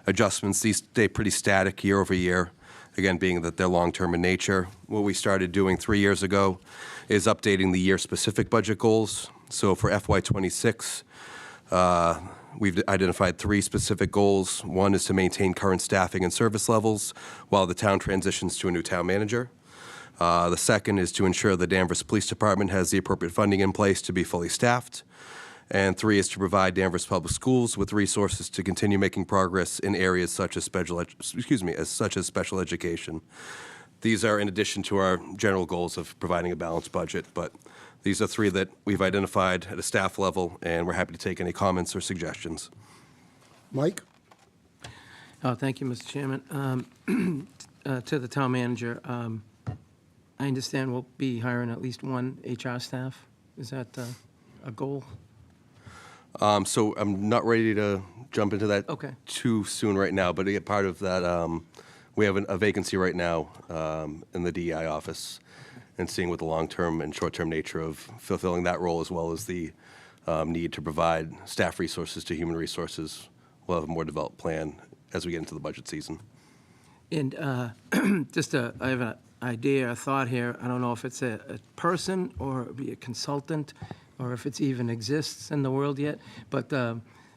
adjustments, these stay pretty static year over year, again, being that they're long-term in nature. What we started doing 3 years ago is updating the year-specific budget goals. So for FY26, we've identified 3 specific goals. One is to maintain current staffing and service levels while the town transitions to a new town manager. The second is to ensure the Danvers Police Department has the appropriate funding in place to be fully staffed. And 3 is to provide Danvers Public Schools with resources to continue making progress in areas such as special education. These are in addition to our general goals of providing a balanced budget, but these are 3 that we've identified at a staff level, and we're happy to take any comments or suggestions. Mike? Thank you, Mr. Chairman. To the town manager, I understand we'll be hiring at least 1 HR staff. Is that a goal? So I'm not ready to jump into that too soon right now, but part of that, we have a vacancy right now in the DEI office, and seeing what the long-term and short-term nature of fulfilling that role, as well as the need to provide staff resources to human resources. We'll have a more developed plan as we get into the budget season. And I have an idea, a thought here. I don't know if it's a person or be a consultant, or if it even exists in the world yet. But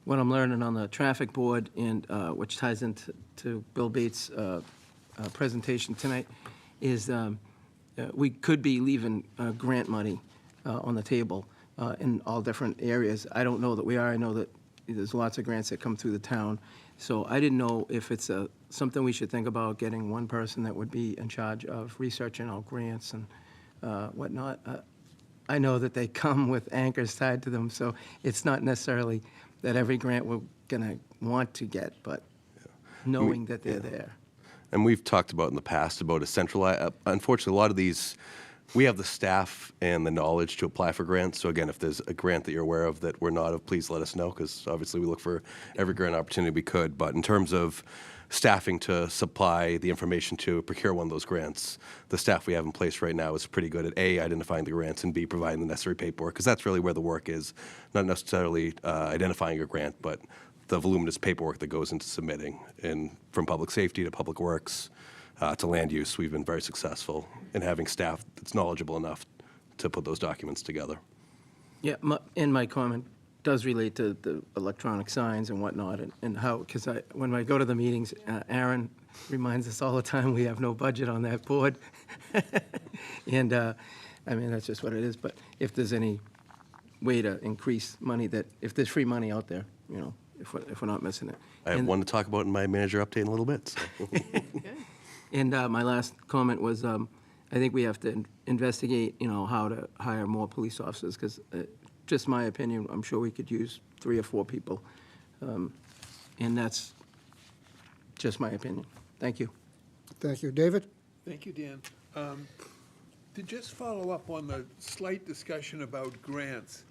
what I'm learning on the traffic board, and which ties into Bill Bates' presentation tonight, is we could be leaving grant money on the table in all different areas. I don't know that we are. I know that there's lots of grants that come through the town. So I didn't know if it's something we should think about, getting 1 person that would be in charge of researching all grants and whatnot. I know that they come with anchors tied to them, so it's not necessarily that every grant we're going to want to get, but knowing that they're there. And we've talked about in the past about a centralized, unfortunately, a lot of these, we have the staff and the knowledge to apply for grants. So again, if there's a grant that you're aware of that we're not of, please let us know, because obviously we look for every grant opportunity we could. But in terms of staffing to supply the information to procure one of those grants, the staff we have in place right now is pretty good at A, identifying the grants, and B, providing the necessary paperwork, because that's really where the work is, not necessarily identifying a grant, but the voluminous paperwork that goes into submitting. And from public safety to public works to land use, we've been very successful in having staff that's knowledgeable enough to put those documents together. Yeah, and my comment does relate to the electronic signs and whatnot, and how, because when I go to the meetings, Aaron reminds us all the time we have no budget on that board. And, I mean, that's just what it is, but if there's any way to increase money if there's free money out there, you know, if we're not missing it. I have one to talk about in my manager update in a little bit. So. And my last comment was, I think we have to investigate, you know, how to hire more police officers, because just my opinion, I'm sure we could use 3 or 4 people. And that's just my opinion. Thank you. Thank you. David? Thank you, Dan. To just follow up on the slight discussion about grants,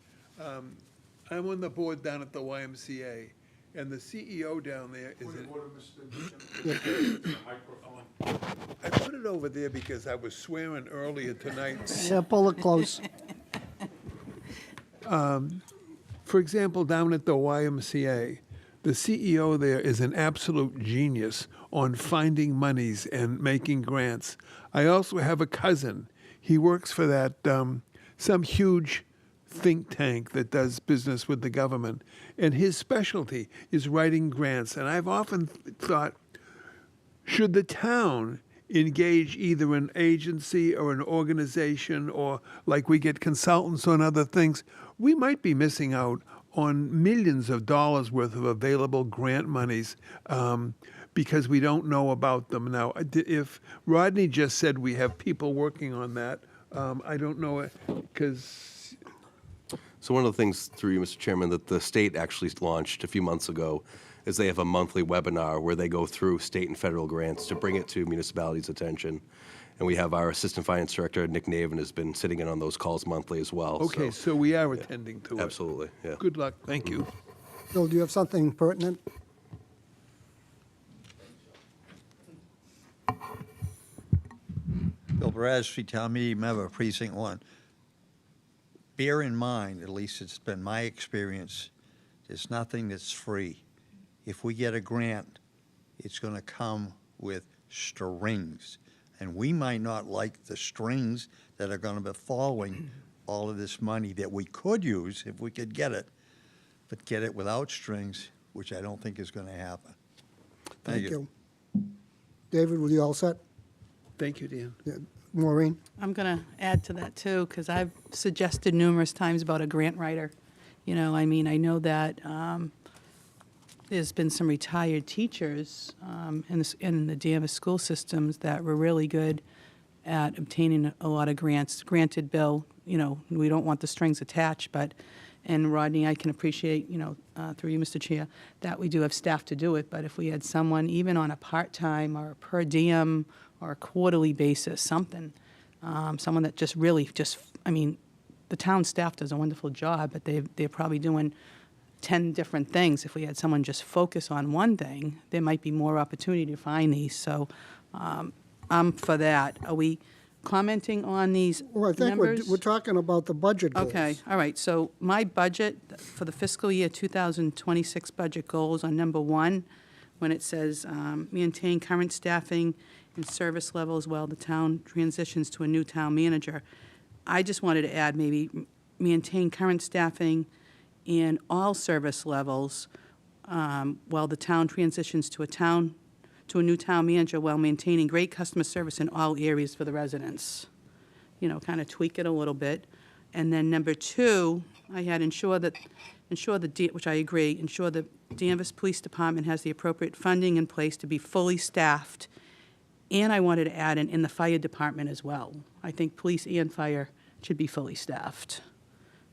I'm on the board down at the YMCA, and the CEO down there is I put it over there because I was swearing earlier tonight. Yeah, pull it close. For example, down at the YMCA, the CEO there is an absolute genius on finding monies and making grants. I also have a cousin. He works for that, some huge think tank that does business with the government, and his specialty is writing grants. And I've often thought, should the town engage either an agency or an organization, or like we get consultants on other things, we might be missing out on millions of dollars worth of available grant monies because we don't know about them. Now, if Rodney just said we have people working on that, I don't know, because... So one of the things, through you, Mr. Chairman, that the state actually launched a few months ago is they have a monthly webinar where they go through state and federal grants to bring it to municipalities' attention. And we have our Assistant Finance Director, Nick Naven, has been sitting in on those calls monthly as well. Okay, so we are attending to it. Absolutely, yeah. Good luck. Thank you. Bill, do you have something pertinent? Bill Bradstreet, Town Meeting Member, Precinct 1. Bear in mind, at least it's been my experience, there's nothing that's free. If we get a grant, it's going to come with strings. And we might not like the strings that are going to be following all of this money that we could use if we could get it, but get it without strings, which I don't think is going to happen. Thank you. David, were you all set? Thank you, Dan. Yeah. Maureen? I'm going to add to that, too, because I've suggested numerous times about a grant writer. You know, I mean, I know that there's been some retired teachers in the Danvers school systems that were really good at obtaining a lot of grants. Granted, Bill, you know, we don't want the strings attached, but, and Rodney, I can appreciate, you know, through you, Mr. Chair, that we do have staff to do it, but if we had someone, even on a part-time or a per diem or a quarterly basis, something, someone that just really I mean, the town staff does a wonderful job, but they're probably doing 10 different things. If we had someone just focus on one thing, there might be more opportunity to find these. So I'm for that. Are we commenting on these Well, I think numbers? we're talking about the budget goals. Okay, all right. So my budget for the fiscal year 2026 budget goals on number 1, when it says maintain current staffing and service levels while the town transitions to a new town manager. I just wanted to add maybe maintain current staffing in all service levels while the town transitions to a new town manager while maintaining great customer service in all areas for the residents. You know, kind of tweak it a little bit. And then number 2, I had which I agree, ensure the Danvers Police Department has the appropriate funding in place to be fully staffed. And I wanted to add in the fire department as well. I think police and fire should be fully staffed.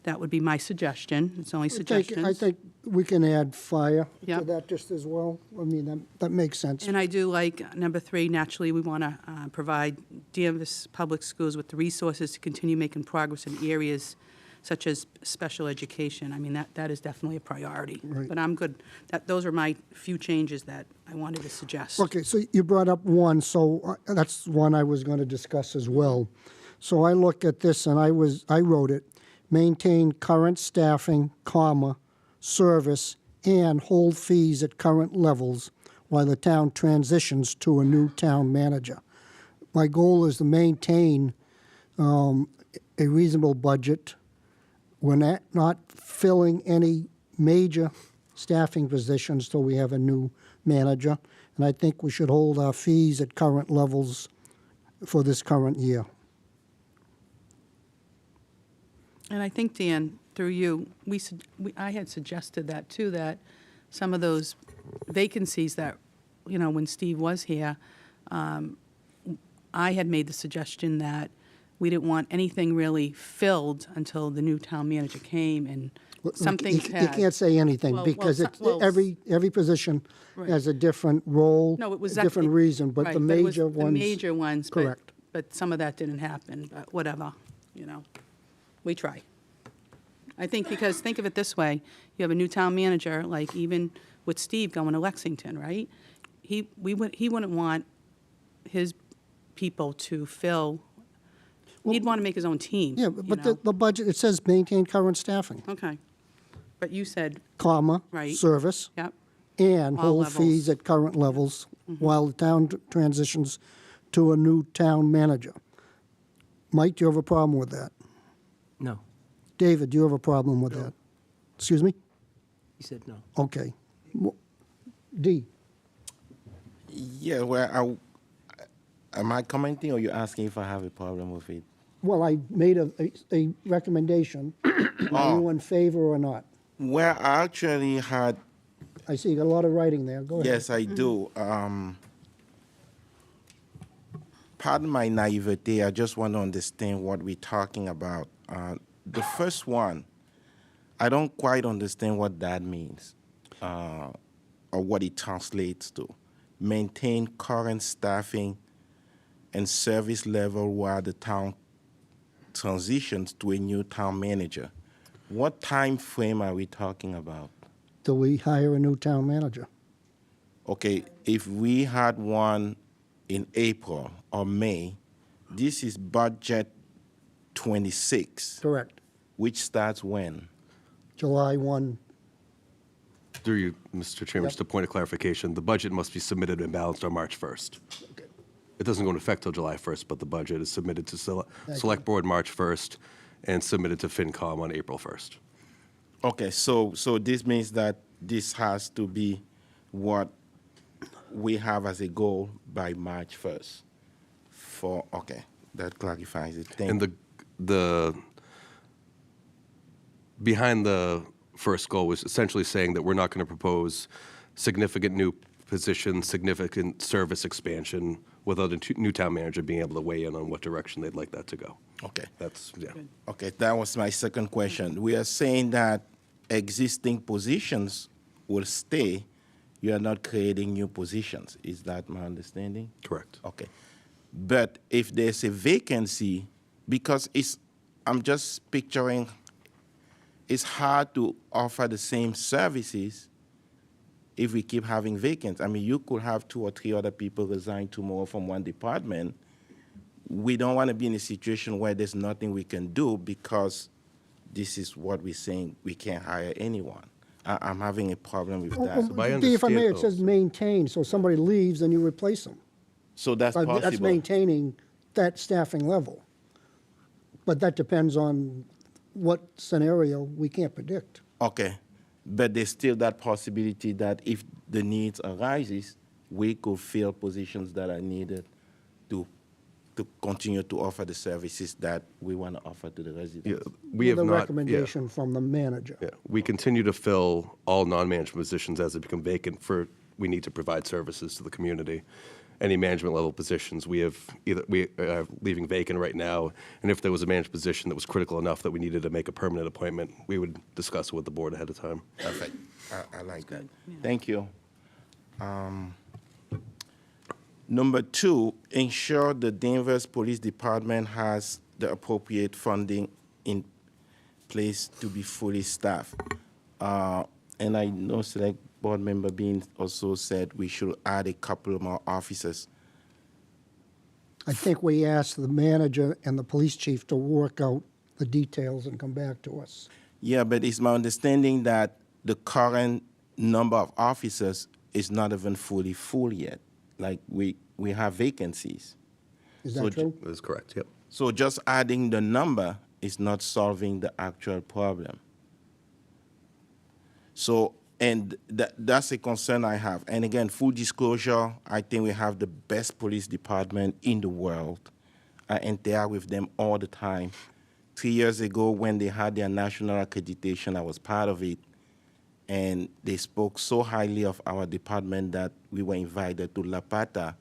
That would be my suggestion. It's only suggestions. I think we can add fire to Yep. that just as well. I mean, that makes sense. And I do like number 3, naturally, we want to provide Danvers Public Schools with the resources to continue making progress in areas such as special education. I mean, that is definitely a priority. Right. But I'm good. Those are my few changes that I wanted to suggest. Okay, so you brought up 1, so that's one I was going to discuss as well. So I look at this and I wrote it, maintain current staffing, comma, service and hold fees at current levels while the town transitions to a new town manager. My goal is to maintain a reasonable budget. We're not filling any major staffing positions till we have a new manager, and I think we should hold our fees at current levels for this current year. And I think, Dan, through you, I had suggested that too, that some of those vacancies that, when Steve was here, I had made the suggestion that we didn't want anything really filled until the new town manager came, and some things You had. can't say anything because every position has a different role, No, it was a different reason, but right, the it was major ones. The major ones, Correct. but some of that didn't happen, but whatever, we try. I think because, think of it this way, you have a new town manager, like even with Steve going to Lexington, right? He wouldn't want his people to fill, he'd want to make his own team. Yeah, but the budget, it says maintain current staffing, Okay. But you said, comma, Right. service, yep, and All hold levels. fees at current levels while the town transitions to a new town manager. Mike, do you have a problem with that? No. David, do you have a problem with that? Excuse me? He said no. Okay. D? Yeah, well, am I commenting or you asking if I have a problem with it? Well, I made a recommendation. Are you in favor or not? Well, I actually had, I see you got a lot of writing there. Go ahead. yes, I do. Pardon my naivete, I just want to understand what we're talking about. The first one, I don't quite understand what that means or what it translates to. Maintain current staffing and service level while the town transitions to a new town manager. What time frame are we talking about? Till we hire a new town manager. Okay, if we had one in April or May, this is budget 26. Correct. Which starts when? July 1. Through you, Mr. Chairman, just a point of clarification, the budget must be submitted and balanced on March 1st. Okay. It doesn't go into effect till July 1st, but the budget is submitted to Thank Select Board March 1st and submitted to FinCom on April 1st. Okay, so this means that this has to be what we have as a goal by March 1st. Okay, that clarifies it. Thank And the behind the first goal was essentially saying that we're not going to propose significant new positions, significant service expansion without a new town manager being able to weigh in on what direction they'd like that to go. Okay. That's, yeah. Okay, that was my second question. We are saying that existing positions will stay. You are not creating new positions. Is that my understanding? Correct. Okay. But if there's a vacancy, because I'm just picturing, it's hard to offer the same services if we keep having vacancies. I mean, you could have 2 or 3 other people resign tomorrow from one department. We don't want to be in a situation where there's nothing we can do because this is what we're saying, we can't hire anyone. I'm having a problem with that. D, if I may, it says maintain, so somebody leaves and you replace them. So that's possible. That's maintaining that staffing level. But that depends on what scenario we can't predict. Okay, but there's still that possibility that if the needs arises, we could fill positions that are needed to continue to offer the services that we want to offer to the residents. Yeah, we have With a not. recommendation from the manager. Yeah, we continue to fill all non-management positions as they become vacant. We need to provide services to the community. Any management level positions we are leaving vacant right now, and if there was a management position that was critical enough that we needed to make a permanent appointment, we would discuss it with the board ahead of time. Perfect. I like that. Thank you. Number 2, ensure the Danvers Police Department has the appropriate funding in place to be fully staffed. And I know Select Board Member Bean also said we should add a couple more officers. I think we asked the manager and the police chief to work out the details and come back to us. Yeah, but it's my understanding that the current number of officers is not even fully full yet. Like we have vacancies. Is that true? That's correct, yep. So just adding the number is not solving the actual problem. So, and that's a concern I have. And again, full disclosure, I think we have the best police department in the world. I interact with them all the time. 3 years ago, when they had their national accreditation, I was part of it. And they spoke so highly of our department that we were invited to La Pata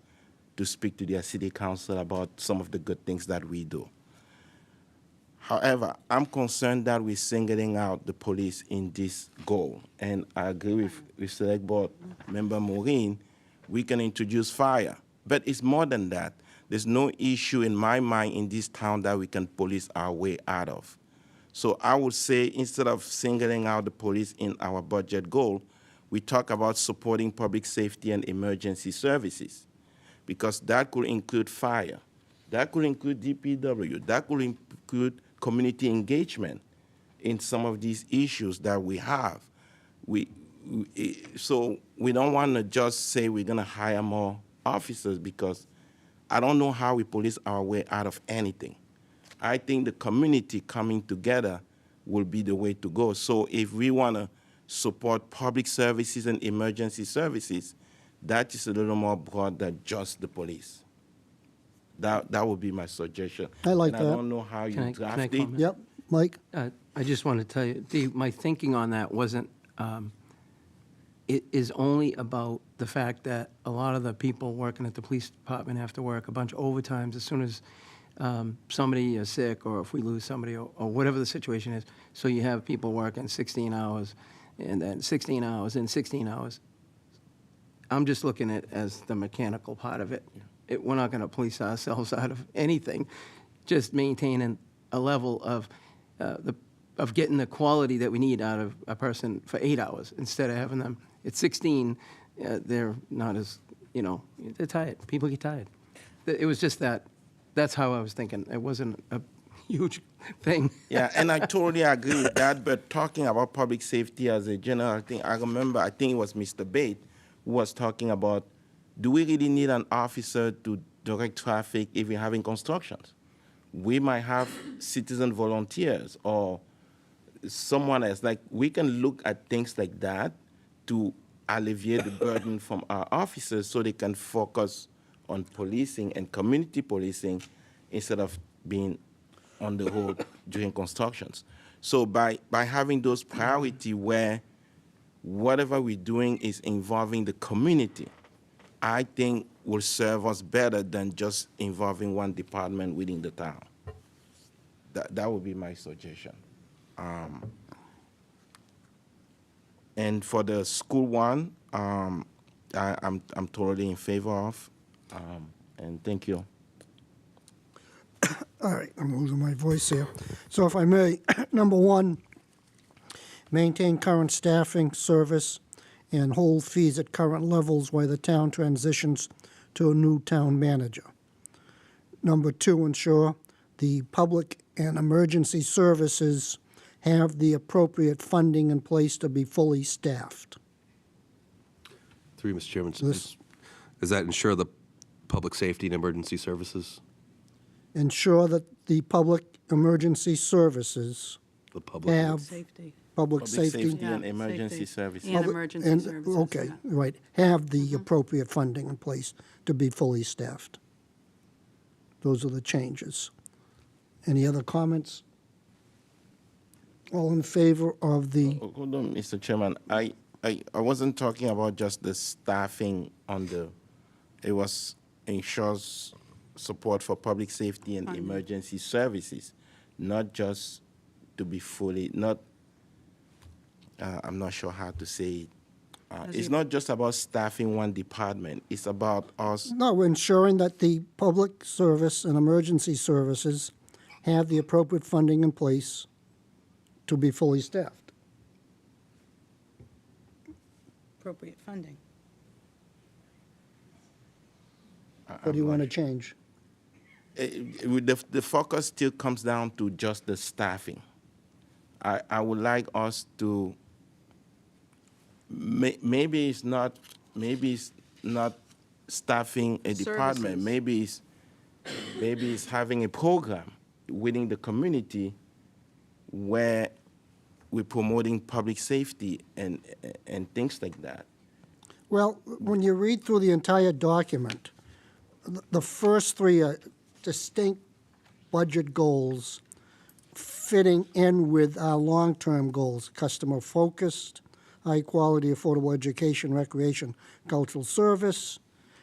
to speak to their city council about some of the good things that we do. However, I'm concerned that we're singling out the police in this goal. And I agree with Select Board Member Maureen, we can introduce fire. But it's more than that. There's no issue in my mind in this town that we can police our way out of. So I would say instead of singling out the police in our budget goal, we talk about supporting public safety and emergency services, because that could include fire, that could include DPW, that could include community engagement in some of these issues that we have. So we don't want to just say we're going to hire more officers, because I don't know how we police our way out of anything. I think the community coming together will be the way to go. So if we want to support public services and emergency services, that is a little more broad than just the police. That would be my suggestion. I like and that. I don't know how you Can I draft it. comment? Yep, Mike? I just want to tell you, my thinking on that wasn't, it is only about the fact that a lot of the people working at the police department have to work a bunch of overtimes as soon as somebody is sick, or if we lose somebody, or whatever the situation is. So you have people working 16 hours, and then 16 hours, and 16 hours. I'm just looking at it as the mechanical part of it. We're not going to police ourselves out of anything, just maintaining a level of getting the quality that we need out of a person for 8 hours instead of having them at 16. They're not as, they're tired. People get tired. It was just that. That's how I was thinking. It wasn't a huge thing. Yeah, and I totally agree with that. But talking about public safety as a general thing, I remember, I think it was Mr. Bate who was talking about, do we really need an officer to direct traffic if we're having constructions? We might have citizen volunteers or someone else. Like, we can look at things like that to alleviate the burden from our officers so they can focus on policing and community policing instead of being on the road during constructions. So by having those priority where whatever we're doing is involving the community, I think will serve us better than just involving one department within the town. That would be my suggestion. And for the school one, I'm totally in favor of. And thank you. All right, I'm losing my voice here. So if I may, number one, maintain current staffing, service, and hold fees at current levels while the town transitions to a new town manager. Number two, ensure the public and emergency services have the appropriate funding in place to be fully staffed. Through you, Mr. Chairman. This- Does that ensure the public safety and emergency services? Ensure that the public emergency services The public. have Safety. public Public safety. safety and Yeah, emergency safety. services. And Public- emergency and- services, Okay, yeah. right. Have the appropriate funding in place to be fully staffed. Those are the changes. Any other comments? All in favor of the, Hold on, Mr. Chairman. I wasn't talking about just the staffing on the, it was ensures support for public safety and emergency services, not just to be fully, I'm not sure how to say it. It's not just about staffing one department. It's about us. no, ensuring that the public service and emergency services have the appropriate funding in place to be fully staffed. Appropriate funding. What do you want to change? The focus still comes down to just the staffing. I would like us to maybe it's not staffing a department. Services. Maybe it's having a program within the community where we're promoting public safety and things like that. Well, when you read through the entire document, the first three are distinct budget goals fitting in with our long-term goals: customer-focused, high-quality, affordable education, recreation, cultural service,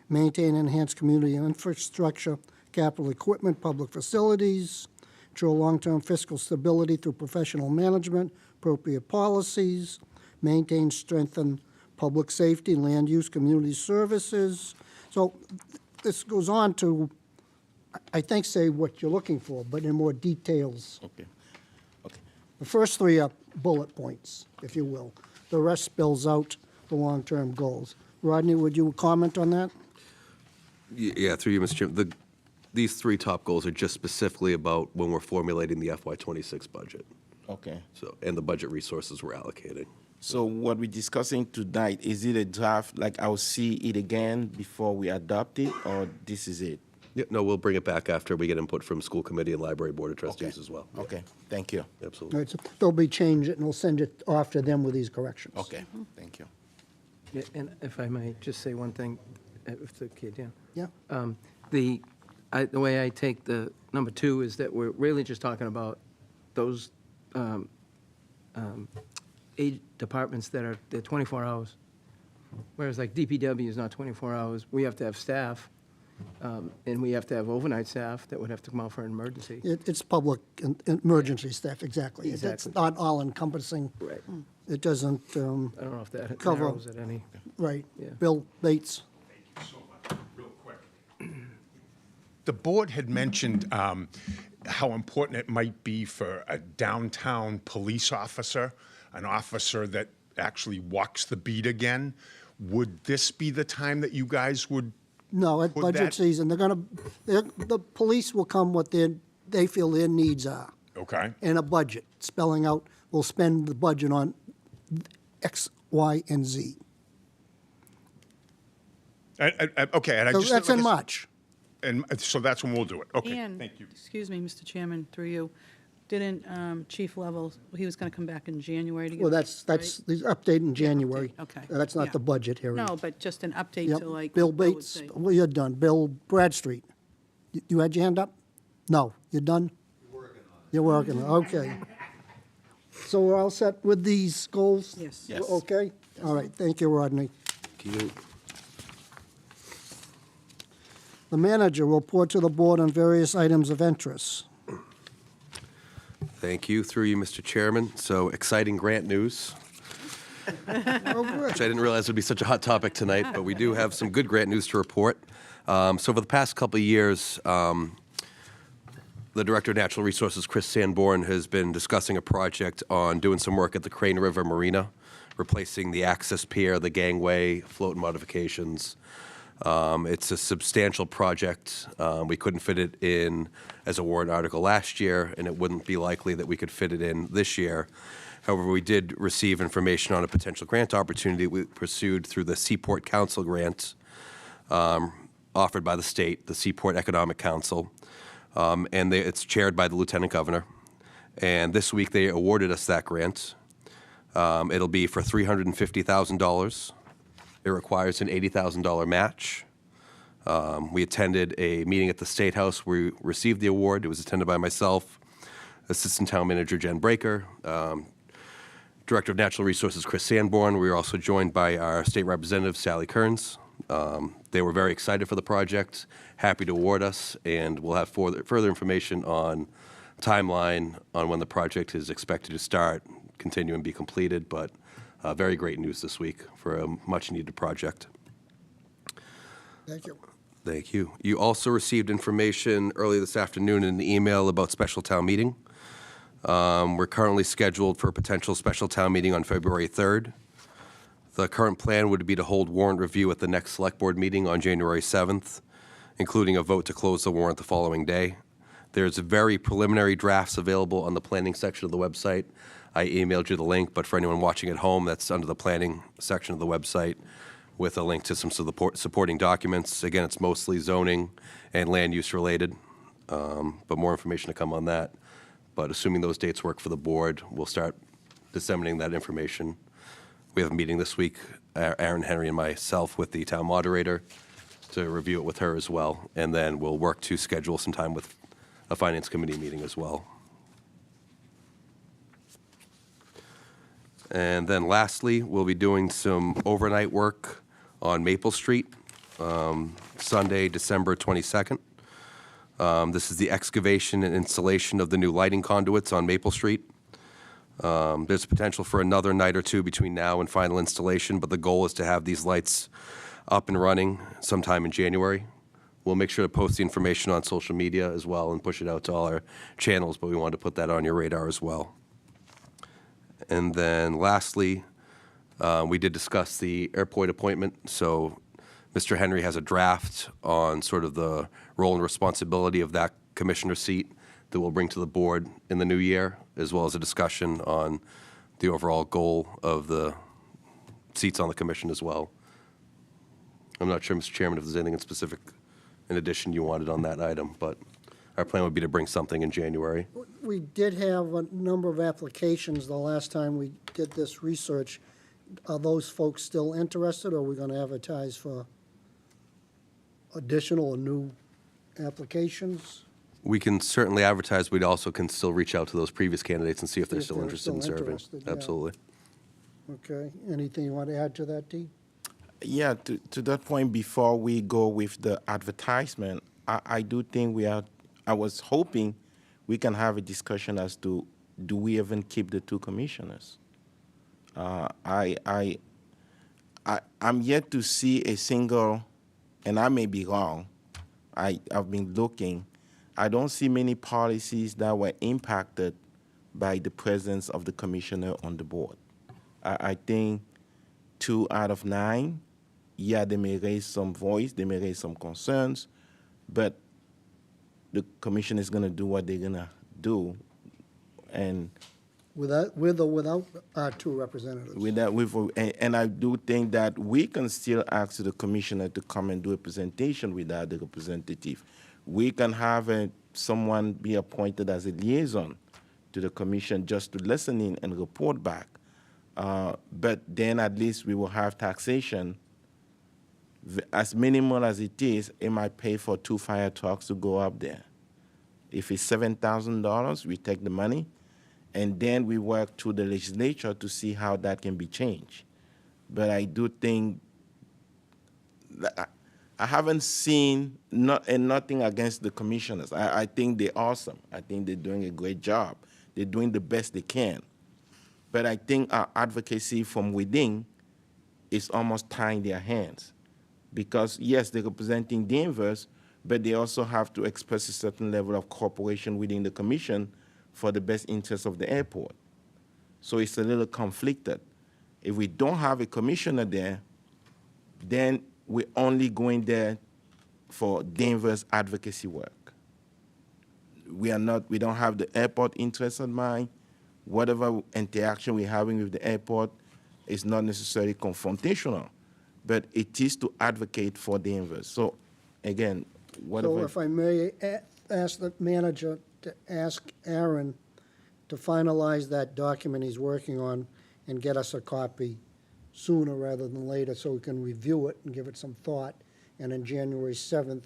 maintain and enhance community infrastructure, capital equipment, public facilities, ensure long-term fiscal stability through professional management, appropriate policies, maintain, strengthen public safety, land use, community services. So this goes on to, I think, say what you're looking for, but in more details. Okay. The first three are bullet points, if you will. The rest spells out the long-term goals. Rodney, would you comment on that? Yeah, through you, Mr. Chairman. These three top goals are just specifically about when we're formulating the FY26 budget. Okay. So, and the budget resources we're allocating. So what we're discussing tonight, is it a draft, like I'll see it again before we adopt it, or this is it? Yeah, no, we'll bring it back after we get input from school committee and library board of trustees Okay. as well. Okay, thank you. Absolutely. All right, so they'll be changed, and we'll send it off to them with these corrections. Okay, thank you. Yeah, and if I may just say one thing, if the kid, yeah. Yeah. The way I take the number two is that we're really just talking about those aid departments that are, they're 24 hours. Whereas like DPW is not 24 hours. We have to have staff, and we have to have overnight staff that would have to come out for an emergency. It's public emergency staff, exactly. It's Exactly. not all-encompassing. Right. It doesn't I don't know if that cover. narrows it any. Right. Yeah. Bill Bates. The board had mentioned how important it might be for a downtown police officer, an officer that actually walks the beat again. Would this be the time that you guys would? No, at Put budget that- season, the police will come what they feel their needs are. Okay. And a budget, spelling out, we'll spend the budget on X, Y, and Z. Okay, and I So just. that's in March. And so that's when we'll do it. Okay, And, thank you. excuse me, Mr. Chairman, through you, didn't Chief Level, he was going to come back in January to give Well, us, that's the update in January. okay. That's not Yeah. the budget hearing. No, but just an update Yep. to like. Bill what Bill would Bates, say. well, you're done. Bill Bradstreet, you had your hand up? No, you're done? You're working on it, okay. So we're all set with these goals? Yes. Yes. Okay? All right, thank you, Rodney. Thank you. The manager will report to the board on various items of interest. Thank you, through you, Mr. Chairman. So exciting grant news, Oh, good. which I didn't realize would be such a hot topic tonight, but we do have some good grant news to report. So for the past couple of years, the Director of Natural Resources, Chris Sanborn, has been discussing a project on doing some work at the Crane River Marina, replacing the access pier, the gangway, float modifications. It's a substantial project. We couldn't fit it in as a warrant article last year, and it wouldn't be likely that we could fit it in this year. However, we did receive information on a potential grant opportunity we pursued through the Seaport Council grant offered by the state, the Seaport Economic Council, and it's chaired by the Lieutenant Governor. And this week, they awarded us that grant. It'll be for $350,000. It requires an $80,000 match. We attended a meeting at the State House where we received the award. It was attended by myself, Assistant Town Manager Jen Breaker, Director of Natural Resources Chris Sanborn. We were also joined by our State Representative Sally Kearns. They were very excited for the project, happy to award us, and we'll have further information on timeline on when the project is expected to start, continue, and be completed. But very great news this week for a much-needed project. Thank you. Thank you. You also received information early this afternoon in an email about special town meeting. We're currently scheduled for a potential special town meeting on February 3rd. The current plan would be to hold warrant review at the next Select Board meeting on January 7th, including a vote to close the warrant the following day. There's very preliminary drafts available on the planning section of the website. I emailed you the link, but for anyone watching at home, that's under the planning section of the website with a link to some supporting documents. Again, it's mostly zoning and land use related, but more information to come on that. But assuming those dates work for the board, we'll start disseminating that information. We have a meeting this week, Aaron Henry and myself, with the town moderator to review it with her as well. And then we'll work to schedule some time with a finance committee meeting as well. And then lastly, we'll be doing some overnight work on Maple Street, Sunday, December 22nd. This is the excavation and installation of the new lighting conduits on Maple Street. There's potential for another night or two between now and final installation, but the goal is to have these lights up and running sometime in January. We'll make sure to post the information on social media as well and push it out to all our channels, but we wanted to put that on your radar as well. And then lastly, we did discuss the airport appointment. So Mr. Henry has a draft on sort of the role and responsibility of that commissioner seat that we'll bring to the board in the new year, as well as a discussion on the overall goal of the seats on the commission as well. I'm not sure, Mr. Chairman, if there's anything in specific in addition you wanted on that item, but our plan would be to bring something in January. We did have a number of applications the last time we did this research. Are those folks still interested, or are we going to advertise for additional or new applications? We can certainly advertise. We also can still reach out to those previous candidates and see if they're still interested in serving. Interested, yeah. Absolutely. Okay. Anything you want to add to that, Dee? Yeah, to that point, before we go with the advertisement, I do think I was hoping we can have a discussion as to, do we even keep the two commissioners? I'm yet to see a single, and I may be wrong, I've been looking, I don't see many policies that were impacted by the presence of the commissioner on the board. I think 2 out of 9, yeah, they may raise some voice, they may raise some concerns, but the commission is going to do what they're going to do. And With or without our two representatives? And I do think that we can still ask the commissioner to come and do a presentation without the representative. We can have someone be appointed as a liaison to the commission just to listen in and report back. But then at least we will have taxation. As minimal as it is, it might pay for 2 fire trucks to go up there. If it's $7,000, we take the money, and then we work through the legislature to see how that can be changed. But I do think that I haven't seen nothing against the commissioners. I think they're awesome. I think they're doing a great job. They're doing the best they can. But I think our advocacy from within is almost tying their hands. Because, yes, they're representing Danvers, but they also have to express a certain level of cooperation within the commission for the best interests of the airport. So it's a little conflicted. If we don't have a commissioner there, then we're only going there for Danvers advocacy work. We don't have the airport interest in mind. Whatever interaction we're having with the airport is not necessarily confrontational, but it is to advocate for Danvers. So, again, whatever. So if I may ask the manager to ask Aaron to finalize that document he's working on and get us a copy sooner rather than later so we can review it and give it some thought, and on January 7th,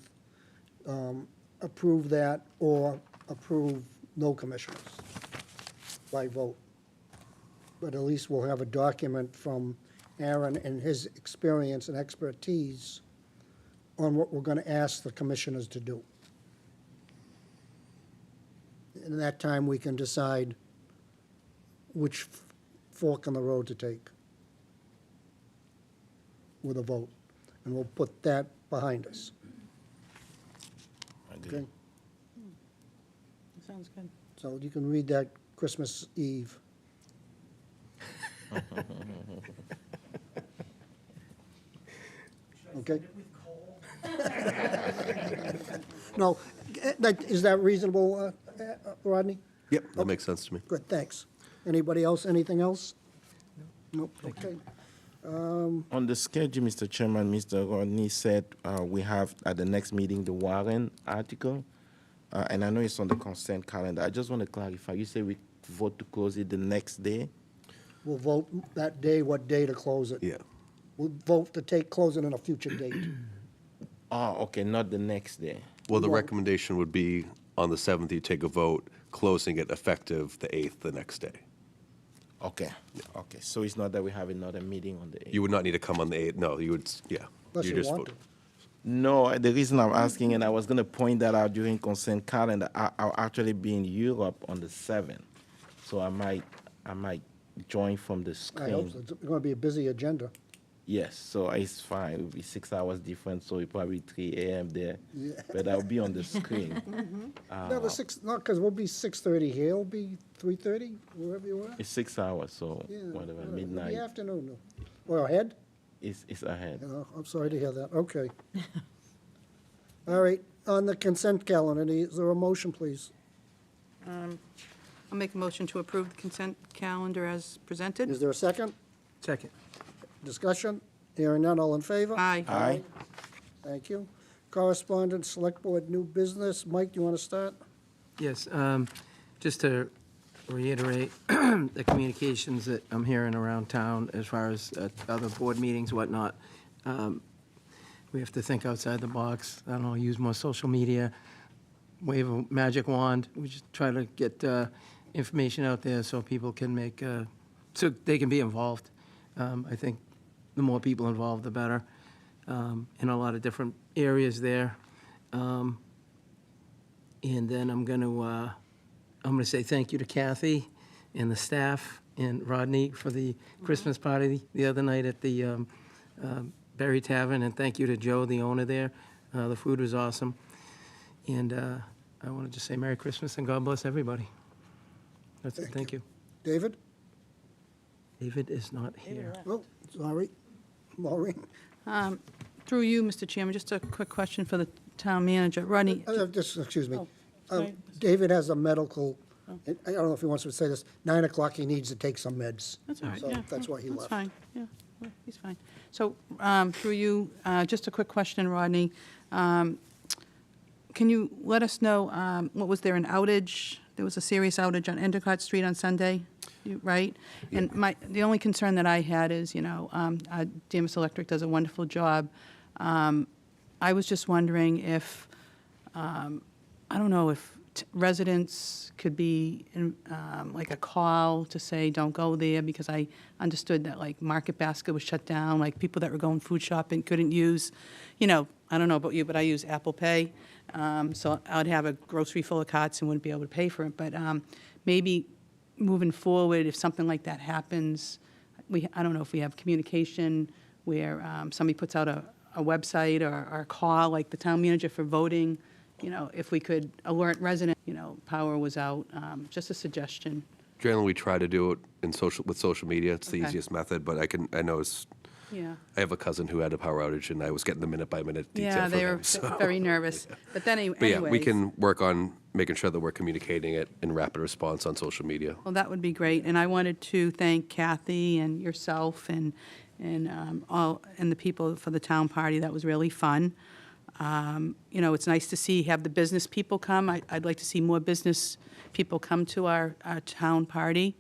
approve that or approve no commissioners by vote. But at least we'll have a document from Aaron and his experience and expertise on what we're going to ask the commissioners to do. In that time, we can decide which fork in the road to take with a vote, and we'll put that behind us. Okay? Sounds good. So you can read that Christmas Eve. Okay? No, is that reasonable, Rodney? Yep, that makes sense to me. Good, thanks. Anybody else, anything else? Nope, okay. On the schedule, Mr. Chairman, Mr. Rodney said we have at the next meeting the Warren article, and I know it's on the consent calendar. I just want to clarify. You say we vote to close it the next day? We'll vote that day, what day to close it. Yeah. We'll vote to close it on a future date. Oh, okay, not the next day. Well, the recommendation would be on the 7th, you take a vote, closing it effective the 8th the next day. Okay, okay. So it's not that we have another meeting on the 8th? You would not need to come on the 8th. No, you would, yeah. Unless you just want vote. to. No, the reason I'm asking, and I was going to point that out during consent calendar, I'll actually be in Europe on the 7th. So I might join from the screen. I hope so. It's going to be a busy agenda. Yes, so it's fine. It'll be 6 hours different, so it'll probably 3 a.m. there. Yeah. But I'll be on the screen. No, because we'll be 6:30 here. It'll be 3:30, wherever you are. It's 6 hours, so Yeah, whatever, in midnight. the afternoon. No. Or ahead? It's ahead. Oh, I'm sorry to hear that. Okay. All right, on the consent calendar, is there a motion, please? I'll make a motion to approve the consent calendar as presented. Is there a second? Second. Discussion? Hearing none, all in favor? Aye. Aye. Thank you. Correspondence, Select Board, new business. Mike, do you want to start? Yes, just to reiterate the communications that I'm hearing around town as far as other board meetings, whatnot. We have to think outside the box. I don't know, use more social media, wave a magic wand. We just try to get information out there so people can make, so they can be involved. I think the more people involved, the better, in a lot of different areas there. And then I'm going to say thank you to Kathy and the staff and Rodney for the Christmas party the other night at the Berry Tavern, and thank you to Joe, the owner there. The food was awesome. And I want to just say Merry Christmas and God bless everybody. That's it. Thank you. David? David is not here. Oh, sorry. Maureen? Through you, Mr. Chairman, just a quick question for the town manager. Rodney, Just, excuse me. Oh, sorry. David has a medical, I don't know if he wants to say this, 9 o'clock, he needs to take some meds. That's all right, So yeah. that's why he left. That's fine, yeah, well, he's fine. So, through you, just a quick question, Rodney. Can you let us know, what was there an outage? There was a serious outage on Endicott Street on Sunday, right? And the only concern that I had is, Danvers Electric does a wonderful job. I was just wondering if, I don't know, if residents could be like a call to say, don't go there, because I understood that like Market Basket was shut down, like people that were going food shopping couldn't use, I don't know about you, but I use Apple Pay. So I'd have a grocery full of carts and wouldn't be able to pay for it. But maybe moving forward, if something like that happens, I don't know if we have communication where somebody puts out a website or a call, like the town manager for voting, if we could alert residents, power was out, just a suggestion. Generally, we try to do it with social media. It's the Okay. easiest method, but I know Yeah. I have a cousin who had a power outage, and I was getting the minute-by-minute detail Yeah, from they were him, so. very nervous. But then But yeah, we anyways, can work on making sure that we're communicating it in rapid response on social media. well, that would be great. And I wanted to thank Kathy and yourself and all, and the people for the town party. That was really fun. It's nice to have the business people come. I'd like to see more business people come to our town party.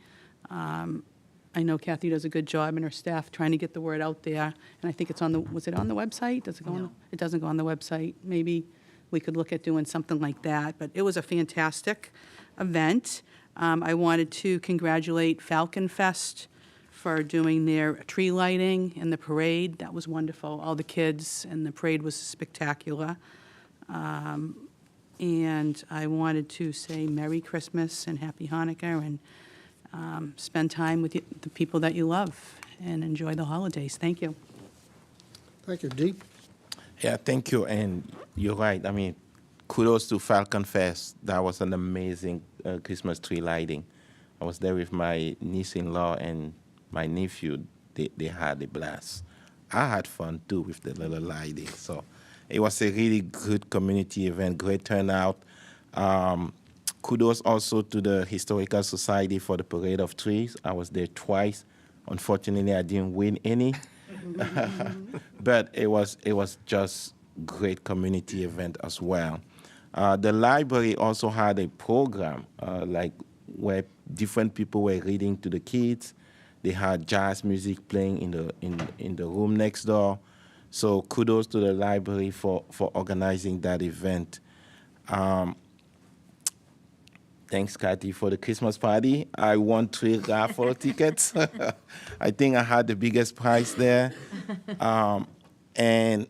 I know Kathy does a good job and her staff trying to get the word out there. And I think it's was it on the website? Does it go on? It doesn't go on the website. Maybe we could look at doing something like that. But it was a fantastic event. I wanted to congratulate Falcon Fest for doing their tree lighting and the parade. That was wonderful. All the kids, and the parade was spectacular. And I wanted to say Merry Christmas and Happy Hanukkah, and spend time with the people that you love and enjoy the holidays. Thank you. Thank you. Dee? Yeah, thank you. And you're right. I mean, kudos to Falcon Fest. That was an amazing Christmas tree lighting. I was there with my niece-in-law and my nephew. They had a blast. I had fun, too, with the little lighting. So it was a really good community event, great turnout. Kudos also to the Historical Society for the Parade of Trees. I was there twice. Unfortunately, I didn't win any. But it was just great community event as well. The library also had a program like where different people were reading to the kids. They had jazz music playing in the room next door. So kudos to the library for organizing that event. Thanks, Kathy, for the Christmas party. I won 3 raffle tickets. I think I had the biggest prize there. And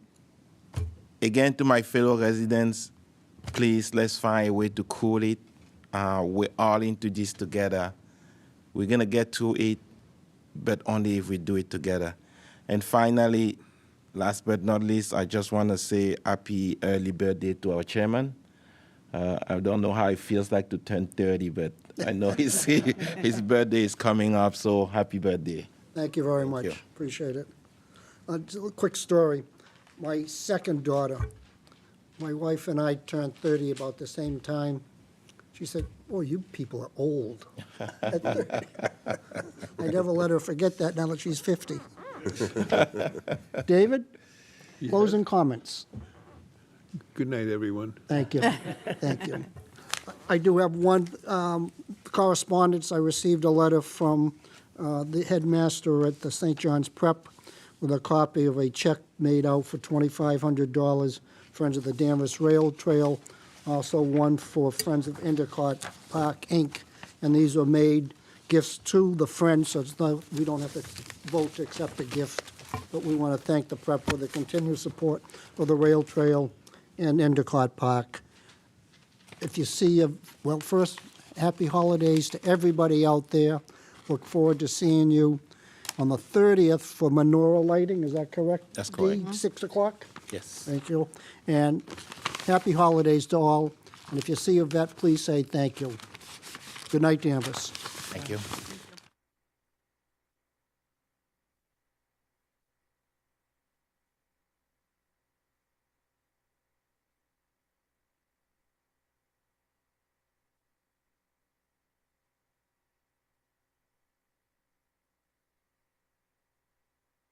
again, to my fellow residents, please, let's find a way to cool it. We're all into this together. We're going to get through it, but only if we do it together. And finally, last but not least, I just want to say happy early birthday to our chairman. I don't know how it feels like to turn 30, but I know his birthday is coming up, so happy birthday. Thank you very much. you. Appreciate it. Just a quick story. My second daughter, my wife and I turned 30 about the same time. She said, "Oh, you people are old." At 30. I never let her forget that now that she's 50. David, closing comments. Good night, everyone. Thank you. Thank you. I do have one correspondence. I received a letter from the headmaster at the St. John's Prep with a copy of a check made out for $2,500, Friends of the Danvers Rail Trail, also one for Friends of Endicott Park, Inc. And these are made gifts to the Friends, so it's not, we don't have to vote to accept the gift, but we want to thank the Prep for the continued support for the rail trail and Endicott Park. If you see, well, first, happy holidays to everybody out there. Look forward to seeing you on the 30th for menorah lighting, is that correct? That's correct. Dee? 6 o'clock? Yes. Thank you. And happy holidays to all. And if you see a vet, please say thank you. Good night, Danvers. Thank you.